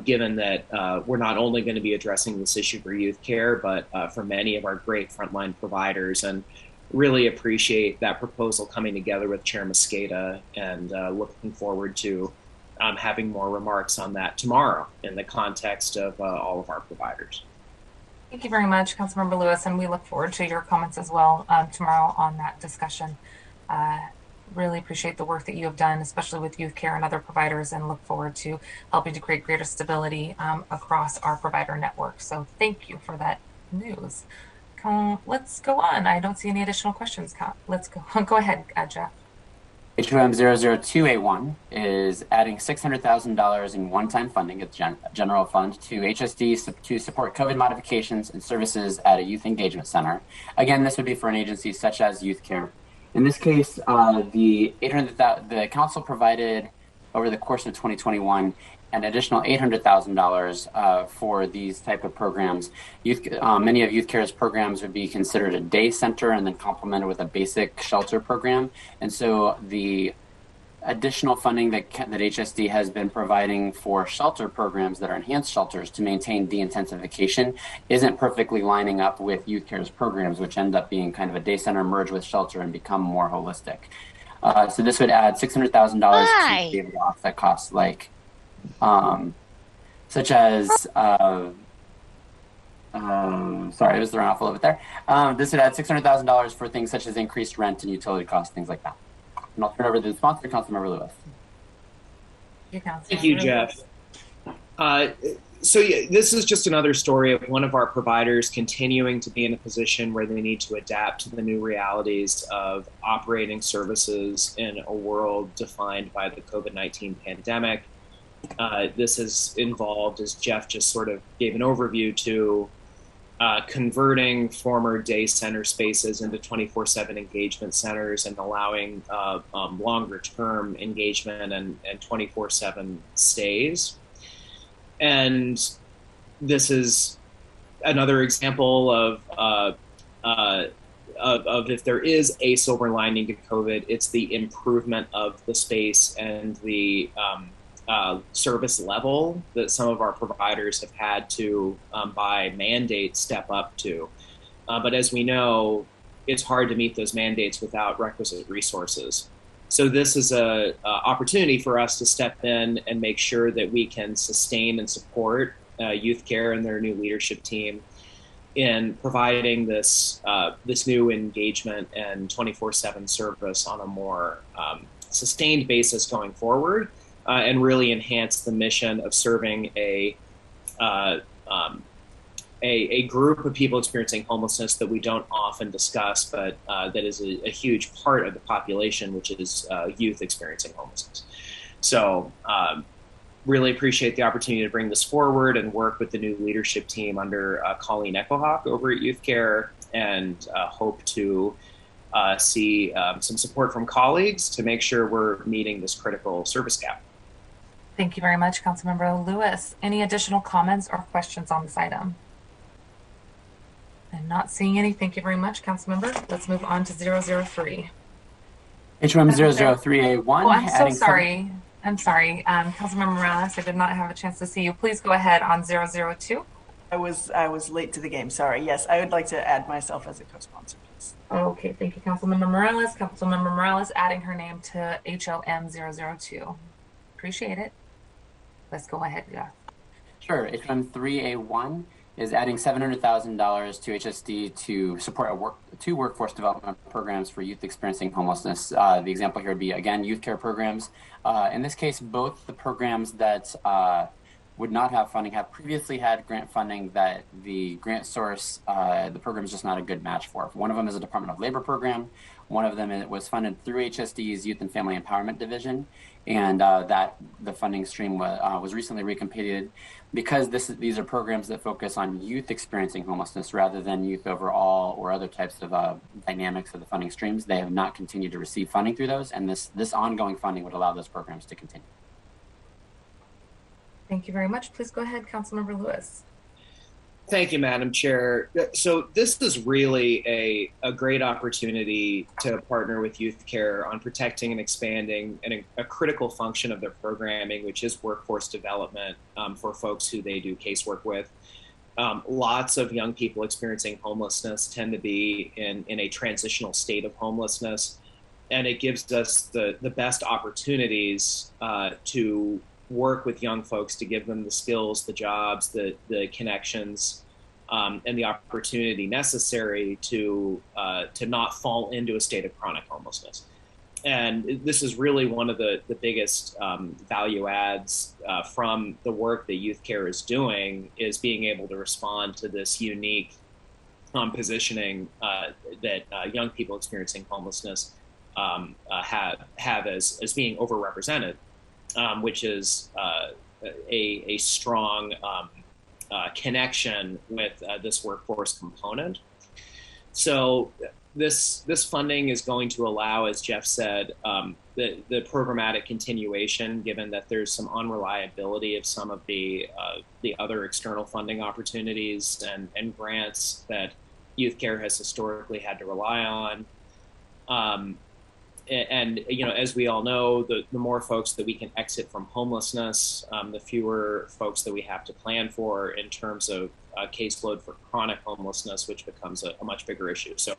[SPEAKER 15] given that we're not only going to be addressing this issue for youth care, but for many of our great frontline providers, and really appreciate that proposal coming together with Chair Mosqueda, and looking forward to having more remarks on that tomorrow in the context of all of our providers.
[SPEAKER 1] Thank you very much, Councilmember Lewis, and we look forward to your comments as well tomorrow on that discussion. Really appreciate the work that you have done, especially with youth care and other providers, and look forward to helping to create greater stability across our provider network. So thank you for that news. Let's go on. I don't see any additional questions. Let's go. Go ahead, Jeff.
[SPEAKER 4] HOM 002A1 is adding $600,000 in one-time funding at general fund to HSD to support COVID modifications and services at a youth engagement center. Again, this would be for an agency such as youth care. In this case, the council provided over the course of 2021 an additional $800,000 for these type of programs. Many of Youth Care's programs would be considered a day center and then complemented with a basic shelter program. And so the additional funding that HSD has been providing for shelter programs that are enhanced shelters to maintain de-intensification isn't perfectly lining up with Youth Care's programs, which end up being kind of a day center merge with shelter and become more holistic. So this would add $600,000 to be able to offset costs like such as sorry, it was thrown off a little bit there. This would add $600,000 for things such as increased rent and utility costs, things like that. And I'll turn it over to the sponsor, Councilmember Lewis.
[SPEAKER 15] Thank you, Jeff. So yeah, this is just another story of one of our providers continuing to be in a position where they need to adapt to the new realities of operating services in a world defined by the COVID-19 pandemic. This is involved, as Jeff just sort of gave an overview to, converting former day center spaces into 24/7 engagement centers and allowing longer term engagement and 24/7 stays. And this is another example of if there is a silver lining to COVID, it's the improvement of the space and the service level that some of our providers have had to, by mandate, step up to. But as we know, it's hard to meet those mandates without requisite resources. So this is an opportunity for us to step in and make sure that we can sustain and support Youth Care and their new leadership team in providing this new engagement and 24/7 service on a more sustained basis going forward. And really enhance the mission of serving a group of people experiencing homelessness that we don't often discuss, but that is a huge part of the population, which is youth experiencing homelessness. So really appreciate the opportunity to bring this forward and work with the new leadership team under Colleen Echohawk over at Youth Care, and hope to see some support from colleagues to make sure we're meeting this critical service gap.
[SPEAKER 1] Thank you very much, Councilmember Lewis. Any additional comments or questions on this item? I'm not seeing any. Thank you very much, Councilmember. Let's move on to 003.
[SPEAKER 4] HOM 003A1.
[SPEAKER 1] Oh, I'm so sorry. I'm sorry. Councilmember Morales, I did not have a chance to see you. Please go ahead on 002.
[SPEAKER 18] I was late to the game. Sorry. Yes, I would like to add myself as a co-sponsor, please.
[SPEAKER 1] Okay, thank you, Councilmember Morales. Councilmember Morales adding her name to HOM 002. Appreciate it. Let's go ahead, Jeff.
[SPEAKER 4] Sure. HOM 3A1 is adding $700,000 to HSD to support two workforce development programs for youth experiencing homelessness. The example here would be, again, youth care programs. In this case, both the programs that would not have funding have previously had grant funding that the grant source, the program is just not a good match for. One of them is a Department of Labor program. One of them was funded through HSD's Youth and Family Empowerment Division, and that the funding stream was recently recompeted. Because these are programs that focus on youth experiencing homelessness rather than youth overall or other types of dynamics of the funding streams, they have not continued to receive funding through those, and this ongoing funding would allow those programs to continue.
[SPEAKER 1] Thank you very much. Please go ahead, Councilmember Lewis.
[SPEAKER 15] Thank you, Madam Chair. So this is really a great opportunity to partner with Youth Care on protecting and expanding a critical function of their programming, which is workforce development for folks who they do casework with. Lots of young people experiencing homelessness tend to be in a transitional state of homelessness, and it gives us the best opportunities to work with young folks to give them the skills, the jobs, the connections and the opportunity necessary to not fall into a state of chronic homelessness. And this is really one of the biggest value adds from the work that Youth Care is doing, is being able to respond to this unique positioning that young people experiencing homelessness have as being overrepresented, which is a strong connection with this workforce component. So this funding is going to allow, as Jeff said, the programmatic continuation, given that there's some unreliability of some of the other external funding opportunities and grants that Youth Care has historically had to rely on. And as we all know, the more folks that we can exit from homelessness, the fewer folks that we have to plan for in terms of caseload for chronic homelessness, which becomes a much bigger issue. So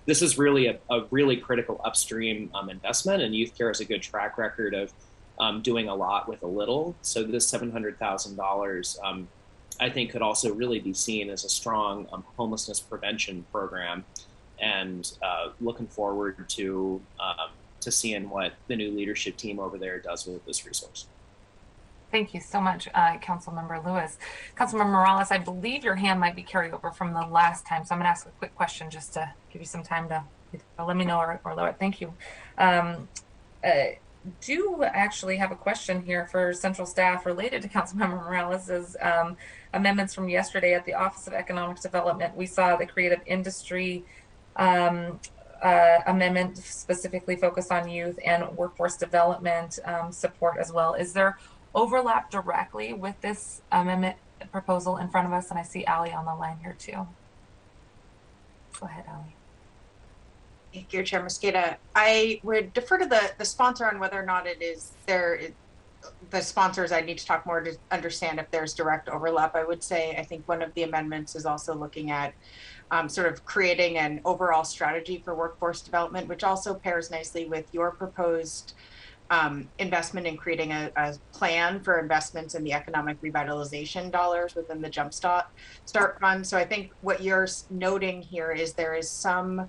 [SPEAKER 15] this is really a really critical upstream investment, and Youth Care has a good track record of doing a lot with a little. So this $700,000, I think, could also really be seen as a strong homelessness prevention program, and looking forward to seeing what the new leadership team over there does with this resource.
[SPEAKER 1] Thank you so much, Councilmember Lewis. Councilmember Morales, I believe your hand might be carryover from the last time, so I'm going to ask a quick question just to give you some time to let me know or lower it. Thank you. Do actually have a question here for central staff related to Councilmember Morales's amendments from yesterday at the Office of Economic Development. We saw the creative industry amendment specifically focused on youth and workforce development support as well. Is there overlap directly with this amendment proposal in front of us? And I see Ali on the line here too. Go ahead, Ali.
[SPEAKER 3] Thank you, Chair Mosqueda. I would defer to the sponsor on whether or not it is there. The sponsors, I need to talk more to understand if there's direct overlap. I would say I think one of the amendments is also looking at sort of creating an overall strategy for workforce development, which also pairs nicely with your proposed investment in creating a plan for investments in the economic revitalization dollars within the Jumpstart Fund. So I think what you're noting here is there is some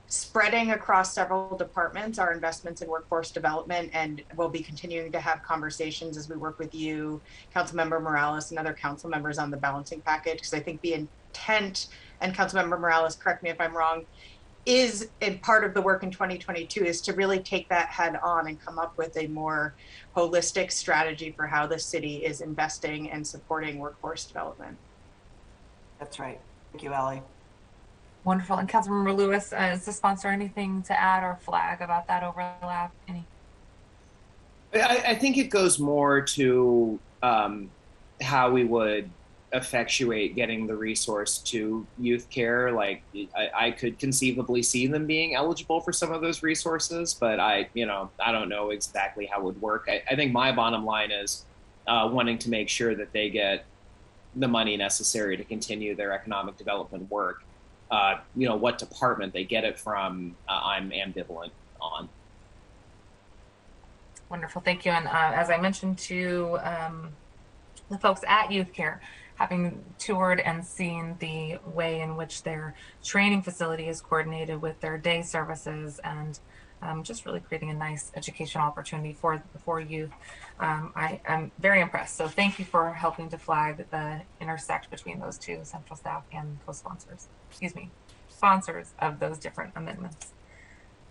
[SPEAKER 3] spreading across several departments, our investments in workforce development, and we'll be continuing to have conversations as we work with you, Councilmember Morales, and other council members on the balancing package, because I think the intent, and Councilmember Morales, correct me if I'm wrong, is in part of the work in 2022 is to really take that head on and come up with a more holistic strategy for how the city is investing and supporting workforce development.
[SPEAKER 18] That's right. Thank you, Ali.
[SPEAKER 1] Wonderful. And Councilmember Lewis, is the sponsor anything to add or flag about that overlap? Any?
[SPEAKER 15] I think it goes more to how we would effectuate getting the resource to Youth Care. Like I could conceivably see them being eligible for some of those resources, but I don't know exactly how it would work. I think my bottom line is wanting to make sure that they get the money necessary to continue their economic development work. What department they get it from, I'm ambivalent on.
[SPEAKER 1] Wonderful, thank you. And as I mentioned to the folks at Youth Care, having toured and seen the way in which their training facility is coordinated with their day services and just really creating a nice educational opportunity for youth, I'm very impressed. So thank you for helping to flag the intersect between those two, central staff and co-sponsors, sponsors of those different amendments.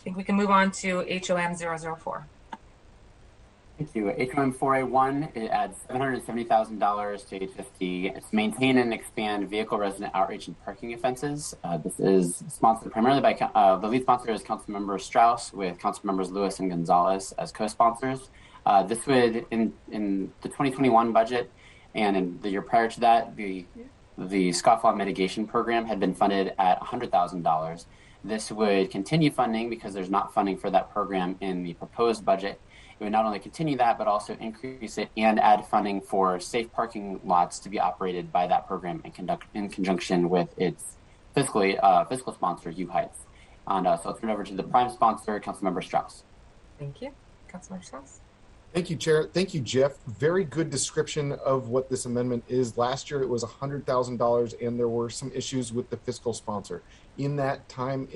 [SPEAKER 1] I think we can move on to HOM 004.
[SPEAKER 4] Thank you. HOM 4A1, it adds $770,000 to HFD. It's maintain and expand vehicle resident outreach and parking offenses. This is sponsored primarily by, the lead sponsor is Councilmember Strauss, with Councilmembers Lewis and Gonzalez as co-sponsors. This would, in the 2021 budget and in the year prior to that, the scofflaw mitigation program had been funded at $100,000. This would continue funding because there's not funding for that program in the proposed budget. It would not only continue that, but also increase it and add funding for safe parking lots to be operated by that program in conjunction with its fiscal sponsor, U Heights. And so I'll turn it over to the prime sponsor, Councilmember Strauss.
[SPEAKER 1] Thank you. Councilmember Strauss.
[SPEAKER 21] Thank you, Chair. Thank you, Jeff. Very good description of what this amendment is. Last year, it was $100,000, and there were some issues with the fiscal sponsor. In that time,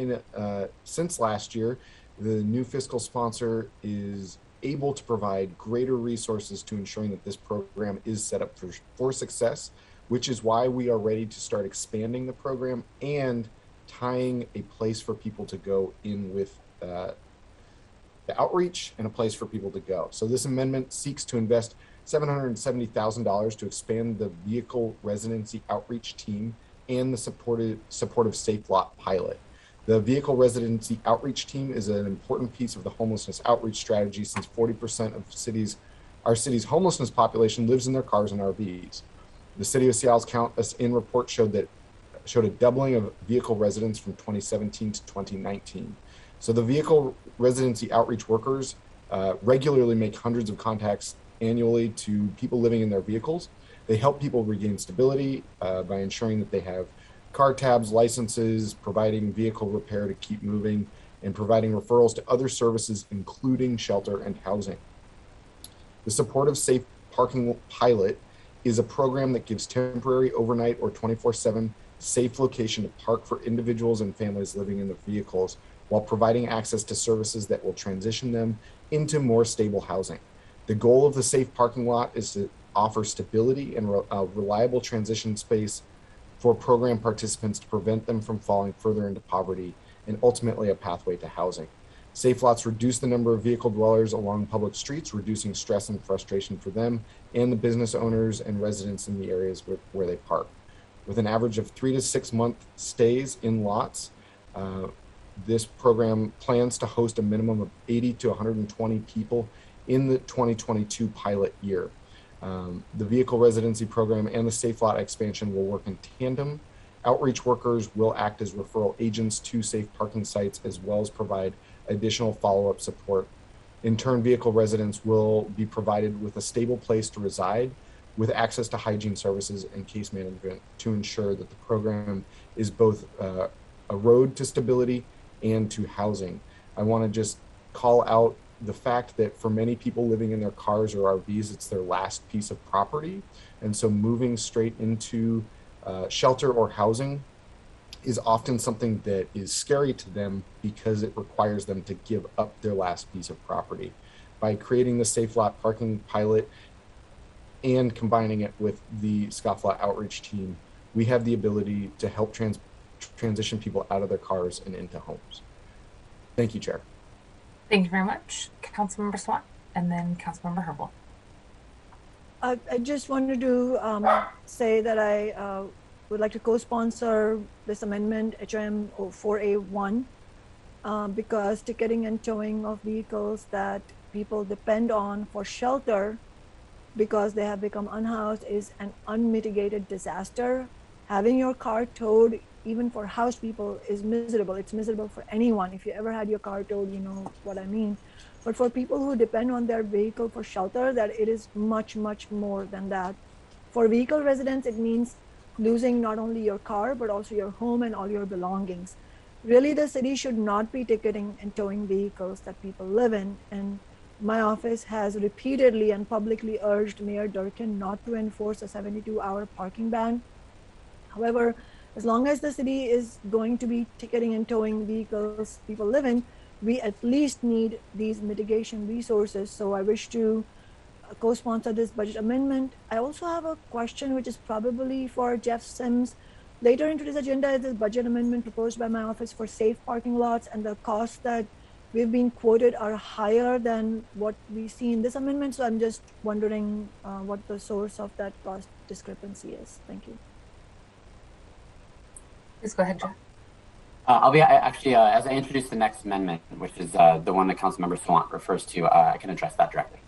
[SPEAKER 21] since last year, the new fiscal sponsor is able to provide greater resources to ensuring that this program is set up for success, which is why we are ready to start expanding the program and tying a place for people to go in with the outreach and a place for people to go. So this amendment seeks to invest $770,000 to expand the vehicle residency outreach team and the supportive safe lot pilot. The vehicle residency outreach team is an important piece of the homelessness outreach strategy, since 40% of our city's homelessness population lives in their cars and RVs. The City of Seattle's Count Us In report showed a doubling of vehicle residents from 2017 to 2019. So the vehicle residency outreach workers regularly make hundreds of contacts annually to people living in their vehicles. They help people regain stability by ensuring that they have car tabs, licenses, providing vehicle repair to keep moving, and providing referrals to other services, including shelter and housing. The Supportive Safe Parking Pilot is a program that gives temporary, overnight, or 24/7 safe location to park for individuals and families living in their vehicles, while providing access to services that will transition them into more stable housing. The goal of the safe parking lot is to offer stability and a reliable transition space for program participants to prevent them from falling further into poverty, and ultimately a pathway to housing. Safe lots reduce the number of vehicle dwellers along public streets, reducing stress and frustration for them and the business owners and residents in the areas where they park. With an average of 3 to 6 month stays in lots, this program plans to host a minimum of 80 to 120 people in the 2022 pilot year. The vehicle residency program and the safe lot expansion will work in tandem. Outreach workers will act as referral agents to safe parking sites, as well as provide additional follow-up support. In turn, vehicle residents will be provided with a stable place to reside, with access to hygiene services and case management, to ensure that the program is both a road to stability and to housing. I want to just call out the fact that for many people living in their cars or RVs, it's their last piece of property. And so moving straight into shelter or housing is often something that is scary to them, because it requires them to give up their last piece of property. By creating the Safe Lot Parking Pilot and combining it with the Scofflaw Outreach Team, we have the ability to help transition people out of their cars and into homes. Thank you, Chair.
[SPEAKER 1] Thank you very much. Councilmember Swan, and then Councilmember Herbal.
[SPEAKER 19] I just wanted to say that I would like to co-sponsor this amendment, HM 4A1, because ticketing and towing of vehicles that people depend on for shelter because they have become unhoused is an unmitigated disaster. Having your car towed, even for housed people, is miserable. It's miserable for anyone. If you ever had your car towed, you know what I mean. But for people who depend on their vehicle for shelter, that it is much, much more than that. For vehicle residents, it means losing not only your car, but also your home and all your belongings. Really, the city should not be ticketing and towing vehicles that people live in. And my office has repeatedly and publicly urged Mayor Durkin not to enforce a 72-hour parking ban. However, as long as the city is going to be ticketing and towing vehicles people live in, we at least need these mitigation resources. So I wish to co-sponsor this budget amendment. I also have a question, which is probably for Jeff Sims. Later in today's agenda is this budget amendment proposed by my office for safe parking lots, and the costs that we've been quoted are higher than what we see in this amendment. So I'm just wondering what the source of that cost discrepancy is. Thank you.
[SPEAKER 1] Please go ahead, Jeff.
[SPEAKER 4] I'll be actually, as I introduce the next amendment, which is the one that Councilmember Sawant refers to, I can address that directly.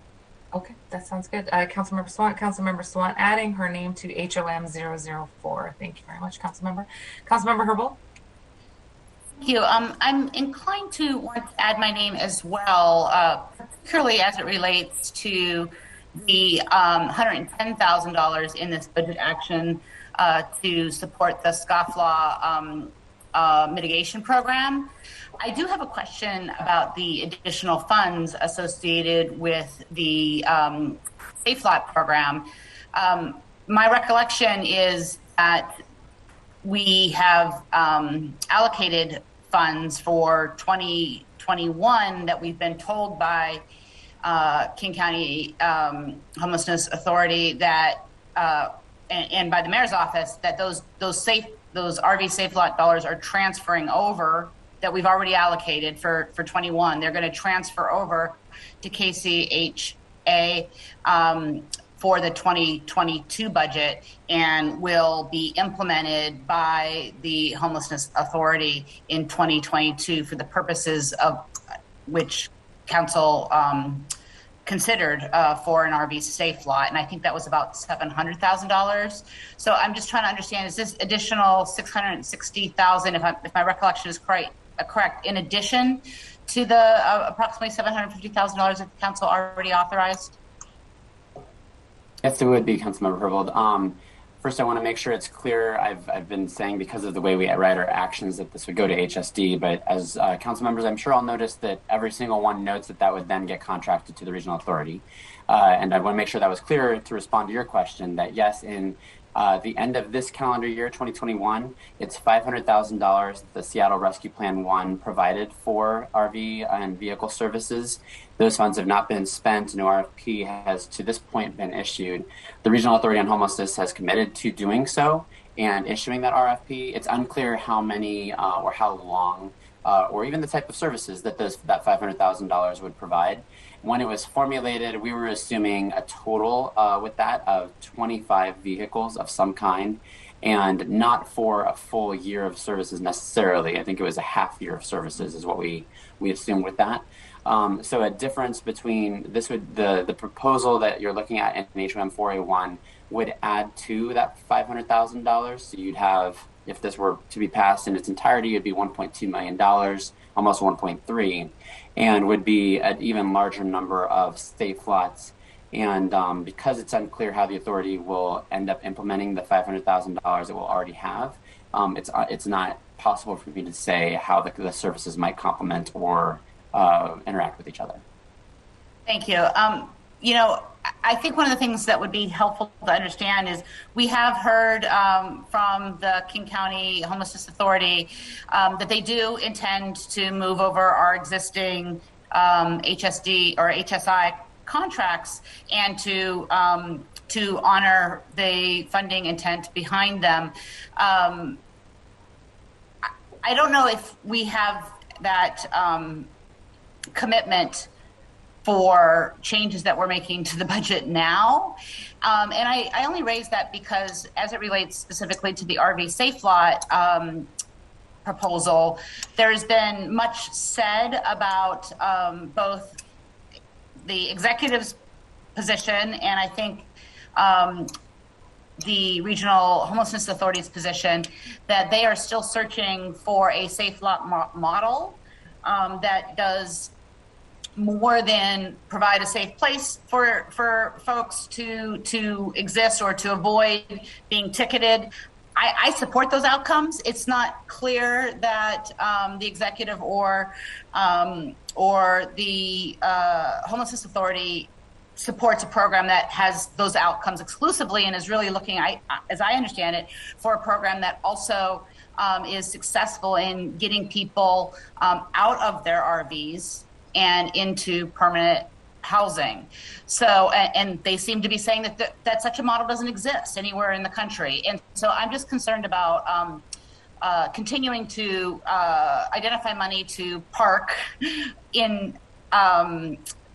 [SPEAKER 1] Okay, that sounds good. Councilmember Sawant adding her name to HOM 004. Thank you very much, Councilmember. Councilmember Herbal.
[SPEAKER 20] Thank you. I'm inclined to want to add my name as well, particularly as it relates to the $110,000 in this budget action to support the scofflaw mitigation program. I do have a question about the additional funds associated with the Safe Lot program. My recollection is that we have allocated funds for 2021 that we've been told by King County Homelessness Authority that and by the mayor's office that those RV Safe Lot dollars are transferring over, that we've already allocated for 21. They're going to transfer over to KCHA for the 2022 budget and will be implemented by the Homelessness Authority in 2022 for the purposes of which council considered for an RV Safe Lot. And I think that was about $700,000. So I'm just trying to understand, is this additional $660,000, if my recollection is correct, in addition to the approximately $750,000 that the council already authorized?
[SPEAKER 4] Yes, it would be, Councilmember Herbold. First, I want to make sure it's clear. I've been saying because of the way we write our actions that this would go to HSD, but as council members, I'm sure I'll notice that every single one notes that that would then get contracted to the regional authority. And I want to make sure that was clear to respond to your question that yes, in the end of this calendar year, 2021, it's $500,000 that the Seattle Rescue Plan 1 provided for RV and vehicle services. Those funds have not been spent. No RFP has to this point been issued. The Regional Authority on Homelessness has committed to doing so and issuing that RFP. It's unclear how many or how long or even the type of services that that $500,000 would provide. When it was formulated, we were assuming a total with that of 25 vehicles of some kind, and not for a full year of services necessarily. I think it was a half year of services is what we assumed with that. So a difference between this would the proposal that you're looking at in HOM 4A1 would add to that $500,000. So you'd have, if this were to be passed in its entirety, it'd be $1.2 million, almost 1.3, and would be an even larger number of safe lots. And because it's unclear how the authority will end up implementing the $500,000 it will already have, it's not possible for me to say how the services might complement or interact with each other.
[SPEAKER 20] Thank you. You know, I think one of the things that would be helpful to understand is we have heard from the King County Homelessness Authority that they do intend to move over our existing HSD or HSI contracts and to honor the funding intent behind them. I don't know if we have that commitment for changes that we're making to the budget now. And I only raise that because as it relates specifically to the RV Safe Lot proposal, there's been much said about both the executive's position and I think the Regional Homelessness Authority's position that they are still searching for a safe lot model that does more than provide a safe place for folks to exist or to avoid being ticketed. I support those outcomes. It's not clear that the executive or the Homelessness Authority supports a program that has those outcomes exclusively and is really looking, as I understand it, for a program that also is successful in getting people out of their RVs and into permanent housing. So, and they seem to be saying that such a model doesn't exist anywhere in the country. And so I'm just concerned about continuing to identify money to park in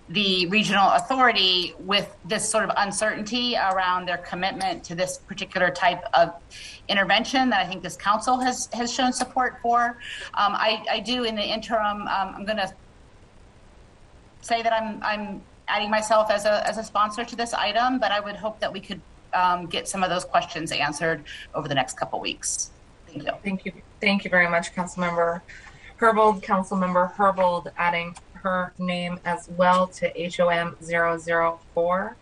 [SPEAKER 20] the regional authority with this sort of uncertainty around their commitment to this particular type of intervention that I think this council has shown support for. I do in the interim, I'm going to say that I'm adding myself as a sponsor to this item, but I would hope that we could get some of those questions answered over the next couple weeks. Thank you.
[SPEAKER 1] Thank you. Thank you very much, Councilmember Herbold. Councilmember Herbold adding her name as well to HOM 004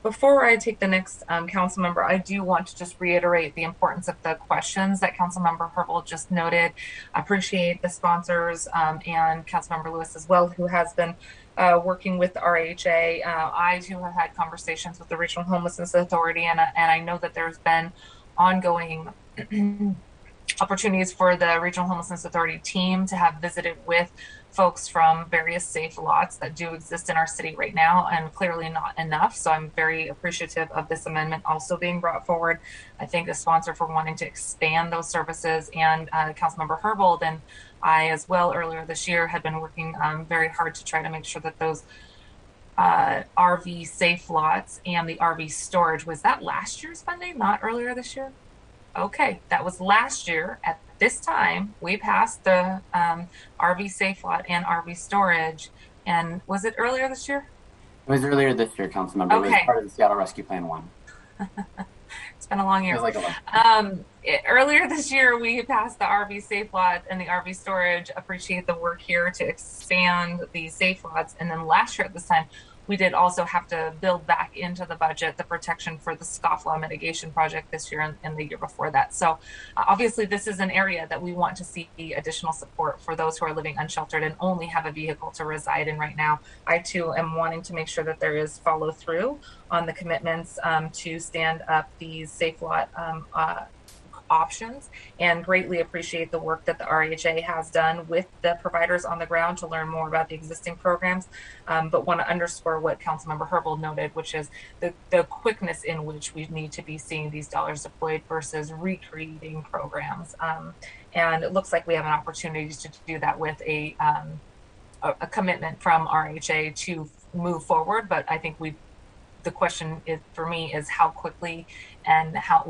[SPEAKER 1] for Before I take the next council member, I do want to just reiterate the importance of the questions that Councilmember Herbold just noted. I appreciate the sponsors and Councilmember Lewis as well, who has been working with the RHA. I too have had conversations with the Regional Homelessness Authority, and I know that there's been ongoing opportunities for the Regional Homelessness Authority team to have visited with folks from various safe lots that do exist in our city right now, and clearly not enough. So I'm very appreciative of this amendment also being brought forward. I thank the sponsor for wanting to expand those services, and Councilmember Herbold and I as well earlier this year had been working very hard to try to make sure that those RV safe lots and the RV storage, was that last year's funding, not earlier this year? Okay, that was last year. At this time, we passed the RV safe lot and RV storage. And was it earlier this year?
[SPEAKER 4] It was earlier this year, Councilmember.
[SPEAKER 1] Okay.
[SPEAKER 4] It was part of the Seattle Rescue Plan 1.
[SPEAKER 1] It's been a long year.
[SPEAKER 4] It was like a
[SPEAKER 1] Earlier this year, we passed the RV safe lot and the RV storage. Appreciate the work here to expand the safe lots. And then last year at this time, we did also have to build back into the budget the protection for the scofflaw mitigation project this year and the year before that. So obviously this is an area that we want to see additional support for those who are living unsheltered and only have a vehicle to reside in right now. I too am wanting to make sure that there is follow through on the commitments to stand up these safe lot options, and greatly appreciate the work that the RHA has done with the providers on the ground to learn more about the existing programs, but want to underscore what Councilmember Herbold noted, which is the quickness in which we need to be seeing these dollars deployed versus recreating programs. And it looks like we have an opportunity to do that with a commitment from RHA to move forward, but I think the question is, for me, is how quickly and how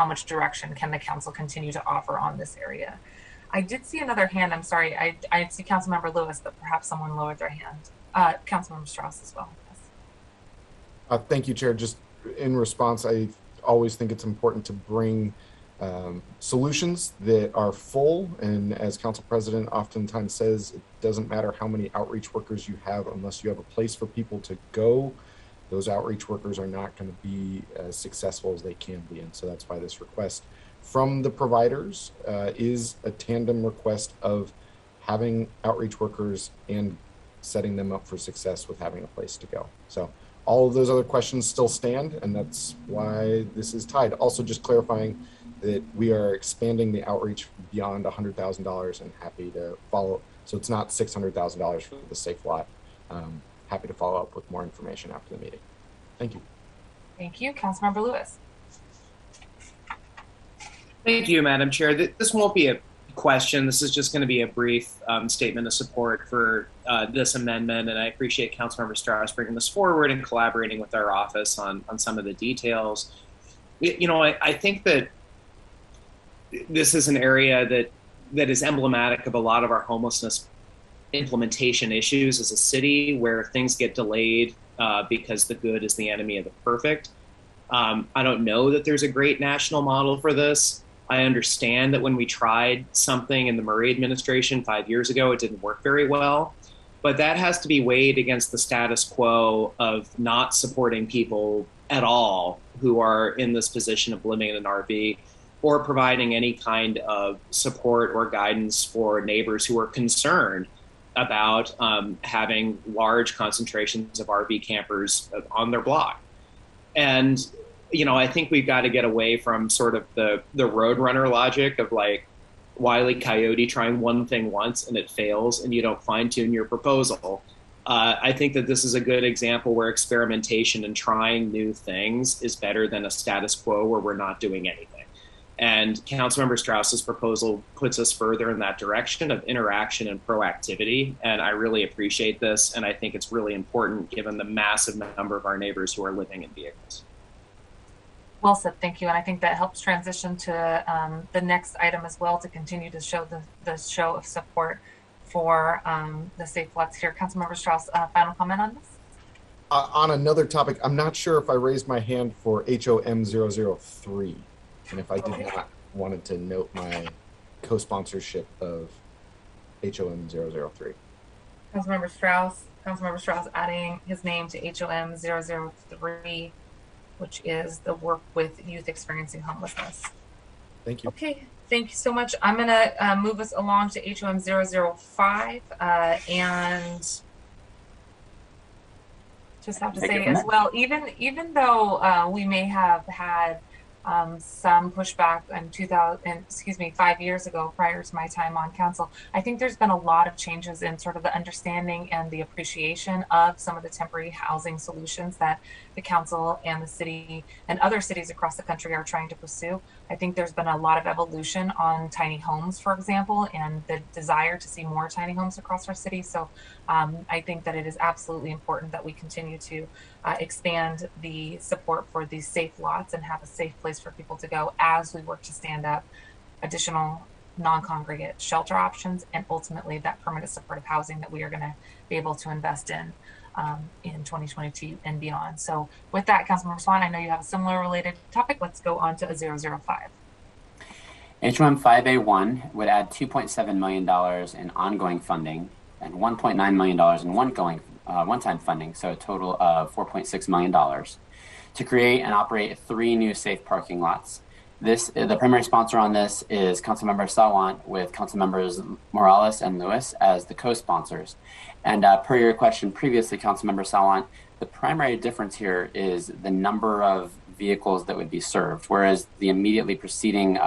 [SPEAKER 1] much direction can the council continue to offer on this area. I did see another hand. I'm sorry. I see Councilmember Lewis, but perhaps someone lowered their hand. Councilmember Strauss as well. Yes.
[SPEAKER 21] Thank you, Chair. Just in response, I always think it's important to bring solutions that are full. And as Council President oftentimes says, it doesn't matter how many outreach workers you have unless you have a place for people to go. Those outreach workers are not going to be as successful as they can be. And so that's why this request from the providers is a tandem request of having outreach workers and setting them up for success with having a place to go. So all of those other questions still stand, and that's why this is tied. Also, just clarifying that we are expanding the outreach beyond $100,000 and happy to follow. So it's not $600,000 for the safe lot. Happy to follow up with more information after the meeting. Thank you.
[SPEAKER 1] Thank you. Councilmember Lewis.
[SPEAKER 15] Thank you, Madam Chair. This won't be a question. This is just going to be a brief statement of support for this amendment, and I appreciate Councilmember Strauss bringing this forward and collaborating with our office on some of the details. You know, I think that this is an area that is emblematic of a lot of our homelessness implementation issues as a city, where things get delayed because the good is the enemy of the perfect. I don't know that there's a great national model for this. I understand that when we tried something in the Murray administration 5 years ago, it didn't work very well, but that has to be weighed against the status quo of not supporting people at all who are in this position of living in an RV, or providing any kind of support or guidance for neighbors who are concerned about having large concentrations of RV campers on their block. And, you know, I think we've got to get away from sort of the roadrunner logic of like Wile E. Coyote trying one thing once and it fails and you don't fine tune your proposal. I think that this is a good example where experimentation and trying new things is better than a status quo where we're not doing anything. And Councilmember Strauss's proposal puts us further in that direction of interaction and proactivity. And I really appreciate this. And I think it's really important given the massive number of our neighbors who are living in vehicles.
[SPEAKER 1] Well said, thank you. And I think that helps transition to the next item as well, to continue to show the show of support for the safe lots here. Councilmember Strauss, final comment on this?
[SPEAKER 21] On another topic, I'm not sure if I raised my hand for HOM 003. And if I did not, wanted to note my co-sponsorship of HOM 003.
[SPEAKER 1] Councilmember Strauss adding his name to HOM 003. which is the work with youth experiencing homelessness.
[SPEAKER 21] Thank you.
[SPEAKER 1] Okay, thank you so much. I'm going to move us along to HOM 005 and just have to say as well, even though we may have had some pushback in 5 years ago, prior to my time on council, I think there's been a lot of changes in sort of the understanding and the appreciation of some of the temporary housing solutions that the council and the city and other cities across the country are trying to pursue. I think there's been a lot of evolution on tiny homes, for example, and the desire to see more tiny homes across our city. So I think that it is absolutely important that we continue to expand the support for these safe lots and have a safe place for people to go as we work to stand up additional non-congregate shelter options and ultimately that permanent supportive housing that we are going to be able to invest in 2022 and beyond. So with that, Councilmember Swan, I know you have a similar related topic. Let's go on to a 005.
[SPEAKER 4] HOM 5A1 would add $2.7 million in ongoing funding and $1.9 million in one-time funding, so a total of $4.6 million to create and operate 3 new safe parking lots. The primary sponsor on this is Councilmember Sawant, with Councilmembers Morales and Lewis as the co-sponsors. And per your question previously, Councilmember Sawant, the primary difference here is the number of vehicles that would be served, whereas the immediately preceding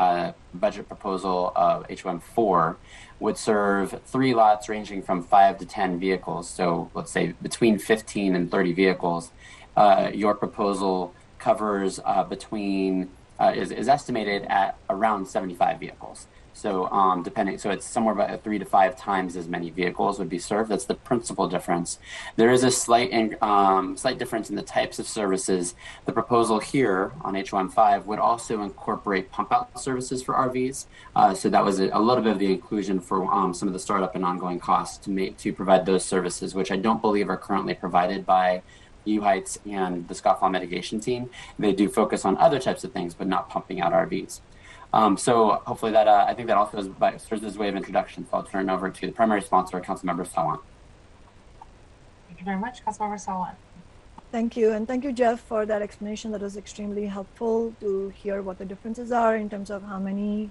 [SPEAKER 4] budget proposal of HOM 4 would serve 3 lots ranging from 5 to 10 vehicles. So let's say between 15 and 30 vehicles. Your proposal covers is estimated at around 75 vehicles. So so it's somewhere about 3 to 5 times as many vehicles would be served. That's the principal difference. There is a slight difference in the types of services. The proposal here on HOM 5 would also incorporate pump out services for RVs. So that was a little bit of the inclusion for some of the startup and ongoing costs to provide those services, which I don't believe are currently provided by U-Heights and the scofflaw mitigation team. They do focus on other types of things, but not pumping out RVs. So hopefully that I think that also serves as a way of introduction. So I'll turn it over to the primary sponsor, Councilmember Sawant.
[SPEAKER 1] Thank you very much, Councilmember Sawant.
[SPEAKER 19] Thank you, and thank you, Jeff, for that explanation. That was extremely helpful to hear what the differences are in terms of how many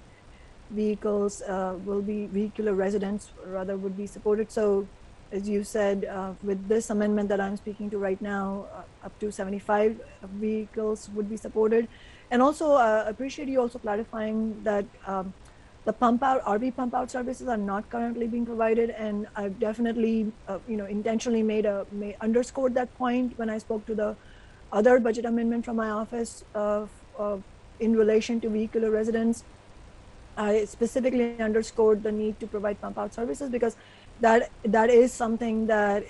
[SPEAKER 19] vehicles vehicular residents rather would be supported. So as you said, with this amendment that I'm speaking to right now, up to 75 vehicles would be supported. And also appreciate you also clarifying that the RV pump out services are not currently being provided. And I've definitely, intentionally underscored that point when I spoke to the other budget amendment from my office in relation to vehicular residents. I specifically underscored the need to provide pump out services because that is something that,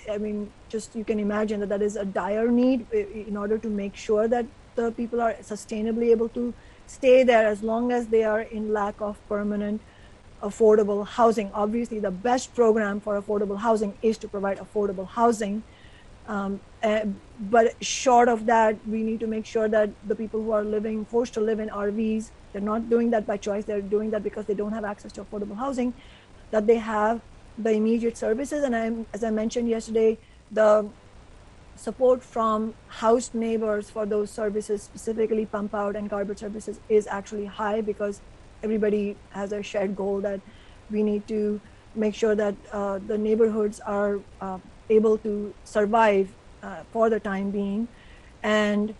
[SPEAKER 19] just you can imagine that is a dire need in order to make sure that the people are sustainably able to stay there as long as they are in lack of permanent affordable housing. Obviously, the best program for affordable housing is to provide affordable housing. But short of that, we need to make sure that the people who are forced to live in RVs, they're not doing that by choice, they're doing that because they don't have access to affordable housing, that they have the immediate services. And as I mentioned yesterday, the support from housed neighbors for those services, specifically pump out and garbage services, is actually high because everybody has a shared goal that we need to make sure that the neighborhoods are able to survive for the time being. And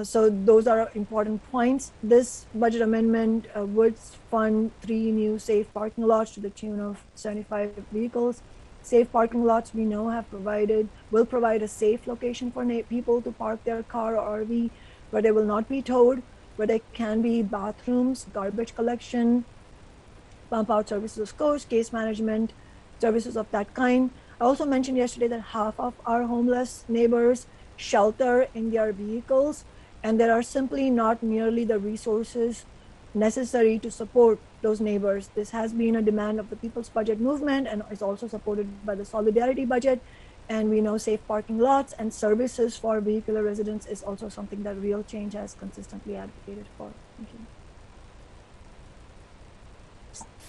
[SPEAKER 19] so those are important points. This budget amendment would fund 3 new safe parking lots to the tune of 75 vehicles. Safe parking lots, we know, will provide a safe location for people to park their car or RV, where they will not be towed, where there can be bathrooms, garbage collection, pump out services, of course, case management, services of that kind. I also mentioned yesterday that half of our homeless neighbors shelter in their vehicles, and there are simply not nearly the resources necessary to support those neighbors. This has been a demand of the People's Budget Movement and is also supported by the Solidarity Budget. And we know safe parking lots and services for vehicular residents is also something that Real Change has consistently advocated for. Thank you.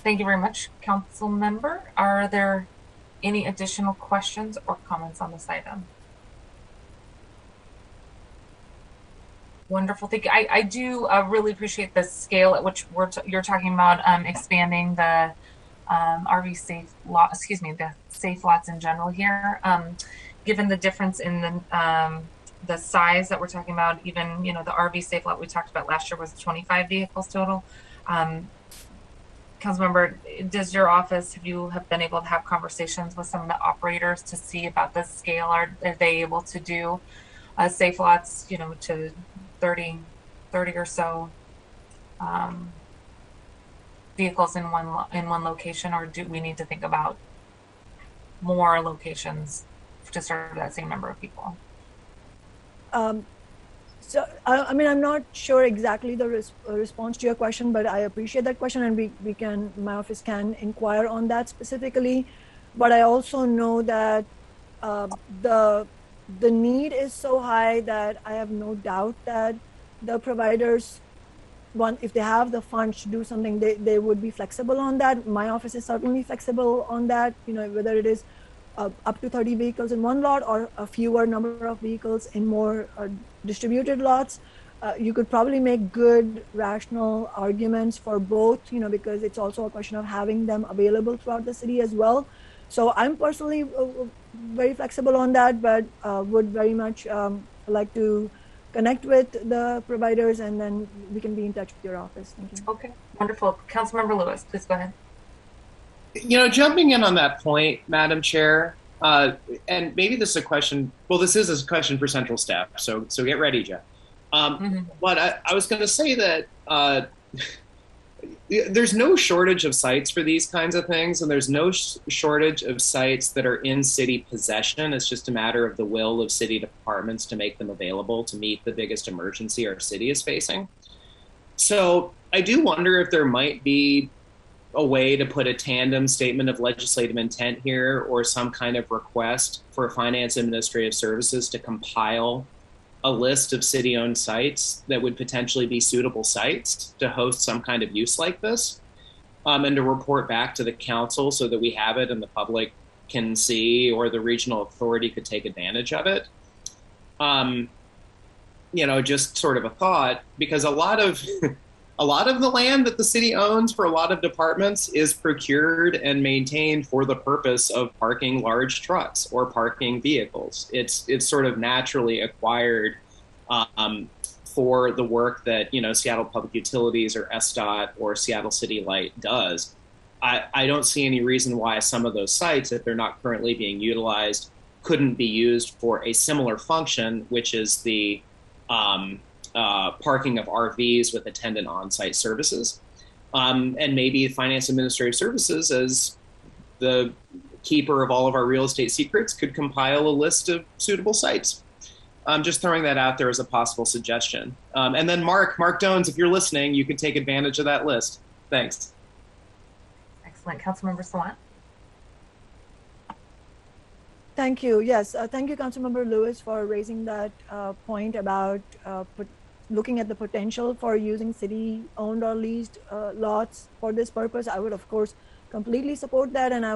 [SPEAKER 1] Thank you very much, Council Member. Are there any additional questions or comments on this item? Wonderful. Thank you. I do really appreciate the scale at which you're talking about expanding the RV safe lot, the safe lots in general here. Given the difference in the size that we're talking about, even, the RV safe lot we talked about last year was 25 vehicles total. Councilmember, does your office, have you been able to have conversations with some of the operators to see about the scale? Are they able to do safe lots, to 30 or so vehicles in one location, or do we need to think about more locations to serve that same number of people?
[SPEAKER 19] So, I mean, I'm not sure exactly the response to your question, but I appreciate that question, and my office can inquire on that specifically. But I also know that the need is so high that I have no doubt that the providers, if they have the funds to do something, they would be flexible on that. My office is certainly flexible on that, whether it is up to 30 vehicles in one lot or a fewer number of vehicles in more distributed lots. You could probably make good, rational arguments for both, because it's also a question of having them available throughout the city as well. So I'm personally very flexible on that, but would very much like to connect with the providers, and then we can be in touch with your office. Thank you.
[SPEAKER 1] Okay, wonderful. Councilmember Lewis, please go ahead.
[SPEAKER 15] Jumping in on that point, Madam Chair, and maybe this is a question, this is a question for central staff, so get ready, Jeff. But I was going to say that there's no shortage of sites for these kinds of things, and there's no shortage of sites that are in city possession. It's just a matter of the will of city departments to make them available to meet the biggest emergency our city is facing. So I do wonder if there might be a way to put a tandem statement of legislative intent here, or some kind of request for Finance Administrative Services to compile a list of city-owned sites that would potentially be suitable sites to host some kind of use like this, and to report back to the council so that we have it and the public can see, or the regional authority could take advantage of it. Just sort of a thought, because a lot of the land that the city owns for a lot of departments is procured and maintained for the purpose of parking large trucks or parking vehicles. It's sort of naturally acquired for the work that, Seattle Public Utilities or SDOT or Seattle City Light does. I don't see any reason why some of those sites, if they're not currently being utilized, couldn't be used for a similar function, which is the parking of RVs with attendant on-site services. And maybe Finance Administrative Services, as the keeper of all of our real estate secrets, could compile a list of suitable sites. I'm just throwing that out there as a possible suggestion. And then Mark Dones, if you're listening, you could take advantage of that list. Thanks.
[SPEAKER 1] Excellent. Councilmember Sawant.
[SPEAKER 19] Thank you. Yes, thank you, Councilmember Lewis, for raising that point about looking at the potential for using city-owned or leased lots for this purpose. I would, of course, completely support that, and I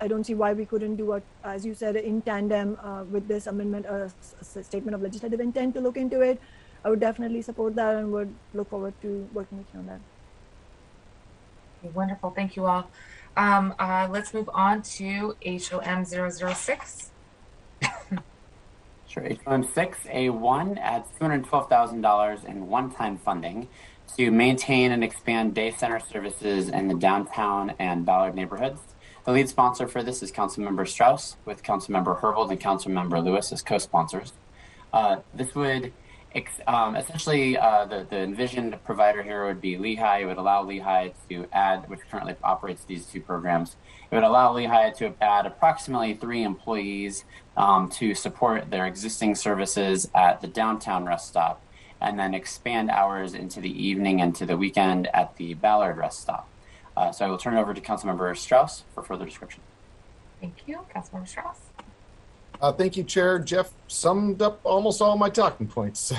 [SPEAKER 19] don't see why we couldn't do what, as you said, in tandem with this amendment, a statement of legislative intent to look into it. I would definitely support that and would look forward to working with you on that.
[SPEAKER 1] Okay, wonderful. Thank you all. Let's move on to HOM 006.
[SPEAKER 4] Sure. HOM 6A1 adds $212,000 in one-time funding to maintain and expand day center services in the downtown and Ballard neighborhoods. The lead sponsor for this is Councilmember Strauss, with Councilmember Herbold and Councilmember Lewis as co-sponsors. This would essentially, the envisioned provider here would be Lehigh. It would allow Lehigh to add, which currently operates these two programs, it would allow Lehigh to add approximately 3 employees to support their existing services at the downtown rest stop, and then expand hours into the evening and to the weekend at the Ballard rest stop. So I will turn it over to Councilmember Strauss for further description.
[SPEAKER 1] Thank you. Councilmember Strauss.
[SPEAKER 21] Thank you, Chair. Jeff summed up almost all my talking points.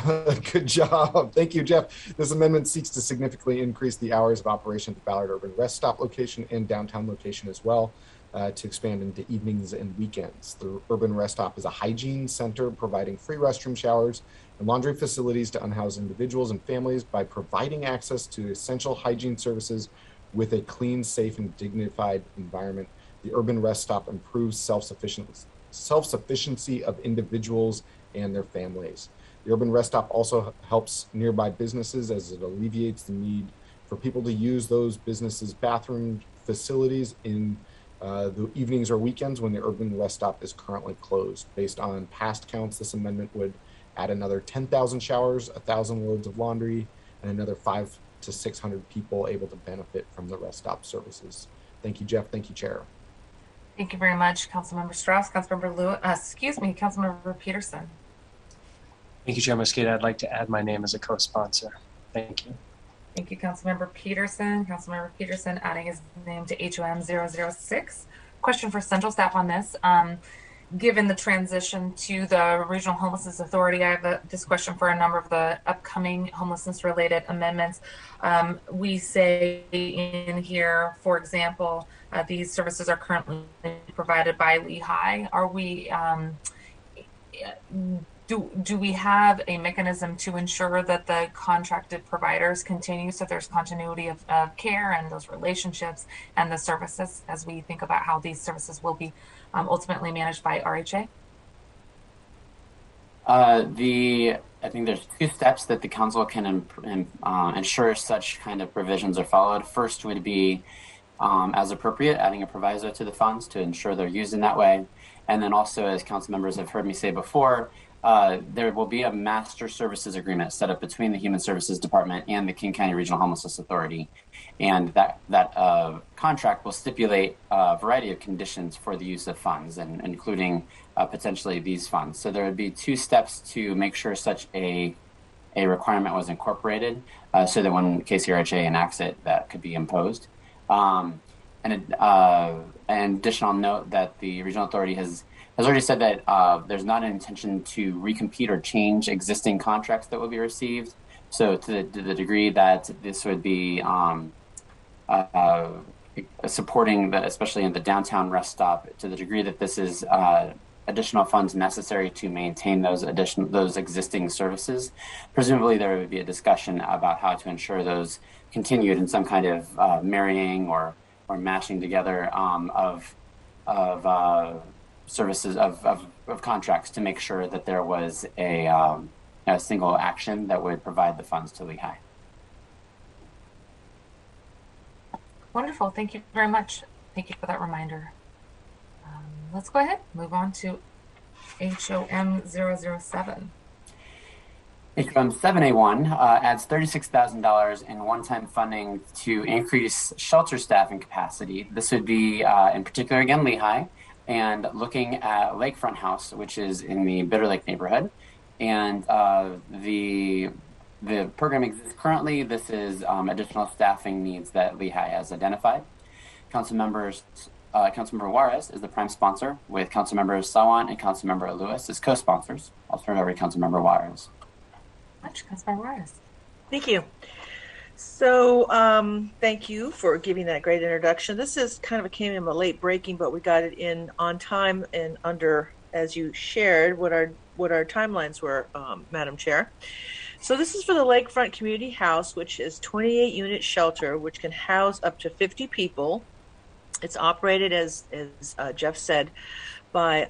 [SPEAKER 21] Good job. Thank you, Jeff. This amendment seeks to significantly increase the hours of operation at the Ballard Urban Rest Stop location and downtown location as well. to expand into evenings and weekends. The Urban Rest Stop is a hygiene center providing free restroom showers and laundry facilities to unhoused individuals and families by providing access to essential hygiene services with a clean, safe, and dignified environment. The Urban Rest Stop improves self-sufficiency of individuals and their families. The Urban Rest Stop also helps nearby businesses as it alleviates the need for people to use those businesses' bathroom facilities in the evenings or weekends when the Urban Rest Stop is currently closed. Based on past counts, this amendment would add another 10,000 showers, 1,000 loads of laundry, and another 500 to 600 people able to benefit from the Rest Stop services. Thank you, Jeff. Thank you, Chair.
[SPEAKER 1] Thank you very much, Councilmember Strauss. Councilmember Lewis, Councilmember Peterson.
[SPEAKER 16] Thank you, Chair Mosqueda. I'd like to add my name as a co-sponsor. Thank you.
[SPEAKER 1] Thank you, Councilmember Peterson. Councilmember Peterson adding his name to HOM 006. Question for central staff on this. Given the transition to the Regional Homelessness Authority, I have this question for a number of the upcoming homelessness-related amendments. We say in here, for example, these services are currently provided by Lehigh. Are we, do we have a mechanism to ensure that the contracted providers continue, so there's continuity of care and those relationships and the services as we think about how these services will be ultimately managed by RHA?
[SPEAKER 4] I think there's two steps that the council can ensure such kind of provisions are followed. First would be, as appropriate, adding a proviso to the funds to ensure they're used in that way. And then also, as council members have heard me say before, there will be a master services agreement set up between the Human Services Department and the King County Regional Homelessness Authority. And that contract will stipulate a variety of conditions for the use of funds, and including potentially these funds. So there would be two steps to make sure such a requirement was incorporated, so that when KCRHA enacts it, that could be imposed. And an additional note that the Regional Authority has already said that there's not an intention to recompete or change existing contracts that will be received. So to the degree that this would be supporting, especially in the downtown rest stop, to the degree that this is additional funds necessary to maintain those existing services, presumably there would be a discussion about how to ensure those continued in some kind of marrying or mashing together of services of contracts to make sure that there was a single action that would provide the funds to Lehigh.
[SPEAKER 1] Wonderful. Thank you very much. Thank you for that reminder. Let's go ahead, move on to HOM 007.
[SPEAKER 4] HOM 7A1 adds $36,000 in one-time funding to increase shelter staffing capacity. This would be, in particular, again, Lehigh, and looking at Lakefront House, which is in the Bitter Lake neighborhood. And the program exists currently. This is additional staffing needs that Lehigh has identified. Councilmember Juarez is the prime sponsor, with Councilmembers Sawant and Councilmember Lewis as co-sponsors. I'll turn it over to Councilmember Juarez.
[SPEAKER 1] Councilmember Juarez.
[SPEAKER 10] Thank you. So thank you for giving that great introduction. This is kind of came in a late breaking, but we got it in on time and under, as you shared, what our timelines were, Madam Chair. So this is for the Lakefront Community House, which is 28-unit shelter, which can house up to 50 people. It's operated, as Jeff said, by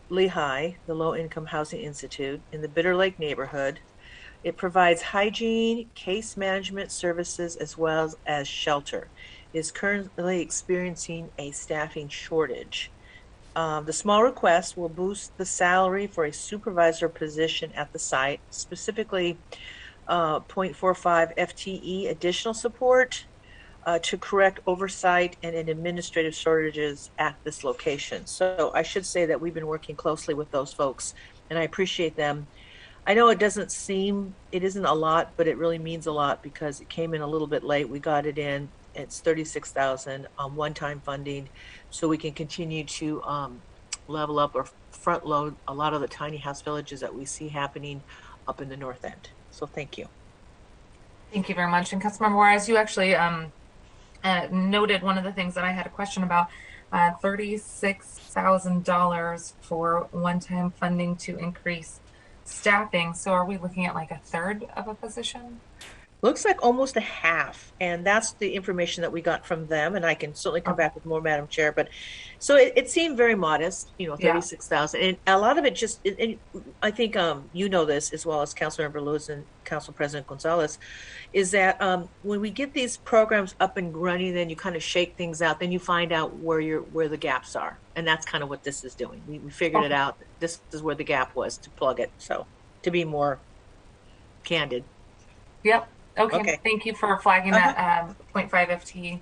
[SPEAKER 10] Lehigh, the Low Income Housing Institute, in the Bitter Lake neighborhood. It provides hygiene, case management services, as well as shelter. It is currently experiencing a staffing shortage. The small request will boost the salary for a supervisor position at the site, specifically 0.45 FTE additional support to correct oversight and administrative shortages at this location. So I should say that we've been working closely with those folks, and I appreciate them. I know it isn't a lot, but it really means a lot because it came in a little bit late. We got it in. It's $36,000 on one-time funding, so we can continue to level up or front load a lot of the tiny house villages that we see happening up in the north end. So thank you.
[SPEAKER 1] Thank you very much. And Councilmember Juarez, you actually noted one of the things that I had a question about. $36,000 for one-time funding to increase staffing. So are we looking at like a third of a position?
[SPEAKER 10] Looks like almost a half, and that's the information that we got from them. And I can certainly come back with more, Madam Chair. But so it seemed very modest, 36,000, and a lot of it just. And I think you know this as well as Councilmember Lewis and Council President Gonzalez, is that when we get these programs up and running, then you kind of shake things out. Then you find out where the gaps are, and that's kind of what this is doing. We figured it out. This is where the gap was to plug it. So to be more candid.
[SPEAKER 1] Yep. Okay. Thank you for flagging that 0.5 FTE.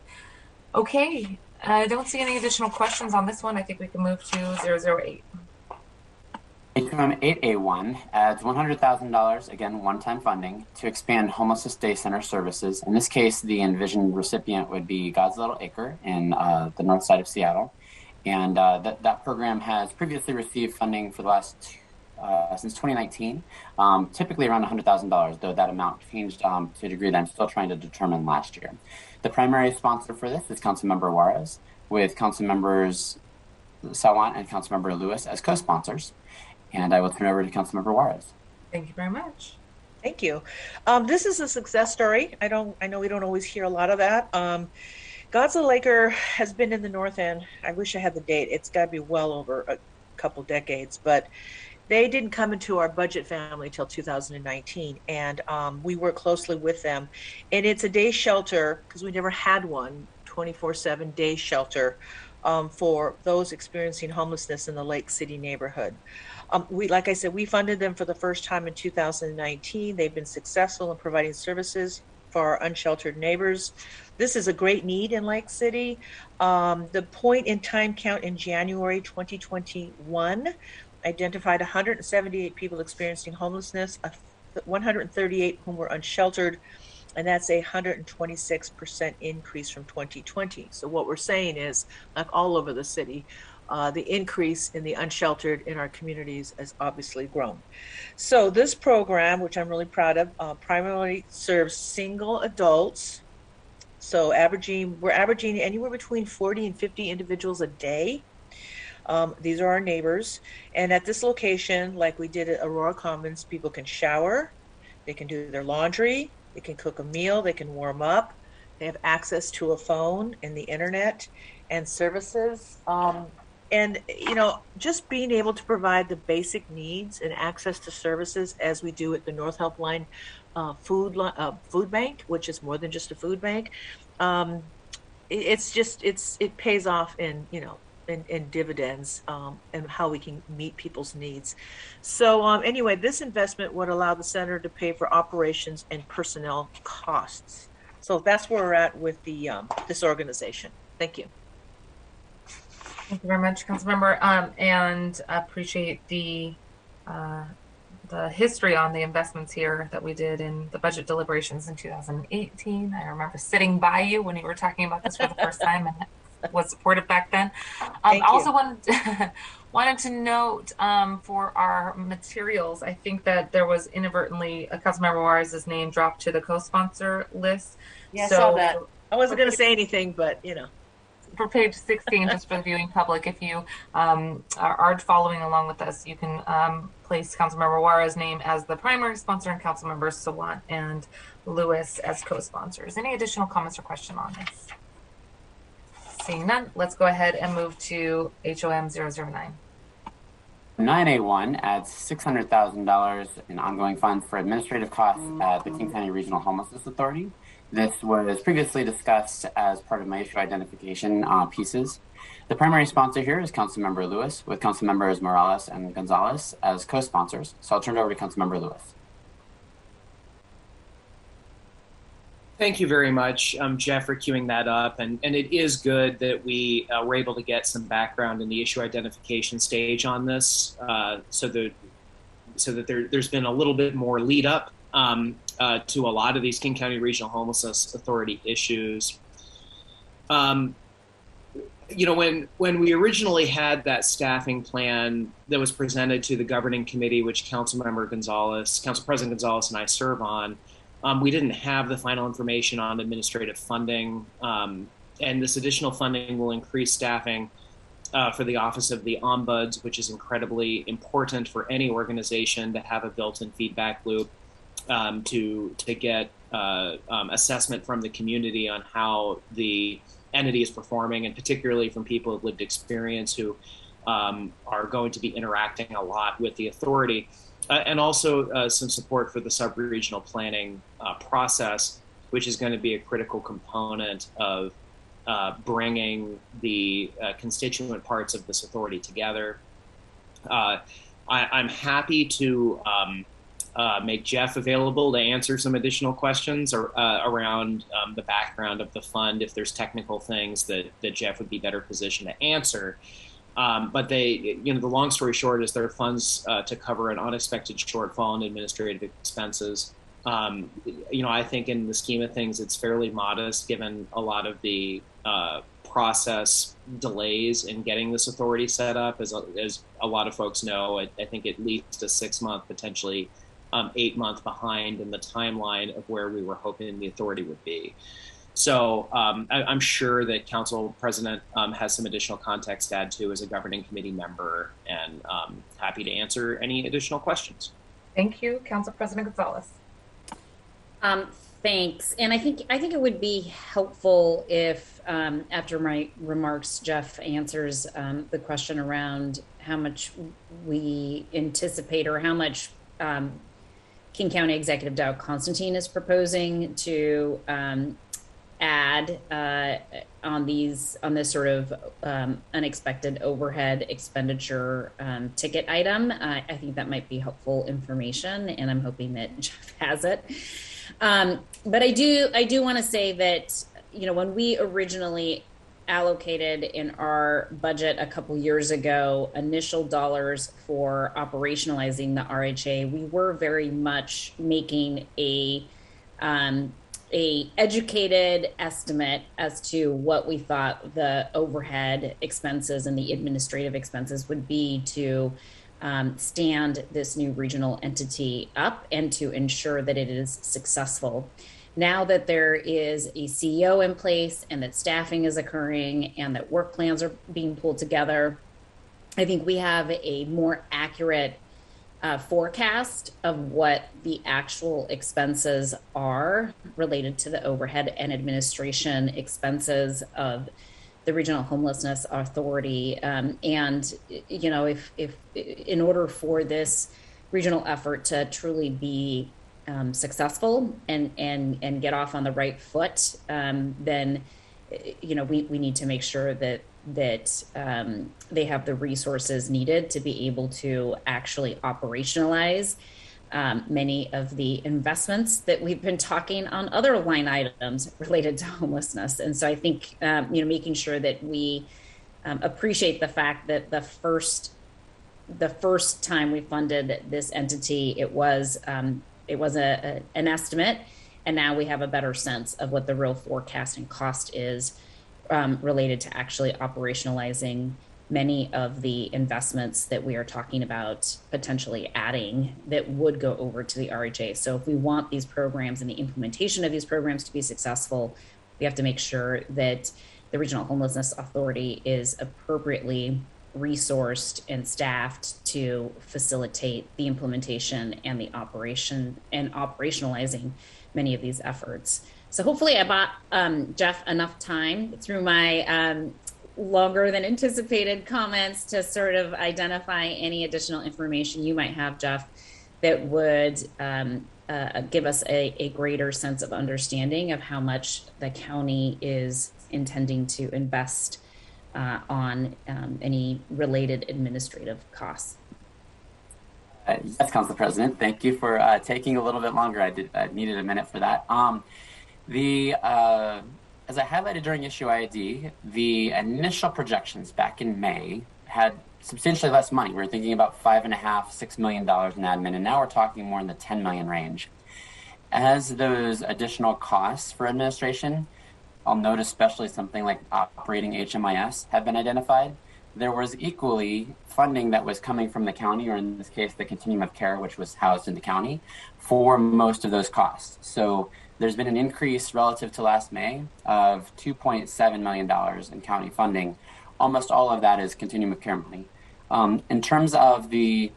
[SPEAKER 1] Okay. I don't see any additional questions on this one. I think we can move to 008.
[SPEAKER 4] HM 8A1 adds $100,000, again, one-time funding, to expand Homelessness Day Center services. In this case, the envisioned recipient would be God's Little Acre in the north side of Seattle. And that program has previously received funding for the last since 2019, typically around $100,000, though that amount changed to a degree that I'm still trying to determine last year. The primary sponsor for this is Councilmember Juarez, with Councilmembers Sawant and Councilmember Lewis as co-sponsors. And I will turn it over to Councilmember Juarez.
[SPEAKER 1] Thank you very much.
[SPEAKER 10] Thank you. This is a success story. I know we don't always hear a lot of that. God's Little Acre has been in the North End. I wish I had the date. It's got to be well over a couple decades, but they didn't come into our budget family till 2019, and we work closely with them. And it's a day shelter, because we never had one, 24/7 day shelter for those experiencing homelessness in the Lake City neighborhood. Like I said, we funded them for the first time in 2019. They've been successful in providing services for our unsheltered neighbors. This is a great need in Lake City. The point in time count in January 2021 identified 178 people experiencing homelessness, 138 whom were unsheltered, and that's a 126% increase from 2020. So what we're saying is, like all over the city, the increase in the unsheltered in our communities has obviously grown. So this program, which I'm really proud of, primarily serves single adults. So we're averaging anywhere between 40 and 50 individuals a day. These are our neighbors. And at this location, like we did at Aurora Commons, people can shower, they can do their laundry, they can cook a meal, they can warm up, they have access to a phone and the internet and services. And, just being able to provide the basic needs and access to services as we do at the North Helpline food bank, which is more than just a food bank. It pays off in dividends and how we can meet people's needs. So anyway, this investment would allow the center to pay for operations and personnel costs. So that's where we're at with the this organization. Thank you.
[SPEAKER 1] Thank you very much, Councilmember, and appreciate the history on the investments here that we did in the budget deliberations in 2018. I remember sitting by you when you were talking about this for the first time and was supportive back then. Also wanted to note for our materials, I think that there was inadvertently Councilmember Juarez's name dropped to the co-sponsor list.
[SPEAKER 10] Yeah, so, I saw that. I wasn't going to say anything, but
[SPEAKER 1] For page 16, just for the viewing public, if you are following along with us, you can place Councilmember Juarez's name as the primary sponsor and Councilmembers Sawant and Lewis as co-sponsors. Any additional comments or question on this? Seeing none, let's go ahead and move to HOM 009.
[SPEAKER 4] 9A1 adds $600,000 in ongoing funds for administrative costs at the King County Regional Homelessness Authority. This was previously discussed as part of my issue identification pieces. The primary sponsor here is Councilmember Lewis, with Councilmembers Morales and Gonzalez as co-sponsors. So I'll turn it over to Councilmember Lewis.
[SPEAKER 15] Thank you very much, Jeff, for queuing that up. And it is good that we were able to get some background in the issue identification stage on this, so that there's been a little bit more lead up to a lot of these King County Regional Homelessness Authority issues. When we originally had that staffing plan that was presented to the governing committee, which Council President Gonzalez and I serve on, we didn't have the final information on administrative funding
[SPEAKER 16] And this additional funding will increase staffing for the Office of the Ombuds, which is incredibly important for any organization to have a built-in feedback loop to get assessment from the community on how the entity is performing, and particularly from people with lived experience who are going to be interacting a lot with the authority, and also some support for the sub-regional planning process, which is going to be a critical component of bringing the constituent parts of this authority together. I'm happy to make Jeff available to answer some additional questions around the background of the fund if there's technical things that Jeff would be better positioned to answer. But the long story short is there are funds to cover an unexpected shortfall in administrative expenses. I think in the scheme of things, it's fairly modest given a lot of the process delays in getting this authority set up. As a lot of folks know, I think at least a 6-month, potentially 8-month behind in the timeline of where we were hoping the authority would be. So I'm sure that Council President has some additional context to add to as a governing committee member, and happy to answer any additional questions.
[SPEAKER 1] Thank you, Council President Gonzalez.
[SPEAKER 17] Thanks. And I think it would be helpful if, after my remarks, Jeff answers the question around how much we anticipate, or how much King County Executive Dow Constantine is proposing to add on this sort of unexpected overhead expenditure ticket item. I think that might be helpful information, and I'm hoping that Jeff has it. But I do want to say that, when we originally allocated in our budget a couple years ago initial dollars for operationalizing the RHA, we were very much making a educated estimate as to what we thought the overhead expenses and the administrative expenses would be to stand this new regional entity up and to ensure that it is successful. Now that there is a CEO in place and that staffing is occurring and that work plans are being pulled together, I think we have a more accurate forecast of what the actual expenses are related to the overhead and administration expenses of the Regional Homelessness Authority. And if in order for this regional effort to truly be successful and get off on the right foot, then we need to make sure that they have the resources needed to be able to actually operationalize many of the investments that we've been talking on other line items related to homelessness. And so I think making sure that we appreciate the fact that the first time we funded this entity, it was an estimate, and now we have a better sense of what the real forecast and cost is related to actually operationalizing many of the investments that we are talking about potentially adding that would go over to the RHA. So if we want these programs and the implementation of these programs to be successful, we have to make sure that the Regional Homelessness Authority is appropriately resourced and staffed to facilitate the implementation and the operation and operationalizing many of these efforts. So hopefully I bought Jeff enough time through my longer than anticipated comments to sort of identify any additional information you might have, Jeff, that would give us a greater sense of understanding of how much the county is intending to invest on any related administrative costs.
[SPEAKER 4] Yes, Council President, thank you for taking a little bit longer. I needed a minute for that. As I highlighted during issue ID, the initial projections back in May had substantially less money. We were thinking about $5.5–6 million in admin, and now we're talking more in the 10 million range. As those additional costs for administration, I'll note especially something like operating HMIS have been identified, there was equally funding that was coming from the county, or in this case, the continuum of care, which was housed in the county, for most of those costs. So there's been an increase relative to last May of $2.7 million in county funding. Almost all of that is continuum of care money. In terms of the,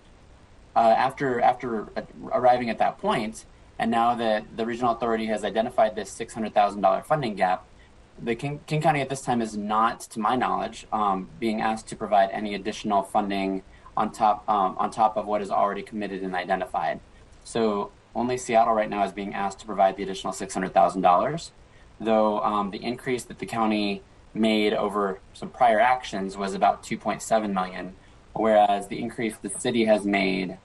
[SPEAKER 4] after arriving at that point, and now that the regional authority has identified this $600,000 funding gap, the King County at this time is not, to my knowledge, being asked to provide any additional funding on top of what is already committed and identified. So only Seattle right now is being asked to provide the additional $600,000, though the increase that the county made over some prior actions was about $2.7 million, whereas the increase the city has made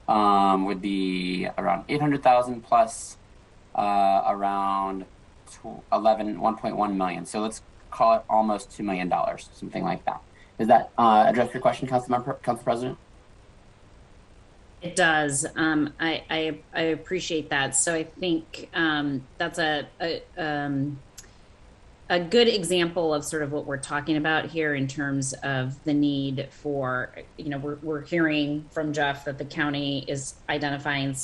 [SPEAKER 4] would be around $800,000 plus around $1.1 million. So let's call it almost $2 million, something like that. Does that address your question, Council President?
[SPEAKER 17] It does. I appreciate that. So I think that's a good example of sort of what we're talking about here in terms of the need for, we're hearing from Jeff that the county is identifying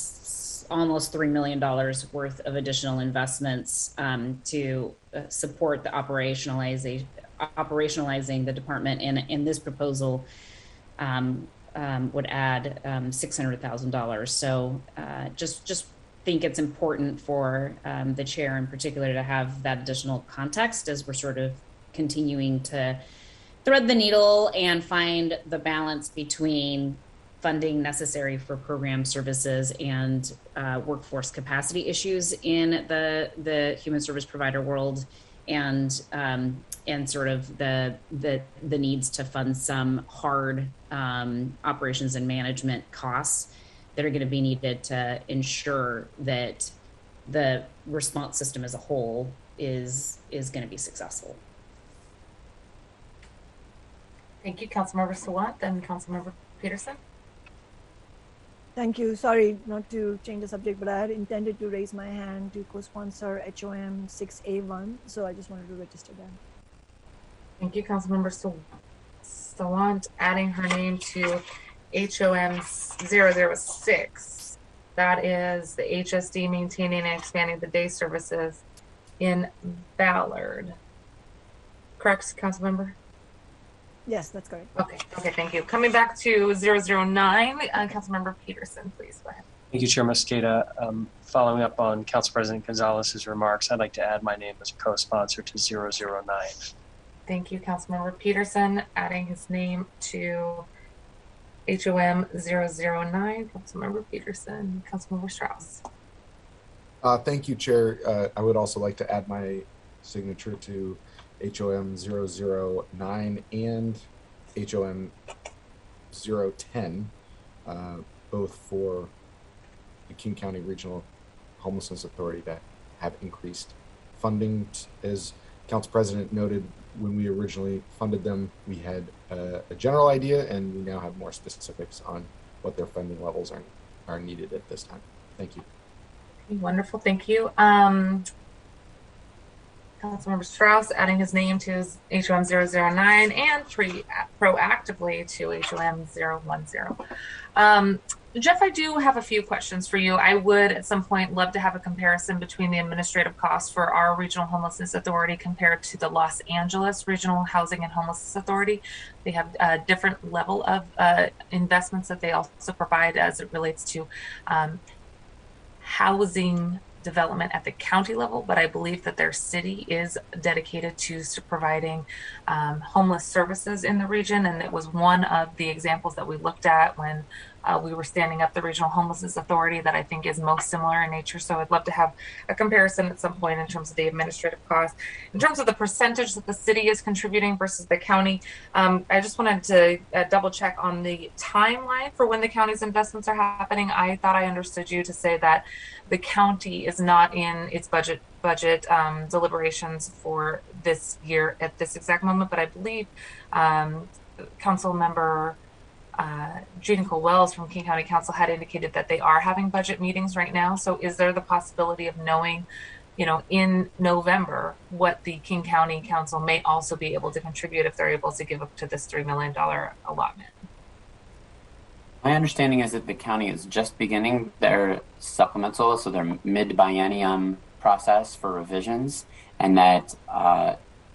[SPEAKER 17] almost $3 million worth of additional investments to support the operationalizing the department, and this proposal would add $600,000. So just think it's important for the chair in particular to have that additional context as we're sort of continuing to thread the needle and find the balance between funding necessary for program services and workforce capacity issues in the human service provider world, and sort of the needs to fund some hard operations and management costs that are going to be needed to ensure that the response system as a whole is going to be successful.
[SPEAKER 1] Thank you, Councilmember Sawant and Councilmember Peterson.
[SPEAKER 19] Thank you. Sorry not to change the subject, but I had intended to raise my hand to co-sponsor HOM 6A1, so I just wanted to register that.
[SPEAKER 1] Thank you, Councilmember Sawant, adding her name to HOM 006. That is the HSD maintaining and expanding the day services in Ballard. Correct, Councilmember?
[SPEAKER 19] Yes, that's correct.
[SPEAKER 1] Okay, thank you. Coming back to 009, Councilmember Peterson, please go ahead.
[SPEAKER 2] Thank you, Chair Mosqueda. Following up on Council President Gonzalez's remarks, I'd like to add my name as a co-sponsor to 009.
[SPEAKER 1] Thank you, Councilmember Peterson, adding his name to HOM 009. Councilmember Peterson, Councilmember Strauss.
[SPEAKER 21] Thank you, Chair. I would also like to add my signature to HOM 009 and HOM 010, both for the King County Regional Homelessness Authority that have increased funding. As Council President noted, when we originally funded them, we had a general idea, and we now have more specifics on what their funding levels are needed at this time. Thank you.
[SPEAKER 1] Okay, wonderful, thank you. Councilmember Strauss adding his name to his HOM 009 and proactively to HOM 010. Jeff, I do have a few questions for you. I would at some point love to have a comparison between the administrative costs for our Regional Homelessness Authority compared to the Los Angeles Regional Housing and Homelessness Authority. They have a different level of investments that they also provide as it relates to housing development at the county level, but I believe that their city is dedicated to providing homeless services in the region, and it was one of the examples that we looked at when we were standing up the Regional Homelessness Authority that I think is most similar in nature. So I'd love to have a comparison at some point in terms of the administrative costs. In terms of the percentage that the city is contributing versus the county, I just wanted to double check on the timeline for when the county's investments are happening. I thought I understood you to say that the county is not in its budget deliberations for this year at this exact moment, but I believe Council Member Jean Nicole Wells from King County Council had indicated that they are having budget meetings right now. So is there the possibility of knowing, in November, what the King County Council may also be able to contribute if they're able to give up to this $3 million allotment?
[SPEAKER 4] My understanding is that the county is just beginning their supplemental, so their mid-biennium process for revisions, and that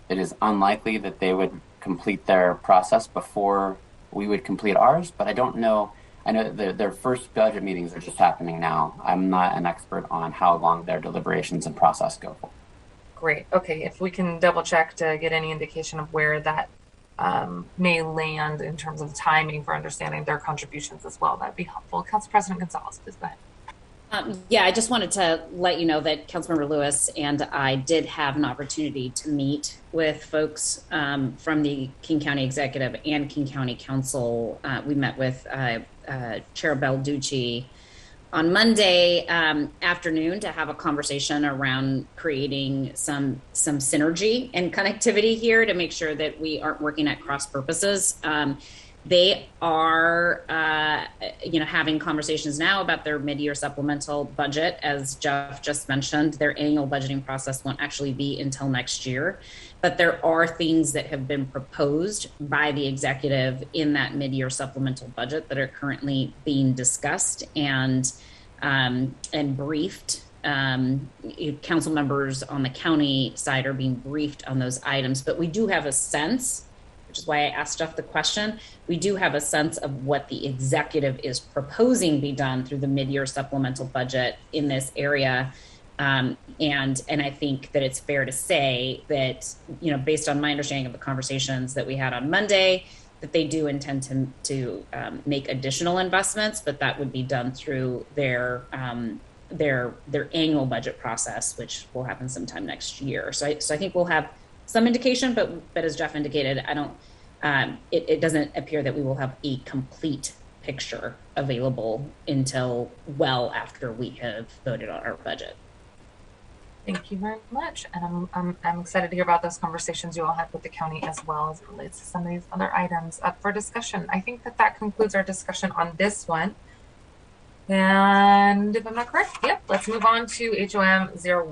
[SPEAKER 4] it is unlikely that they would complete their process before we would complete ours, but I don't know. I know their first budget meetings are just happening now. I'm not an expert on how long their deliberations and process go for.
[SPEAKER 1] Great. Okay. If we can double check to get any indication of where that may land in terms of timing for understanding their contributions as well, that'd be helpful. Council President Gonzalez, please go ahead.
[SPEAKER 17] Yeah, I just wanted to let you know that Councilmember Lewis and I did have an opportunity to meet with folks from the King County Executive and King County Council. We met with Chair Belducci on Monday afternoon to have a conversation around creating some synergy and connectivity here to make sure that we aren't working at cross purposes. They are, having conversations now about their mid-year supplemental budget. As Jeff just mentioned, their annual budgeting process won't actually be until next year. But there are things that have been proposed by the executive in that mid-year supplemental budget that are currently being discussed and briefed. Council members on the county side are being briefed on those items, but we do have a sense, which is why I asked Jeff the question. We do have a sense of what the executive is proposing be done through the mid-year supplemental budget in this area. And I think that it's fair to say that, based on my understanding of the conversations that we had on Monday, that they do intend to make additional investments, but that would be done through their annual budget process, which will happen sometime next year. So I think we'll have some indication, but as Jeff indicated, it doesn't appear that we will have a complete picture available until well after we have voted on our budget.
[SPEAKER 1] Thank you very much. And I'm excited to hear about those conversations you all had with the county as well as it relates to some of these other items up for discussion. I think that concludes our discussion on this one. And if I'm not correct, yep, let's move on to HOM 010.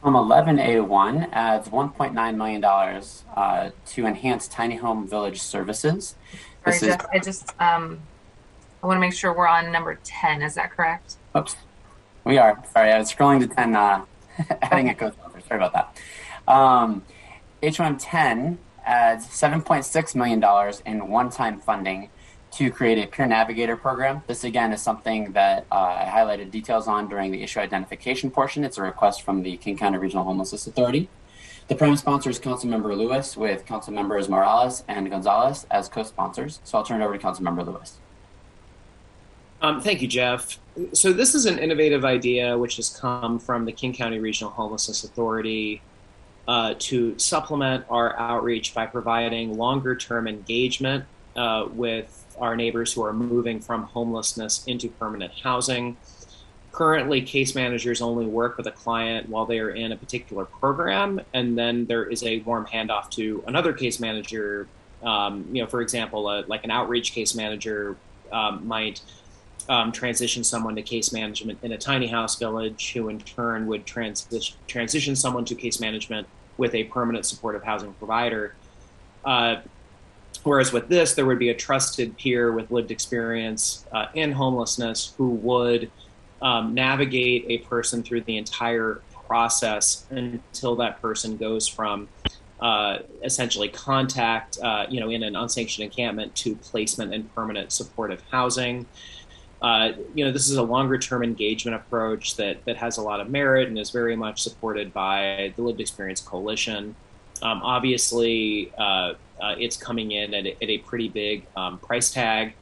[SPEAKER 4] HOM 11A1 adds $1.9 million to enhance tiny home village services.
[SPEAKER 1] Sorry, Jeff, I want to make sure we're on number 10. Is that correct?
[SPEAKER 4] Oops. We are. Sorry, I was scrolling to 10, adding a co-sponsor. Sorry about that. HOM 10 adds $7.6 million in one-time funding to create a peer navigator program. This, again, is something that I highlighted details on during the issue identification portion. It's a request from the King County Regional Homelessness Authority. The prime sponsor is Councilmember Lewis, with Councilmembers Morales and Gonzalez as co-sponsors. So I'll turn it over to Councilmember Lewis.
[SPEAKER 16] Thank you, Jeff. So this is an innovative idea which has come from the King County Regional Homelessness Authority to supplement our outreach by providing longer-term engagement with our neighbors who are moving from homelessness into permanent housing. Currently, case managers only work with a client while they are in a particular program, and then there is a warm handoff to another case manager. For example, like an outreach case manager might transition someone to case management in a tiny house village, who in turn would transition someone to case management with a permanent supportive housing provider. Whereas with this, there would be a trusted peer with lived experience in homelessness who would navigate a person through the entire process until that person goes from essentially contact, in an unsanctioned encampment to placement in permanent supportive housing. This is a longer-term engagement approach that has a lot of merit and is very much supported by the Lived Experience Coalition. Obviously, it's coming in at a pretty big price tag,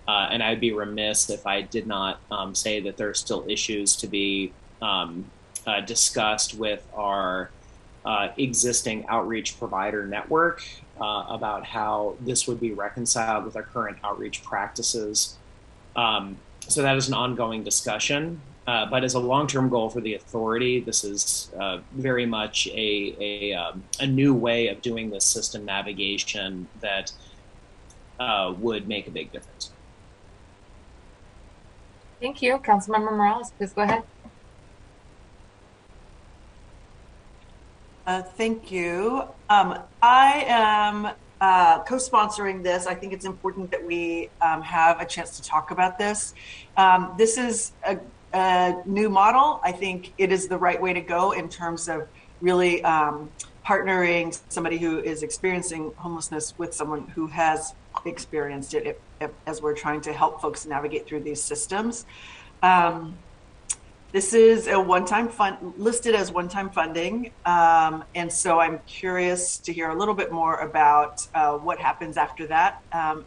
[SPEAKER 16] and I'd be remiss if I did not say that there are still issues to be discussed with our existing outreach provider network about how this would be reconciled with our current outreach practices. So that is an ongoing discussion, but as a long-term goal for the authority, this is very much a new way of doing this system navigation that would make a big difference.
[SPEAKER 1] Thank you. Councilmember Morales, please go ahead.
[SPEAKER 18] Thank you. I am co-sponsoring this. I think it's important that we have a chance to talk about this. This is a new model. I think it is the right way to go in terms of really partnering somebody who is experiencing homelessness with someone who has experienced it as we're trying to help folks navigate through these systems. This is a one-time fund, listed as one-time funding. And so I'm curious to hear a little bit more about what happens after that.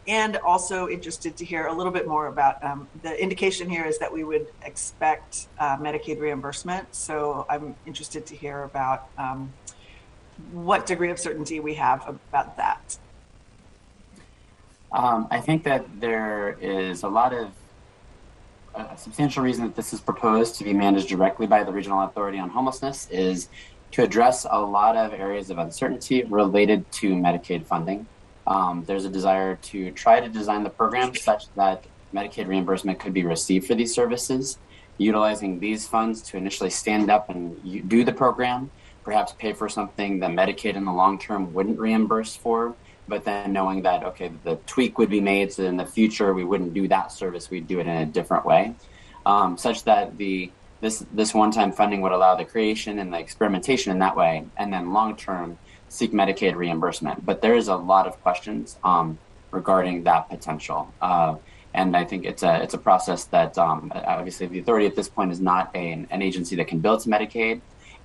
[SPEAKER 18] And also interested to hear a little bit more about the indication here is that we would expect Medicaid reimbursement. So I'm interested to hear about what degree of certainty we have about that.
[SPEAKER 4] I think that there is a substantial reason that this is proposed to be managed directly by the Regional Authority on Homelessness is to address a lot of areas of uncertainty related to Medicaid funding. There's a desire to try to design the program such that Medicaid reimbursement could be received for these services, utilizing these funds to initially stand up and do the program, perhaps pay for something that Medicaid in the long term wouldn't reimburse for, but then knowing that, okay, the tweak would be made so in the future we wouldn't do that service, we'd do it in a different way, such that this one-time funding would allow the creation and the experimentation in that way, and then long-term seek Medicaid reimbursement. But there is a lot of questions regarding that potential. And I think it's a process that obviously the authority at this point is not an agency that can bill to Medicaid,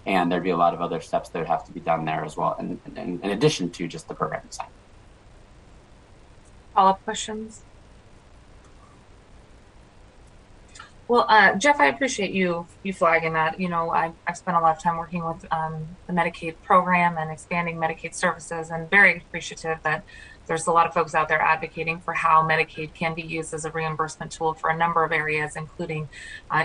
[SPEAKER 4] and there'd be a lot of other steps that would have to be done there as well, in addition to just the program design.
[SPEAKER 1] Follow-up questions? Well, Jeff, I appreciate you flagging that. You know, I've spent a lot of time working with the Medicaid program and expanding Medicaid services, and very appreciative that there's a lot of folks out there advocating for how Medicaid can be used as a reimbursement tool for a number of areas, including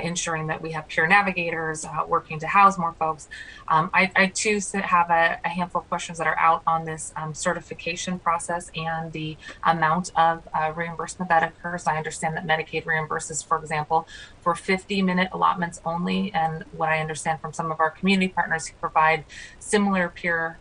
[SPEAKER 1] ensuring that we have peer navigators working to house more folks. I too have a handful of questions that are out on this certification process and the amount of reimbursement that occurs. I understand that Medicaid reimburses, for example, for 50-minute allotments only. And what I understand from some of our community partners who provide similar peer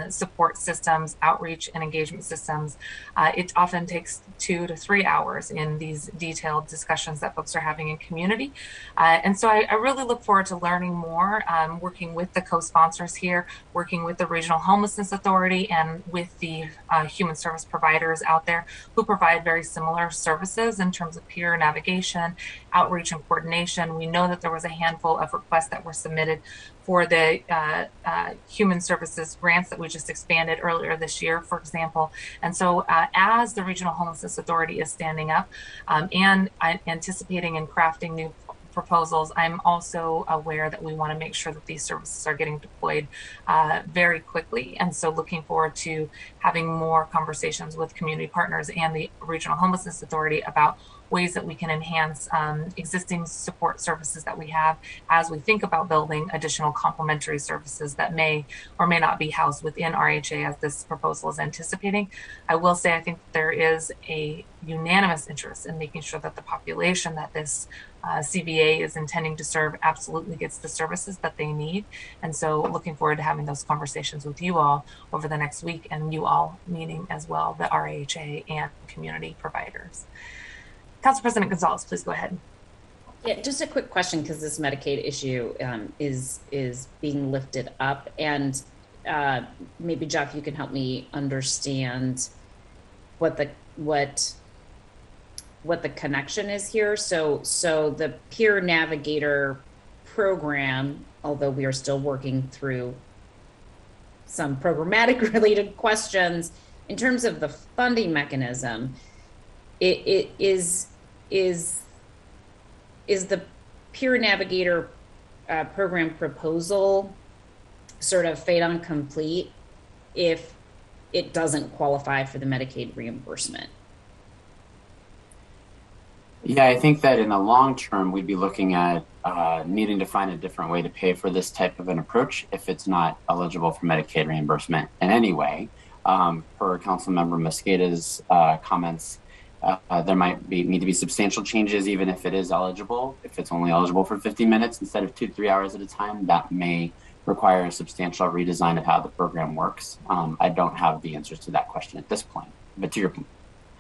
[SPEAKER 1] support systems, outreach and engagement systems, it often takes 2 to 3 hours in these detailed discussions that folks are having in community. And so I really look forward to learning more, working with the co-sponsors here, working with the Regional Homelessness Authority and with the human service providers out there who provide very similar services in terms of peer navigation, outreach and coordination. We know that there was a handful of requests that were submitted for the human services grants that we just expanded earlier this year, for example. And so as the Regional Homelessness Authority is standing up and anticipating and crafting new proposals, I'm also aware that we want to make sure that these services are getting deployed very quickly. And so looking forward to having more conversations with community partners and the Regional Homelessness Authority about ways that we can enhance existing support services that we have as we think about building additional complementary services that may or may not be housed within RHA as this proposal is anticipating. I will say I think there is a unanimous interest in making sure that the population that this CBA is intending to serve absolutely gets the services that they need. And so looking forward to having those conversations with you all over the next week, and you all meaning as well the RHA and community providers. Council President Gonzalez, please go ahead.
[SPEAKER 17] Yeah, just a quick question, because this Medicaid issue is being lifted up, and maybe Jeff, you can help me understand what the connection is here. So the Peer Navigator program, although we are still working through some programmatic related questions in terms of the funding mechanism, it is the Peer Navigator program proposal sort of fait accompli if it doesn't qualify for the Medicaid reimbursement?
[SPEAKER 4] Yeah, I think that in the long term, we'd be looking at needing to find a different way to pay for this type of an approach if it's not eligible for Medicaid reimbursement in any way. Per Councilmember Mosqueda's comments, There might need to be substantial changes, even if it is eligible. If it's only eligible for 50 minutes instead of 2-3 hours at a time, that may require a substantial redesign of how the program works. I don't have the answers to that question at this point. But to your point,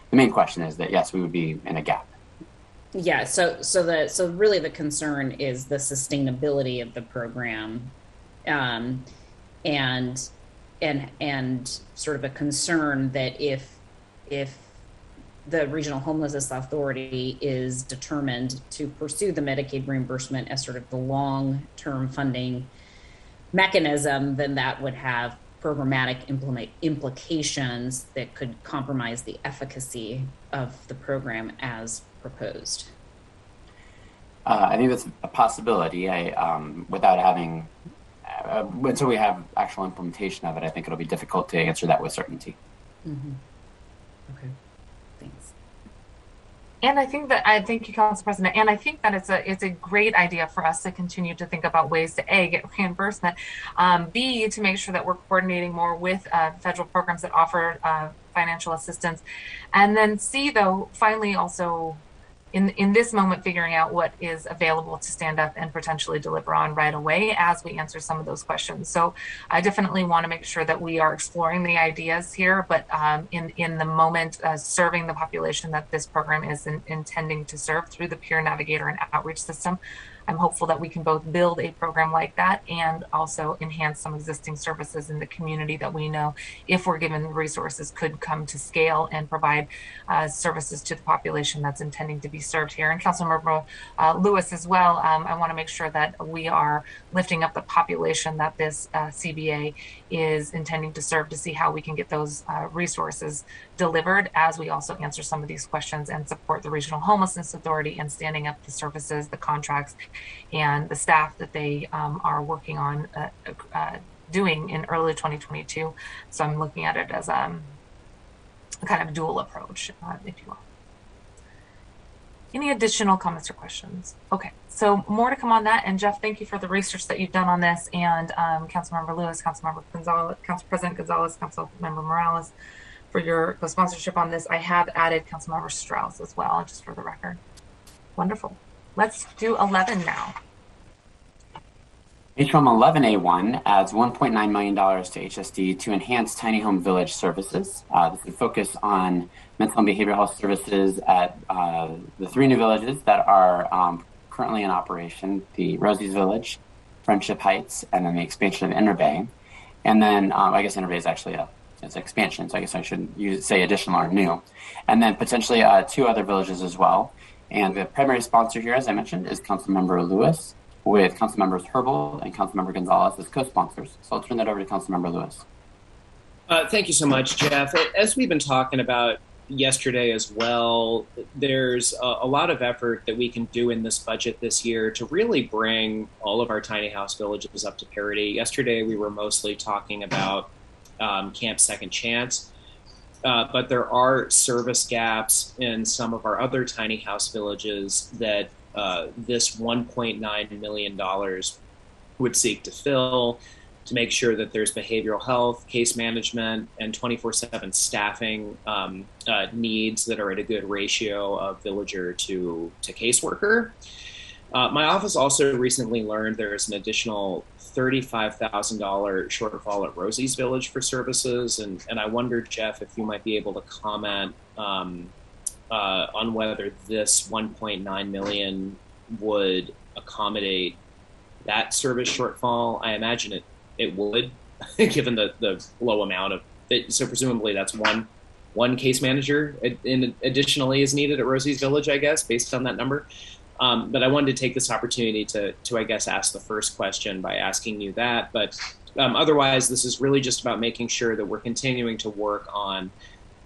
[SPEAKER 4] the main question is that yes, we would be in a gap.
[SPEAKER 17] Yeah. So really the concern is the sustainability of the program, and sort of a concern that if the Regional Homelessness Authority is determined to pursue the Medicaid reimbursement as sort of the long-term funding mechanism, then that would have programmatic implications that could compromise the efficacy of the program as proposed.
[SPEAKER 4] I think that's a possibility. Without having, until we have actual implementation of it, I think it'll be difficult to answer that with certainty.
[SPEAKER 17] Mm-hmm. Okay. Thanks.
[SPEAKER 1] And thank you, Council President. And I think that it's a great idea for us to continue to think about ways to A, get reimbursement, B, to make sure that we're coordinating more with federal programs that offer financial assistance, and then C, though, finally also in this moment figuring out what is available to stand up and potentially deliver on right away as we answer some of those questions. So I definitely want to make sure that we are exploring the ideas here, but in the moment serving the population that this program is intending to serve through the peer navigator and outreach system. I'm hopeful that we can both build a program like that and also enhance some existing services in the community that we know, if we're given the resources, could come to scale and provide services to the population that's intending to be served here. And Councilmember Lewis as well, I want to make sure that we are lifting up the population that this CBA is intending to serve, to see how we can get those resources delivered as we also answer some of these questions and support the Regional Homelessness Authority in standing up the services, the contracts, and the staff that they are working on doing in early 2022. So I'm looking at it as a kind of dual approach, if you will. Any additional comments or questions? Okay, so more to come on that. And Jeff, thank you for the research that you've done on this. And Councilmember Lewis, Councilmember Gonzalez, Council President Gonzalez, Councilmember Morales, for your co-sponsorship on this. I have added Councilmember Strauss as well, just for the record. Wonderful. Let's do 11 now.
[SPEAKER 4] HM 11A1 adds $1.9 million to HSD to enhance tiny home village services. This would focus on mental and behavioral health services at the 3 new villages that are currently in operation: the Rosie's Village, Friendship Heights, and then the expansion of Inner Bay. And then I guess Inner Bay is actually it's expansion, so I guess I shouldn't say additional or new. And then potentially 2 other villages as well. And the primary sponsor here, as I mentioned, is Councilmember Lewis, with Councilmembers Herbal and Councilmember Gonzalez as co-sponsors. So I'll turn that over to Councilmember Lewis.
[SPEAKER 16] Thank you so much, Jeff. As we've been talking about yesterday as well, there's a lot of effort that we can do in this budget this year to really bring all of our tiny house villages up to parity. Yesterday, we were mostly talking about Camp Second Chance. But there are service gaps in some of our other tiny house villages that this $1.9 million would seek to fill, to make sure that there's behavioral health, case management, and 24/7 staffing needs that are at a good ratio of villager to caseworker. My office also recently learned there is an additional $35,000 shortfall at Rosie's Village for services, and I wondered, Jeff, if you might be able to comment on whether this $1.9 million would accommodate that service shortfall. I imagine it would, given the low amount of it. So presumably that's one case manager additionally is needed at Rosie's Village, I guess, based on that number. But I wanted to take this opportunity to I guess, ask the first question by asking you that. But otherwise, this is really just about making sure that we're continuing to work on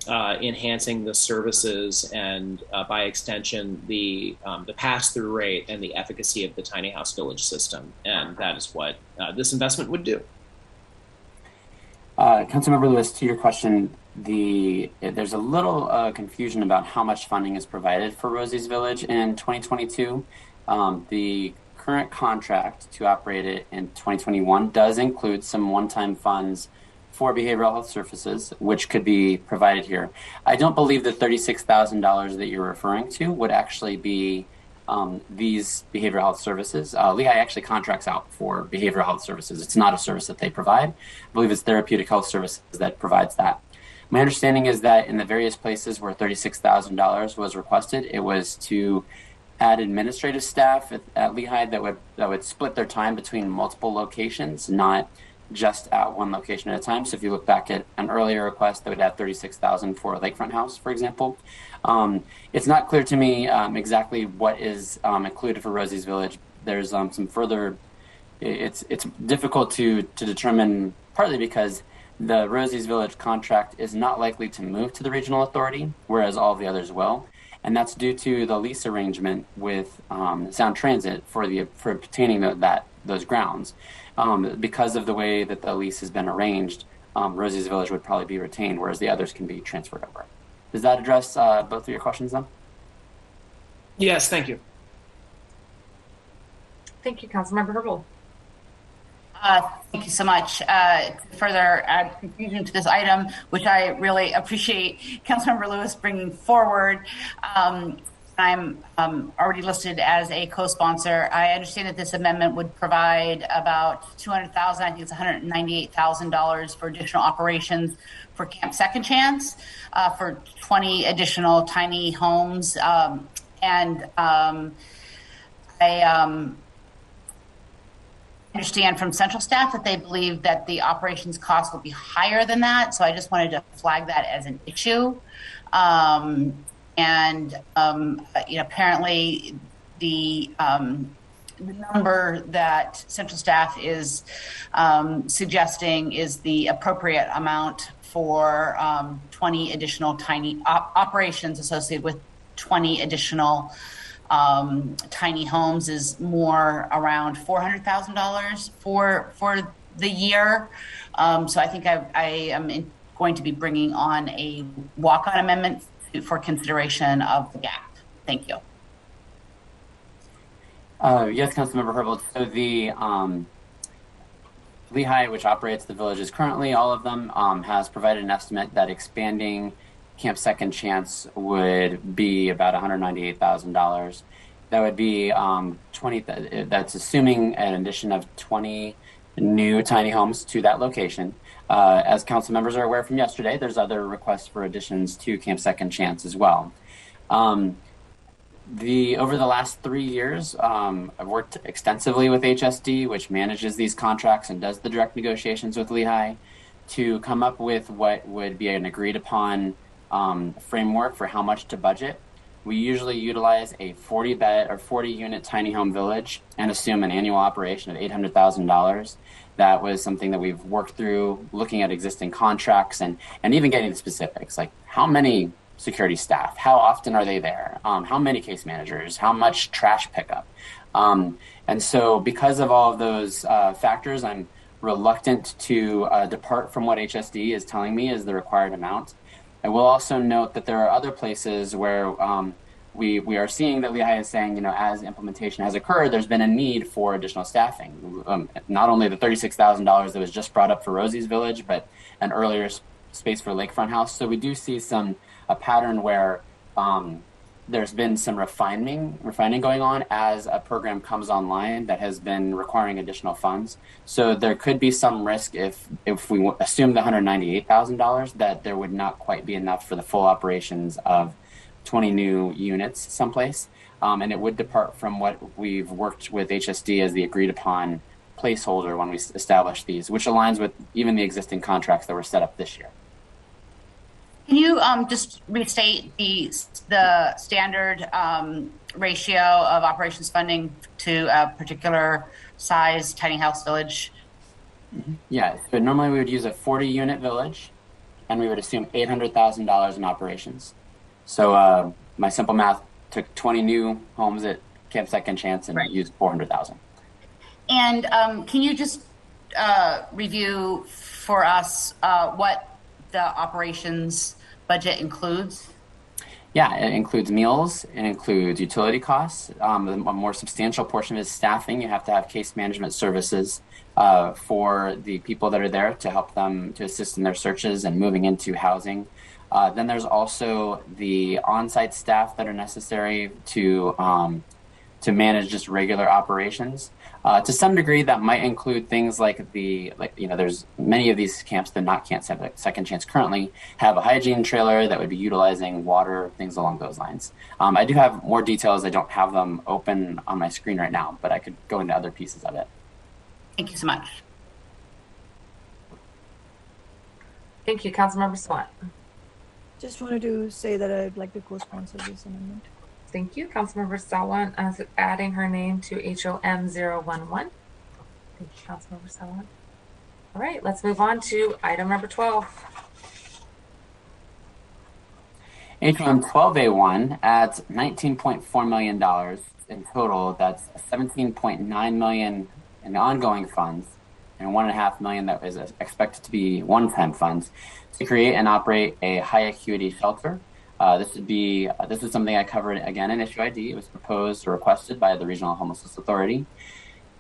[SPEAKER 16] enhancing the services and, by extension, the pass-through rate and the efficacy of the tiny house village system. And that is what this investment would do.
[SPEAKER 4] Councilmember Lewis, to your question, there's a little confusion about how much funding is provided for Rosie's Village in 2022. The current contract to operate it in 2021 does include some one-time funds for behavioral health services, which could be provided here. I don't believe the $36,000 that you're referring to would actually be these behavioral health services. Lehigh actually contracts out for behavioral health services. It's not a service that they provide. I believe it's therapeutic health services that provides that. My understanding is that in the various places where $36,000 was requested, it was to add administrative staff at Lehigh that would split their time between multiple locations, not just at one location at a time. So if you look back at an earlier request that would add $36,000 for a lakefront house, for example, it's not clear to me exactly what is included for Rosie's Village. There's some further. It's difficult to determine, partly because the Rosie's Village contract is not likely to move to the regional authority, whereas all the others will. And that's due to the lease arrangement with Sound Transit for obtaining those grounds. Because of the way that the lease has been arranged, Rosie's Village would probably be retained, whereas the others can be transferred over. Does that address both of your questions, then?
[SPEAKER 16] Yes, thank you.
[SPEAKER 1] Thank you, Councilmember Herbold.
[SPEAKER 20] Thank you so much. To further add confusion to this item, which I really appreciate Councilmember Lewis bringing forward. I'm already listed as a co-sponsor. I understand that this amendment would provide about $200,000, I think it's $198,000 for additional operations for Camp Second Chance, for 20 additional tiny homes. I understand from central staff that they believe that the operations cost will be higher than that. So I just wanted to flag that as an issue. Apparently the number that central staff is suggesting is the appropriate amount for 20 additional tiny operations associated with 20 additional tiny homes is more around $400,000 for the year. So I think I am going to be bringing on a walk-on amendment for consideration of the gap. Thank you.
[SPEAKER 4] Yes, Councilmember Herbold. So the Lehigh, which operates the villages currently, all of them, has provided an estimate that expanding Camp Second Chance would be about $198,000. That would be 20. That's assuming an addition of 20 new tiny homes to that location. As council members are aware from yesterday, there's other requests for additions to Camp Second Chance as well. Over the last 3 years, I've worked extensively with HSD, which manages these contracts and does the direct negotiations with Lehigh, to come up with what would be an agreed upon framework for how much to budget. We usually utilize a 40-bed or 40-unit tiny home village and assume an annual operation of $800,000. That was something that we've worked through, looking at existing contracts and even getting the specifics, like how many security staff, how often are they there, how many case managers, how much trash pickup. And so because of all of those factors, I'm reluctant to depart from what HSD is telling me is the required amount. I will also note that there are other places where we are seeing that Lehigh is saying, as implementation has occurred, there's been a need for additional staffing. Not only the $36,000 that was just brought up for Rosie's Village, but an earlier space for Lakefront House. So we do see a pattern where there's been some refining going on as a program comes online that has been requiring additional funds. So there could be some risk if we assume the $198,000 that there would not quite be enough for the full operations of 20 new units someplace. And it would depart from what we've worked with HSD as the agreed upon placeholder when we established these, which aligns with even the existing contracts that were set up this year.
[SPEAKER 20] Can you just restate the standard ratio of operations funding to a particular size tiny house village?
[SPEAKER 4] Yeah, so normally we would use a 40-unit village, and we would assume $800,000 in operations. So my simple math took 20 new homes at Camp Second Chance and used $400,000.
[SPEAKER 20] And can you just review for us what the operations budget includes?
[SPEAKER 4] Yeah, it includes meals, it includes utility costs. A more substantial portion is staffing. You have to have case management services for the people that are there to help them to assist in their searches and moving into housing. Then there's also the on-site staff that are necessary to manage just regular operations. To some degree, that might include things there's many of these camps that not Camp Second Chance currently have a hygiene trailer that would be utilizing water, things along those lines. I do have more details. I don't have them open on my screen right now, but I could go into other pieces of it.
[SPEAKER 20] Thank you so much.
[SPEAKER 1] Thank you, Councilmember Sawant.
[SPEAKER 19] Just wanted to say that I'd like to co-sponsor this amendment.
[SPEAKER 1] Thank you, Councilmember Sawant, adding her name to HOM 011. Thank you, Councilmember Sawant. All right, let's move on to item number 12.
[SPEAKER 4] HOM 12A1 adds $19.4 million in total. That's $17.9 million in ongoing funds and $1.5 million that is expected to be one-time funds to create and operate a high acuity shelter. This is something I covered again in issue ID. It was proposed or requested by the Regional Homelessness Authority.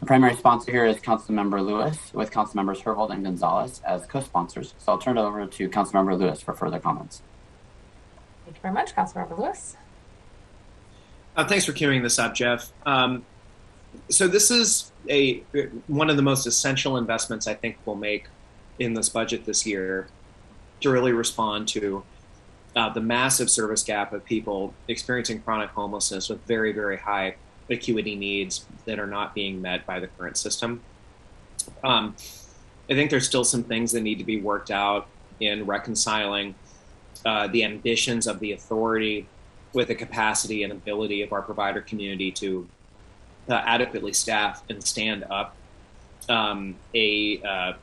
[SPEAKER 4] The primary sponsor here is Councilmember Lewis, with Councilmembers Herbold and Gonzalez as co-sponsors. So I'll turn it over to Councilmember Lewis for further comments.
[SPEAKER 1] Thank you very much, Councilmember Lewis.
[SPEAKER 16] Thanks for queuing this up, Jeff. So this is one of the most essential investments I think we'll make in this budget this year to really respond to the massive service gap of people experiencing chronic homelessness with very, very high acuity needs that are not being met by the current system. I think there's still some things that need to be worked out in reconciling the ambitions of the authority with the capacity and ability of our provider community to adequately staff and stand up a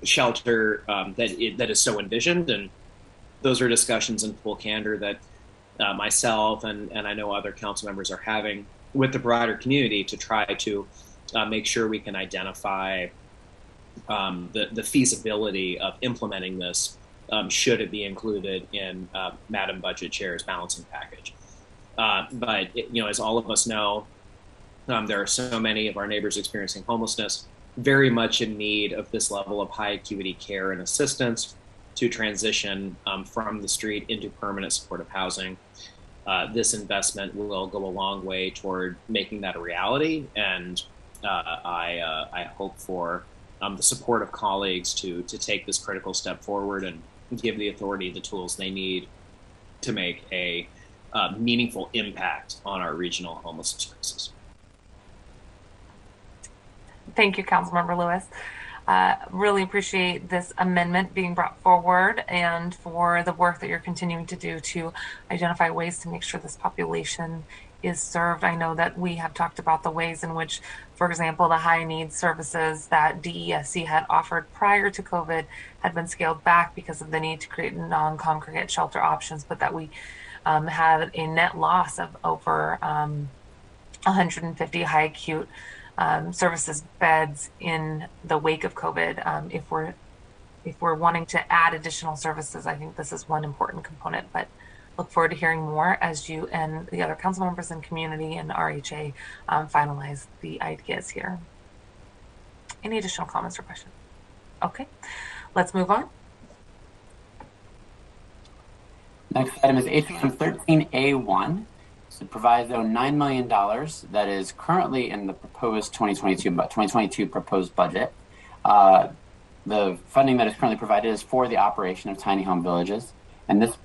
[SPEAKER 16] shelter that is so envisioned. And those are discussions in full candor that myself and I know other council members are having with the provider community to try to make sure we can identify the feasibility of implementing this should it be included in Madam Budget Chair's balancing package. But as all of us know, there are so many of our neighbors experiencing homelessness, very much in need of this level of high acuity care and assistance to transition from the street into permanent supportive housing. This investment will go a long way toward making that a reality, and I hope for the support of colleagues to take this critical step forward and give the authority the tools they need to make a meaningful impact on our regional homelessness services.
[SPEAKER 1] Thank you, Councilmember Lewis. Really appreciate this amendment being brought forward and for the work that you're continuing to do to identify ways to make sure this population is served. I know that we have talked about the ways in which, for example, the high needs services that DESC had offered prior to COVID had been scaled back because of the need to create non-congregate shelter options, but that we had a net loss of over 150 high acute services beds in the wake of COVID. If we're wanting to add additional services, I think this is one important component, but look forward to hearing more as you and the other council members and community and RHA finalize the ideas here. Any additional comments or questions? Okay, let's move on.
[SPEAKER 4] Next item is HM 13A1. It provides $9 million that is currently in the proposed 2022 proposed budget. The funding that is currently provided is for the operation of tiny home villages, and this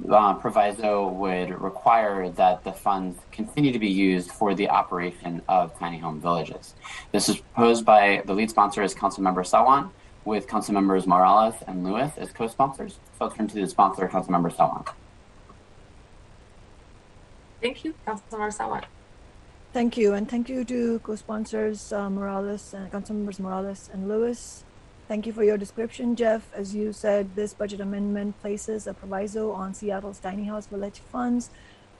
[SPEAKER 4] proviso would require that the funds continue to be used for the operation of tiny home villages. This is proposed by the lead sponsor is Councilmember Sawant, with Councilmembers Morales and Lewis as co-sponsors. So I'll turn to the sponsor, Councilmember Sawant.
[SPEAKER 1] Thank you, Councilmember Sawant.
[SPEAKER 19] Thank you, and thank you to co-sponsors Morales and Councilmembers Morales and Lewis. Thank you for your description, Jeff. As you said, this budget amendment places a proviso on Seattle's tiny house village funds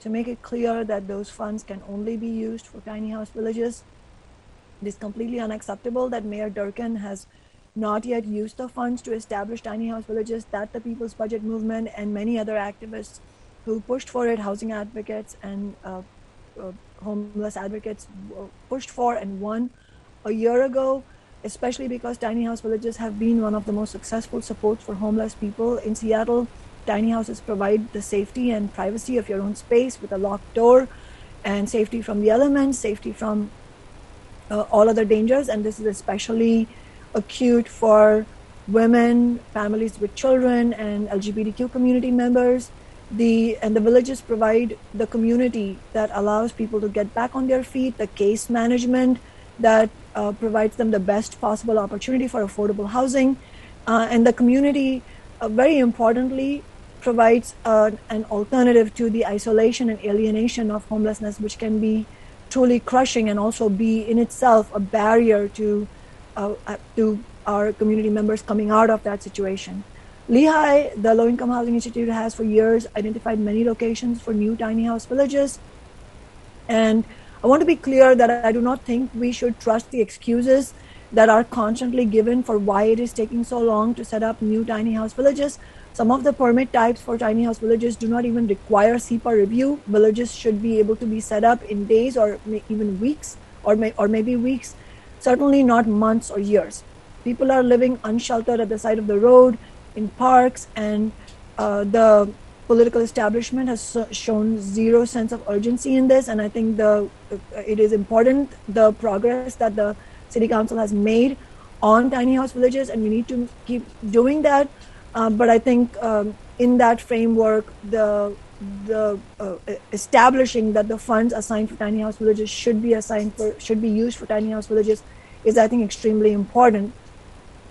[SPEAKER 19] to make it clear that those funds can only be used for tiny house villages. It is completely unacceptable that Mayor Durkin has not yet used the funds to establish tiny house villages that the People's Budget Movement and many other activists who pushed for it, housing advocates and homeless advocates pushed for and won a year ago, especially because tiny house villages have been one of the most successful supports for homeless people in Seattle. Tiny houses provide the safety and privacy of your own space with a locked door, and safety from the elements, safety from all other dangers. And this is especially acute for women, families with children, and LGBTQ community members. The villages provide the community that allows people to get back on their feet, the case management that provides them the best possible opportunity for affordable housing. And the community, very importantly, provides an alternative to the isolation and alienation of homelessness, which can be truly crushing and also be in itself a barrier to our community members coming out of that situation. Lehigh, the Low Income Housing Institute, has for years identified many locations for new tiny house villages. And I want to be clear that I do not think we should trust the excuses that are constantly given for why it is taking so long to set up new tiny house villages. Some of the permit types for tiny house villages do not even require SEPA review. Villages should be able to be set up in days or even weeks, or maybe weeks, certainly not months or years. People are living unsheltered at the side of the road, in parks, and the political establishment has shown zero sense of urgency in this. And I think it is important, the progress that the City Council has made on tiny house villages, and we need to keep doing that. But I think in that framework, the establishing that the funds assigned for tiny house villages should be used for tiny house villages is, I think, extremely important.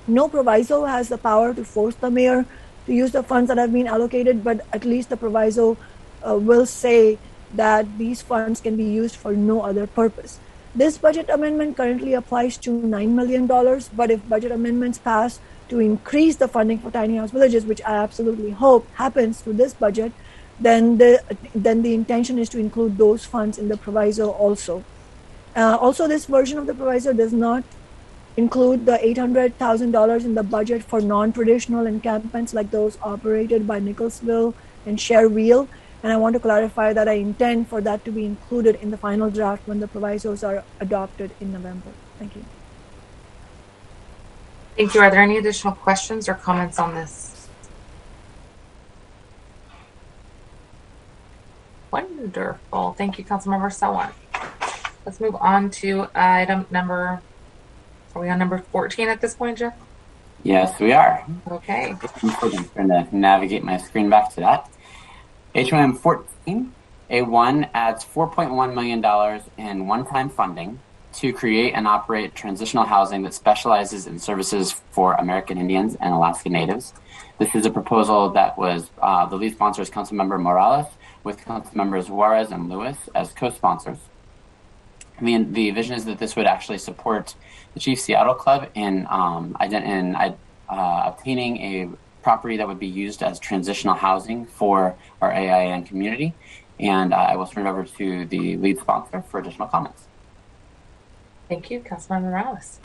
[SPEAKER 19] No proviso has the power to force the mayor to use the funds that have been allocated, but at least the proviso will say that these funds can be used for no other purpose. This budget amendment currently applies to $9 million, but if budget amendments pass to increase the funding for tiny house villages, which I absolutely hope happens through this budget, then the intention is to include those funds in the proviso also. Also, this version of the proviso does not include the $800,000 in the budget for non-traditional encampments like those operated by Nicholsville and Schererville. And I want to clarify that I intend for that to be included in the final draft when the provisos are adopted in November. Thank you.
[SPEAKER 1] Thank you. Are there any additional questions or comments on this? Wonderful. Thank you, Councilmember Sawant. Let's move on to item number, are we on number 14 at this point, Jeff?
[SPEAKER 4] Yes, we are.
[SPEAKER 1] Okay.
[SPEAKER 4] I'm trying to navigate my screen back to that. HOM 14, A1 adds $4.1 million in one-time funding to create and operate transitional housing that specializes in services for American Indians and Alaska Natives. This is a proposal that was the lead sponsor is Councilmember Morales, with Councilmembers Juarez and Lewis as co-sponsors. The vision is that this would actually support the Chief Seattle Club in obtaining a property that would be used as transitional housing for our AIN community. And I will turn it over to the lead sponsor for additional comments.
[SPEAKER 1] Thank you, Councilmember Morales.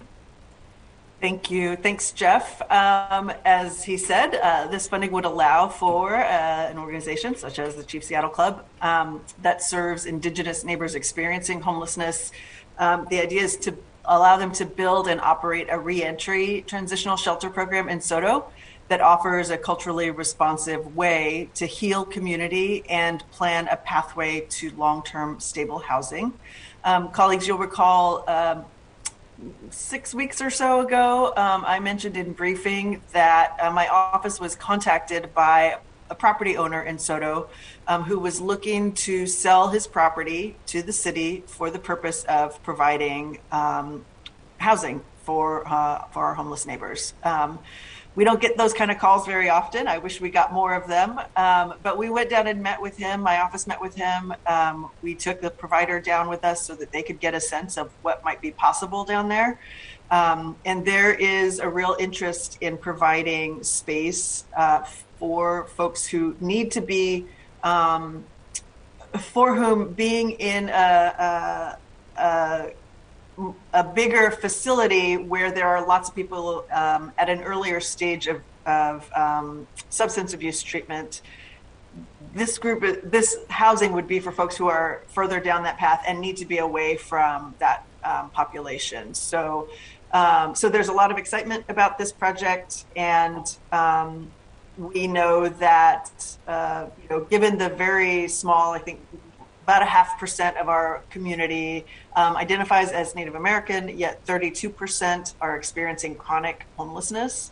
[SPEAKER 18] Thank you. Thanks, Jeff. As he said, this funding would allow for an organization such as the Chief Seattle Club that serves Indigenous neighbors experiencing homelessness. The idea is to allow them to build and operate a reentry transitional shelter program in SoDo that offers a culturally responsive way to heal community and plan a pathway to long-term stable housing. Colleagues, you'll recall 6 weeks or so ago, I mentioned in briefing that my office was contacted by a property owner in SoDo who was looking to sell his property to the city for the purpose of providing housing for our homeless neighbors. We don't get those kind of calls very often. I wish we got more of them. But we went down and met with him. My office met with him. We took the provider down with us so that they could get a sense of what might be possible down there. And there is a real interest in providing space for folks who need to be, for whom being in a bigger facility where there are lots of people at an earlier stage of substance abuse treatment, this housing would be for folks who are further down that path and need to be away from that population. So there's a lot of excitement about this project, and we know that given the very small, I think about 0.5% of our community identifies as Native American, yet 32% are experiencing chronic homelessness.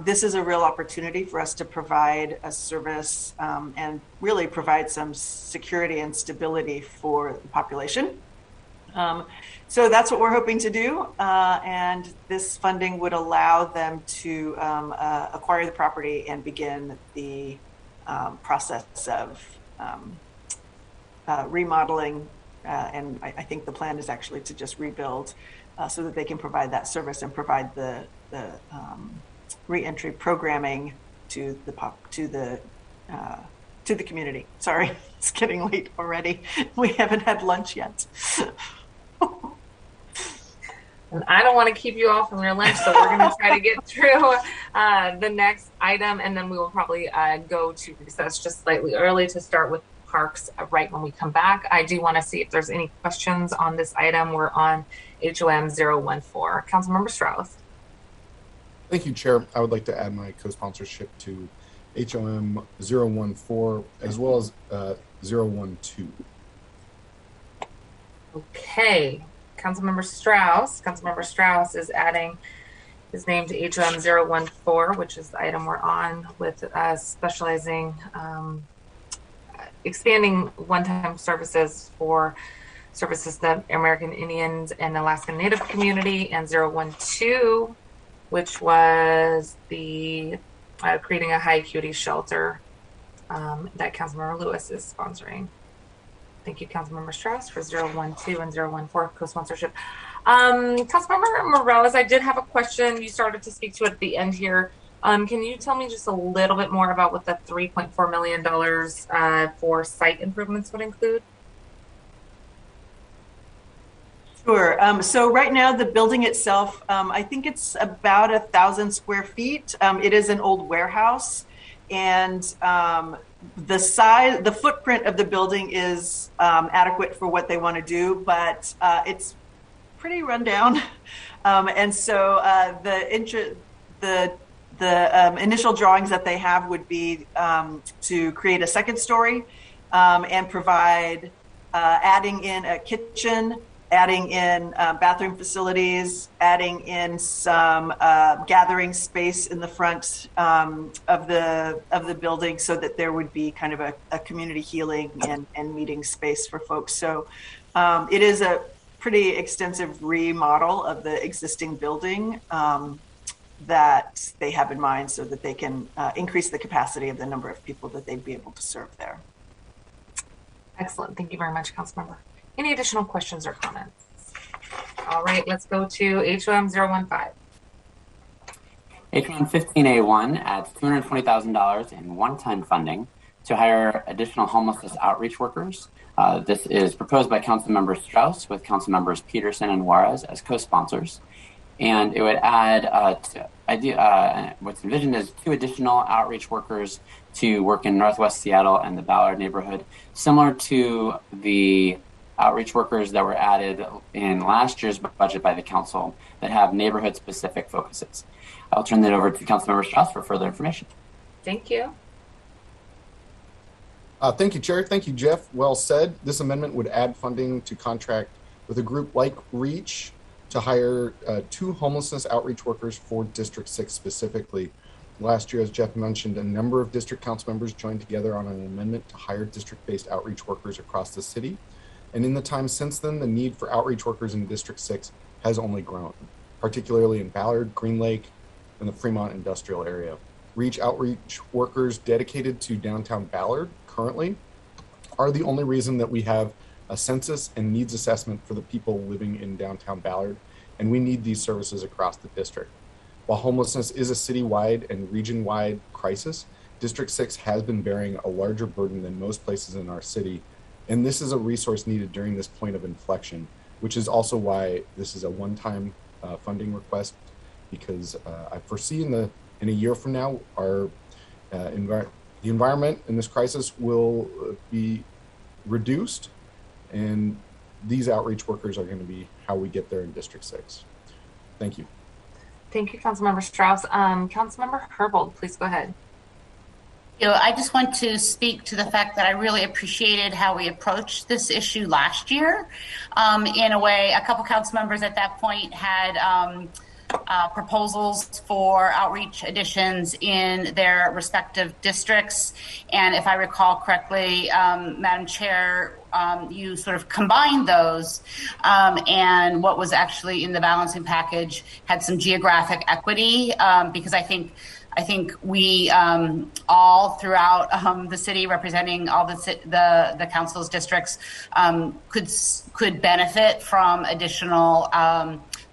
[SPEAKER 18] This is a real opportunity for us to provide a service and really provide some security and stability for the population. So that's what we're hoping to do. And this funding would allow them to acquire the property and begin the process of remodeling. And I think the plan is actually to just rebuild so that they can provide that service and provide the reentry programming to the community. Sorry, it's getting late already. We haven't had lunch yet.
[SPEAKER 1] And I don't want to keep you off from your lunch, so we're going to try to get through the next item, and then we will probably go to recess just slightly early to start with parks right when we come back. I do want to see if there's any questions on this item. We're on HOM 014. Councilmember Strauss.
[SPEAKER 21] Thank you, Chair. I would like to add my co-sponsorship to HOM 014 as well as 012.
[SPEAKER 1] Okay. Councilmember Strauss is adding his name to HOM 014, which is the item we're on with specializing, expanding one-time services for services to American Indians and Alaskan Native community, and 012, which was the creating a high acuity shelter that Councilmember Lewis is sponsoring. Thank you, Councilmember Strauss, for 012 and 014 co-sponsorship. Councilmember Morales, I did have a question you started to speak to at the end here. Can you tell me just a little bit more about what the $3.4 million for site improvements would include?
[SPEAKER 18] Sure. So right now, the building itself, I think it's about 1,000 square feet. It is an old warehouse, and the footprint of the building is adequate for what they want to do, but it's pretty rundown. And so the initial drawings that they have would be to create a second story and provide adding in a kitchen, adding in bathroom facilities, adding in some gathering space in the front of the building, so that there would be kind of a community healing and meeting space for folks. So it is a pretty extensive remodel of the existing building that they have in mind, so that they can increase the capacity of the number of people that they'd be able to serve there.
[SPEAKER 1] Excellent. Thank you very much, Councilmember. Any additional questions or comments? All right, let's go to HOM 015.
[SPEAKER 4] HOM 15A1 adds $220,000 in one-time funding to hire additional homelessness outreach workers. This is proposed by Councilmember Strauss with Councilmembers Peterson and Juarez as co-sponsors. And it would add, what's envisioned is 2 additional outreach workers to work in Northwest Seattle and the Ballard neighborhood, similar to the outreach workers that were added in last year's budget by the council that have neighborhood-specific focuses. I'll turn that over to Councilmember Strauss for further information.
[SPEAKER 1] Thank you.
[SPEAKER 21] Thank you, Chair. Thank you, Jeff. Well said. This amendment would add funding to contract with a group like REACH to hire 2 homelessness outreach workers for District 6 specifically. Last year, as Jeff mentioned, a number of district council members joined together on an amendment to hire district-based outreach workers across the city. And in the time since then, the need for outreach workers in District 6 has only grown, particularly in Ballard, Green Lake, and the Fremont industrial area. REACH outreach workers dedicated to downtown Ballard currently are the only reason that we have a census and needs assessment for the people living in downtown Ballard, and we need these services across the district. While homelessness is a citywide and region-wide crisis, District 6 has been bearing a larger burden than most places in our city, and this is a resource needed during this point of inflection, which is also why this is a one-time funding request, because I foresee in a year from now, our the environment in this crisis will be reduced, and these outreach workers are going to be how we get there in District 6. Thank you.
[SPEAKER 1] Thank you, Councilmember Strauss. Councilmember Herbold, please go ahead.
[SPEAKER 20] I just want to speak to the fact that I really appreciated how we approached this issue last year. In a way, a couple council members at that point had proposals for outreach additions in their respective districts. And if I recall correctly, Madam Chair, you sort of combined those, and what was actually in the balancing package had some geographic equity, because I think we all throughout the city, representing all the council's districts, could benefit from additional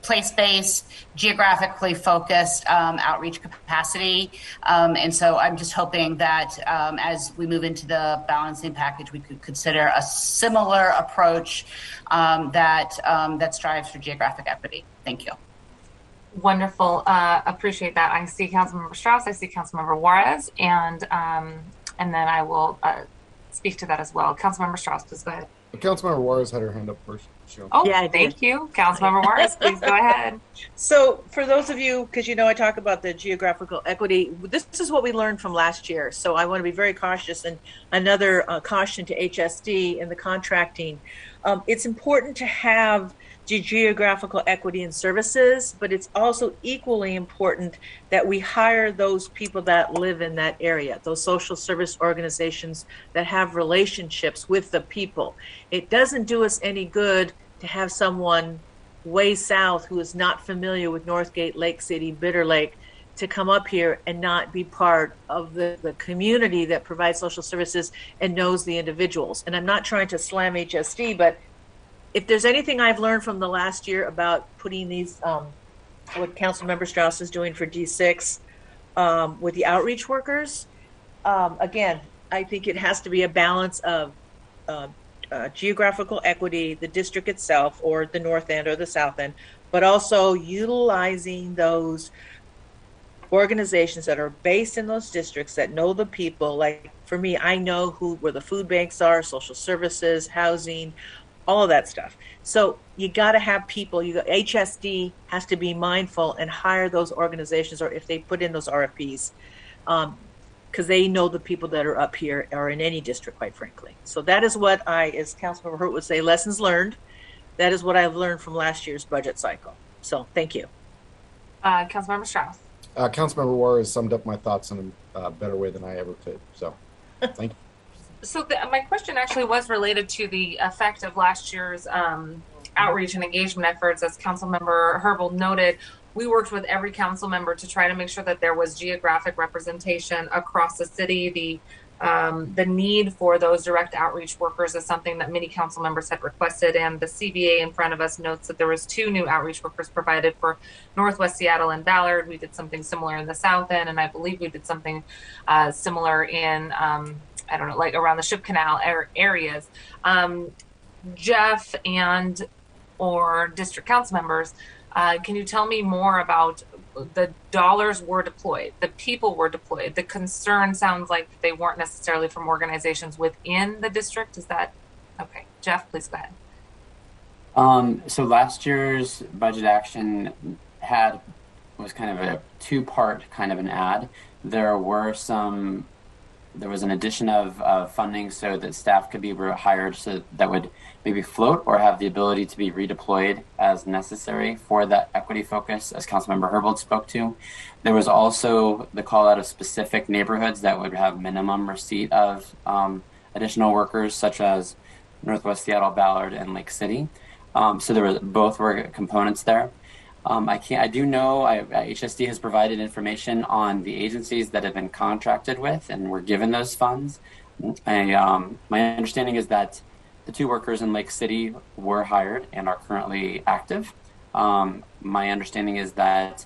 [SPEAKER 20] place-based, geographically focused outreach capacity. And so I'm just hoping that as we move into the balancing package, we could consider a similar approach that strives for geographic equity. Thank you.
[SPEAKER 1] Wonderful. Appreciate that. I see Councilmember Strauss, I see Councilmember Juarez, and then I will speak to that as well. Councilmember Strauss, please go ahead.
[SPEAKER 21] Councilmember Juarez had her hand up first.
[SPEAKER 1] Oh, yeah, thank you. Councilmember Juarez, please go ahead.
[SPEAKER 10] So for those of you, because I talk about the geographical equity, this is what we learned from last year. So I want to be very cautious, and another caution to HSD in the contracting. It's important to have geographical equity in services, but it's also equally important that we hire those people that live in that area, those social service organizations that have relationships with the people. It doesn't do us any good to have someone way south who is not familiar with Northgate, Lake City, Bitter Lake to come up here and not be part of the community that provides social services and knows the individuals. And I'm not trying to slam HSD, but if there's anything I've learned from the last year about putting these, what Councilmember Strauss is doing for D6 with the outreach workers, again, I think it has to be a balance of geographical equity, the district itself, or the north end or the south end, but also utilizing those organizations that are based in those districts that know the people. Like for me, I know where the food banks are, social services, housing, all of that stuff. So you got to have people. HSD has to be mindful and hire those organizations, or if they put in those RFPs, because they know the people that are up here or in any district, quite frankly. So that is what as Councilmember Hurt would say, lessons learned. That is what I've learned from last year's budget cycle. So thank you.
[SPEAKER 1] Councilmember Strauss.
[SPEAKER 21] Councilmember Juarez summed up my thoughts in a better way than I ever could. So thank you.
[SPEAKER 1] So my question actually was related to the effect of last year's outreach and engagement efforts. As Councilmember Herbold noted, we worked with every council member to try to make sure that there was geographic representation across the city. The need for those direct outreach workers is something that many council members had requested, and the CBA in front of us notes that there was 2 new outreach workers provided for Northwest Seattle and Ballard. We did something similar in the South End, and I believe we did something similar in I don't know, like around the Ship Canal areas. Jeff and or district council members, can you tell me more about the dollars were deployed, the people were deployed? The concern sounds like they weren't necessarily from organizations within the district. Is that okay? Jeff, please go ahead.
[SPEAKER 4] So last year's budget action was kind of a 2-part kind of an ad. There was an addition of funding so that staff could be hired so that would maybe float or have the ability to be redeployed as necessary for that equity focus, as Councilmember Herbold spoke to. There was also the call out of specific neighborhoods that would have minimum receipt of additional workers, such as Northwest Seattle, Ballard, and Lake City. So both were components there. I do know HSD has provided information on the agencies that have been contracted with and were given those funds. My understanding is that the 2 workers in Lake City were hired and are currently active. My understanding is that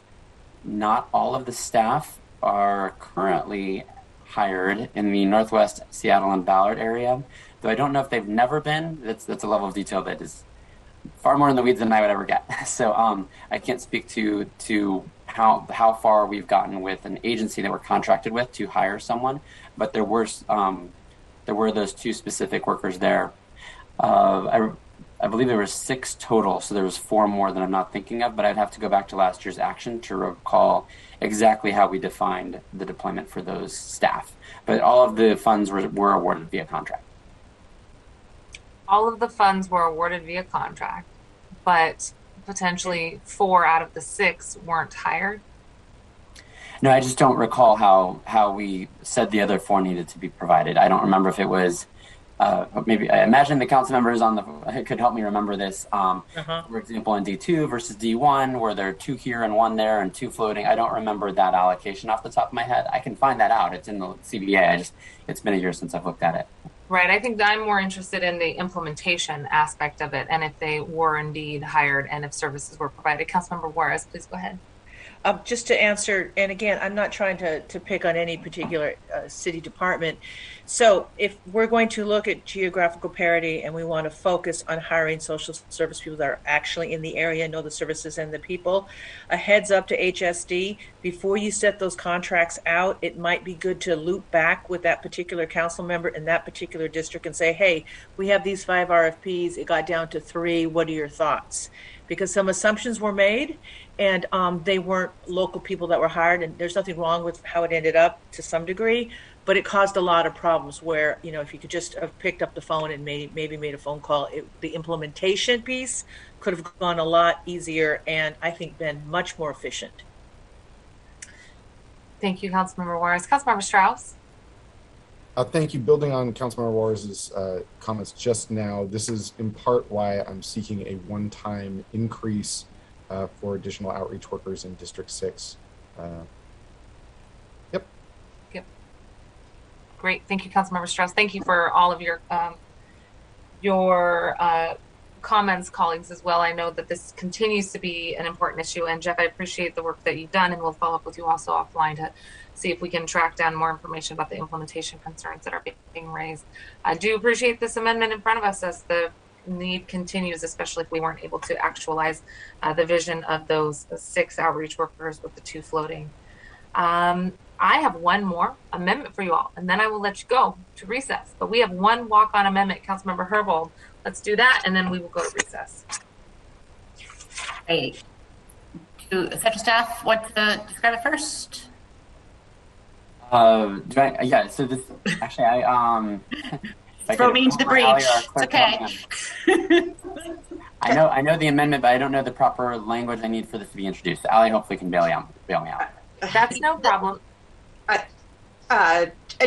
[SPEAKER 4] not all of the staff are currently hired in the Northwest Seattle and Ballard area, though I don't know if they've never been. That's a level of detail that is far more in the weeds than I would ever get. So I can't speak to how far we've gotten with an agency that we're contracted with to hire someone, but there were those 2 specific workers there. I believe there were 6 total, so there was 4 more that I'm not thinking of, but I'd have to go back to last year's action to recall exactly how we defined the deployment for those staff. But all of the funds were awarded via contract.
[SPEAKER 1] All of the funds were awarded via contract, but potentially 4 out of the 6 weren't hired.
[SPEAKER 4] No, I just don't recall how we said the other 4 needed to be provided. I don't remember if it was maybe I imagine the council members could help me remember this. For example, in D2 versus D1, where there are 2 here and 1 there and 2 floating. I don't remember that allocation off the top of my head. I can find that out. It's in the CBA. It's been a year since I've looked at it.
[SPEAKER 1] Right. I think that I'm more interested in the implementation aspect of it, and if they were indeed hired and if services were provided. Councilmember Juarez, please go ahead.
[SPEAKER 10] Just to answer, and again, I'm not trying to pick on any particular city department. So if we're going to look at geographical parity and we want to focus on hiring social service people that are actually in the area, know the services and the people, a heads up to HSD, before you set those contracts out, it might be good to loop back with that particular council member in that particular district and say, hey, we have these 5 RFPs, it got down to 3, what are your thoughts? Because some assumptions were made, and they weren't local people that were hired, and there's nothing wrong with how it ended up to some degree, but it caused a lot of problems where, if you could just have picked up the phone and maybe made a phone call, the implementation piece could have gone a lot easier and I think been much more efficient.
[SPEAKER 1] Thank you, Councilmember Juarez. Councilmember Strauss.
[SPEAKER 21] Thank you. Building on Councilmember Juarez's comments just now, this is in part why I'm seeking a one-time increase for additional outreach workers in District 6. Yep.
[SPEAKER 1] Great. Thank you, Councilmember Strauss. Thank you for all of your comments, colleagues, as well. I know that this continues to be an important issue. And Jeff, I appreciate the work that you've done, and we'll follow up with you also offline to see if we can track down more information about the implementation concerns that are being raised. I do appreciate this amendment in front of us as the need continues, especially if we weren't able to actualize the vision of those 6 outreach workers with the 2 floating. I have one more amendment for you all, and then I will let you go to recess. But we have one walk-on amendment, Councilmember Herbold. Let's do that, and then we will go to recess.
[SPEAKER 20] Great. To Central Staff, what to describe it first?
[SPEAKER 4] So this actually
[SPEAKER 20] throw me into the breach. It's okay.
[SPEAKER 4] I know the amendment, but I don't know the proper language I need for this to be introduced. Allie hopefully can bail me out.
[SPEAKER 1] That's no problem.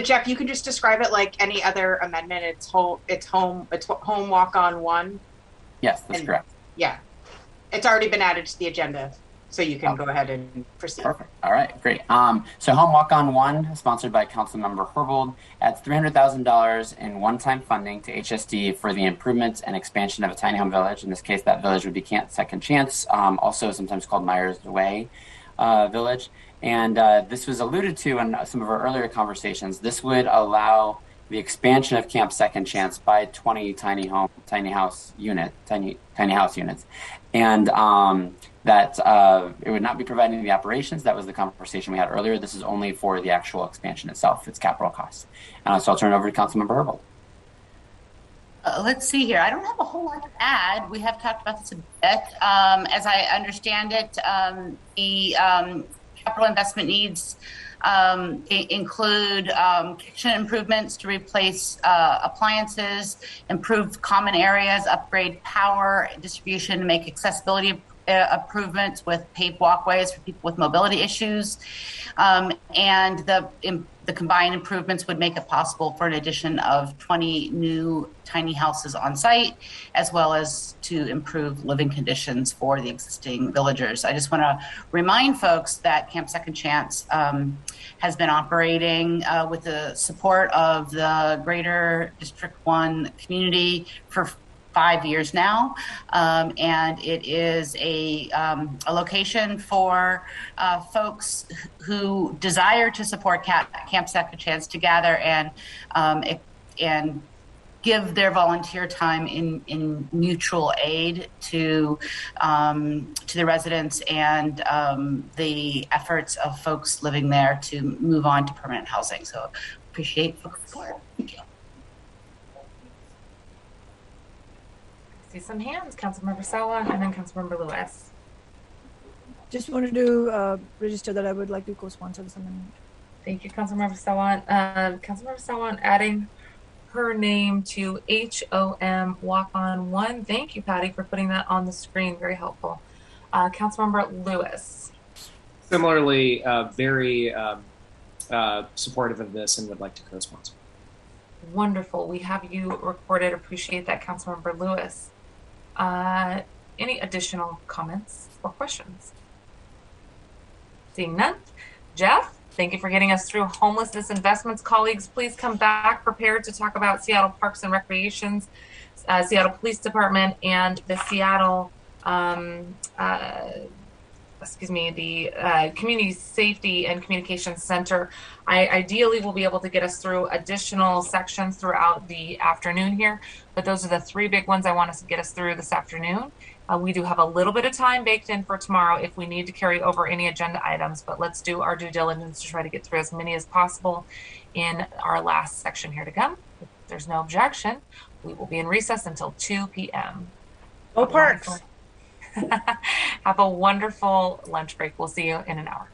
[SPEAKER 3] Jeff, you can just describe it like any other amendment. It's home walk on 1.
[SPEAKER 4] Yes, that's correct.
[SPEAKER 3] Yeah, it's already been added to the agenda, so you can go ahead and proceed.
[SPEAKER 4] Perfect. All right, great. So home walk on 1, sponsored by Councilmember Herbold, adds $300,000 in one-time funding to HSD for the improvements and expansion of a tiny home village. In this case, that village would be Camp Second Chance, also sometimes called Myers Way Village. And this was alluded to in some of our earlier conversations. This would allow the expansion of Camp Second Chance by 20 tiny house units, and that it would not be providing the operations. That was the conversation we had earlier. This is only for the actual expansion itself. It's capital costs. So I'll turn it over to Councilmember Herbold.
[SPEAKER 20] Let's see here. I don't have a whole lot to add. We have talked about this a bit. As I understand it, the capital investment needs include kitchen improvements to replace appliances, improve common areas, upgrade power distribution, make accessibility improvements with paved walkways for people with mobility issues, and the combined improvements would make it possible for an addition of 20 new tiny houses on site, as well as to improve living conditions for the existing villagers. I just want to remind folks that Camp Second Chance has been operating with the support of the Greater District 1 community for 5 years now, and it is a location for folks who desire to support Camp Second Chance to gather and give their volunteer time in mutual aid to the residents and the efforts of folks living there to move on to permanent housing. So appreciate folks' support. Thank you.
[SPEAKER 1] I see some hands. Councilmember Sawant and then Councilmember Lewis.
[SPEAKER 19] Just wanted to register that I would like to co-sponsor this amendment.
[SPEAKER 1] Thank you, Councilmember Sawant. Councilmember Sawant adding her name to HOM Walk On 1. Thank you, Patty, for putting that on the screen. Very helpful. Councilmember Lewis.
[SPEAKER 16] Similarly, very supportive of this and would like to co-sponsor.
[SPEAKER 1] Wonderful. We have you recorded. Appreciate that, Councilmember Lewis. Any additional comments or questions? Seeing none. Jeff, thank you for getting us through homelessness investments. Colleagues, please come back prepared to talk about Seattle Parks and Recreations, Seattle Police Department, and the Seattle, Community Safety and Communications Center. I ideally will be able to get us through additional sections throughout the afternoon here, but those are the three big ones I want us to get us through this afternoon. We do have a little bit of time baked in for tomorrow if we need to carry over any agenda items, but let's do our due diligence to try to get through as many as possible in our last section here to come. If there's no objection, we will be in recess until 2 p.m.
[SPEAKER 10] Go Parks!
[SPEAKER 1] Have a wonderful lunch break. We'll see you in an hour.